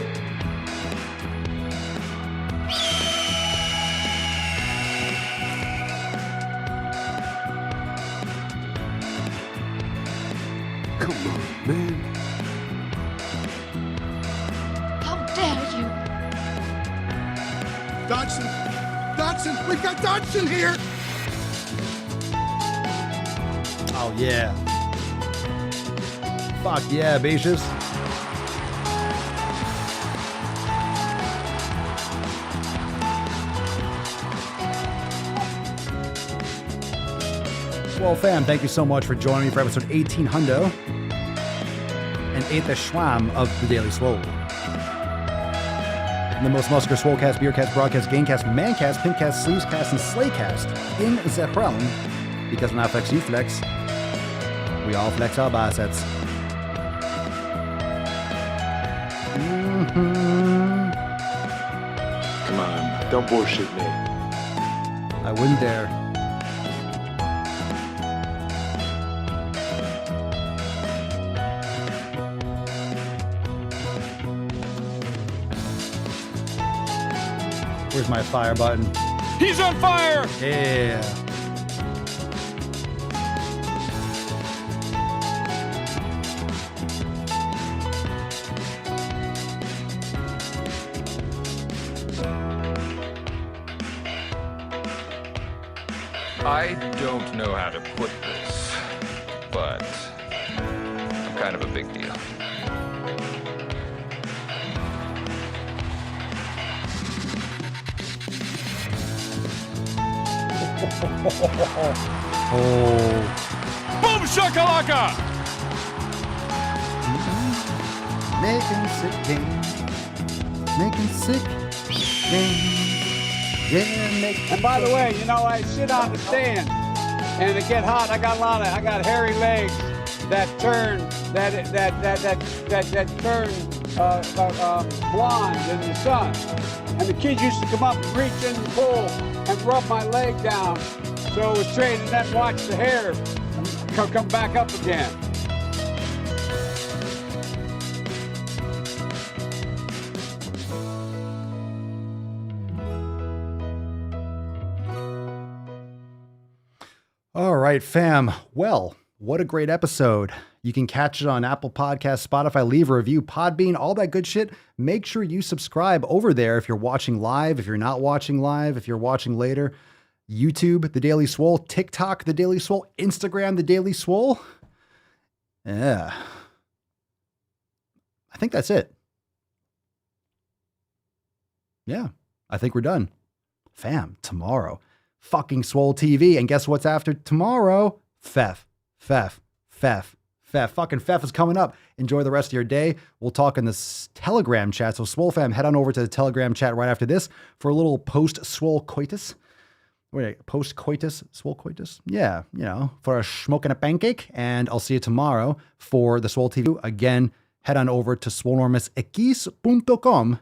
Come on, man. How dare you! Dodgson! Dodgson! We've got Dodgson here! Oh, yeah. Fuck yeah, bitches. Well, fam, thank you so much for joining me for episode 18 hundo and 8th Schwam of the Daily Swole. The most muscular Swolecast, Beercast, Broadcast, Gamecast, Mancast, Pimpcast, Sleevescast, and Slaycast in the realm. Because when I flex, you flex. We all flex our biceps. Come on, don't bullshit me. I wouldn't dare. Where's my fire button? He's on fire! Yeah. I don't know how to put this, but I'm kind of a big deal. Oh. Boom shakalaka! Making sick games. Making sick games. Yeah, making. And by the way, you know, I sit on the stand and it get hot. I got hairy legs that turn turn blonde in the sun. And the kids used to come up and reach in the pool and rub my leg down so it was straight, and then watch the hair come back up again. All right, fam. Well, what a great episode. You can catch it on Apple Podcasts, Spotify, leave a review, Podbean, all that good shit. Make sure you subscribe over there if you're watching live, if you're not watching live, if you're watching later. YouTube, The Daily Swole, TikTok, The Daily Swole, Instagram, The Daily Swole. Yeah. I think that's it. Yeah, I think we're done. Fam, tomorrow, fucking Swole TV. And guess what's after tomorrow? Fef. Fucking Fef is coming up. Enjoy the rest of your day. We'll talk in the Telegram chat. So Swole fam, head on over to the Telegram chat right after this for a little post-Swole coitus. Wait, post-coitus? Swole coitus? Yeah, you know, for a smoking a pancake. And I'll see you tomorrow for the Swole TV. Again, head on over to swolenormousx.com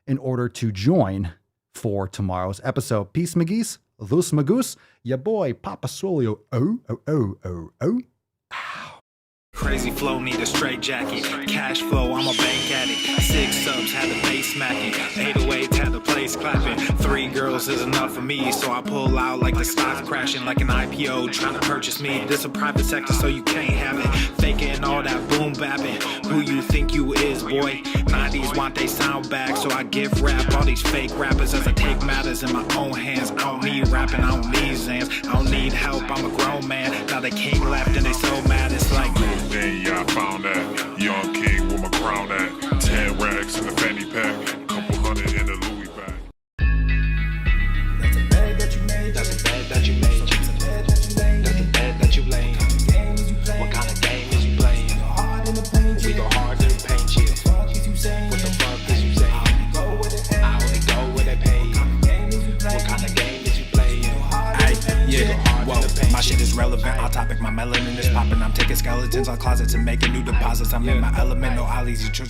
in order to join for tomorrow's episode. Peace, McGeese. Thus Magoose. Ya boy, Papa Swolio. Oh. Crazy flow, need a straight jacket. Cash flow, I'm a bank addict. 6 subs, had the bass smacking. 808, had the place clapping. 3 girls is enough for me, so I pull out like the stock crashing. Like an IPO, trying to purchase me. This a private sector, so you can't have it. Faking all that boom bapping. Who you think you is, boy? 90s want they sound back, so I give rap all these fake rappers as I take matters in my own hands. I don't need rapping, I don't need Zans. I don't need help, I'm a grown man. Now they can't laugh and they so mad, it's like then yeah, I found that young king with my crown at 10 racks in the fanny pack, couple hundred in the Louis bag. That's a bed that you made. That's a bed that you made. That's a bed that you laid. What kind of game is you playing? We go hard in the paint, yeah. What the fuck is you saying? I only go where they pay. What kind of game is you playing? Yeah, whoa, my shit is relevant. Our topic, my melanin is popping. I'm taking skeletons out closets and making new deposits. I'm in my element, no ollies, you children.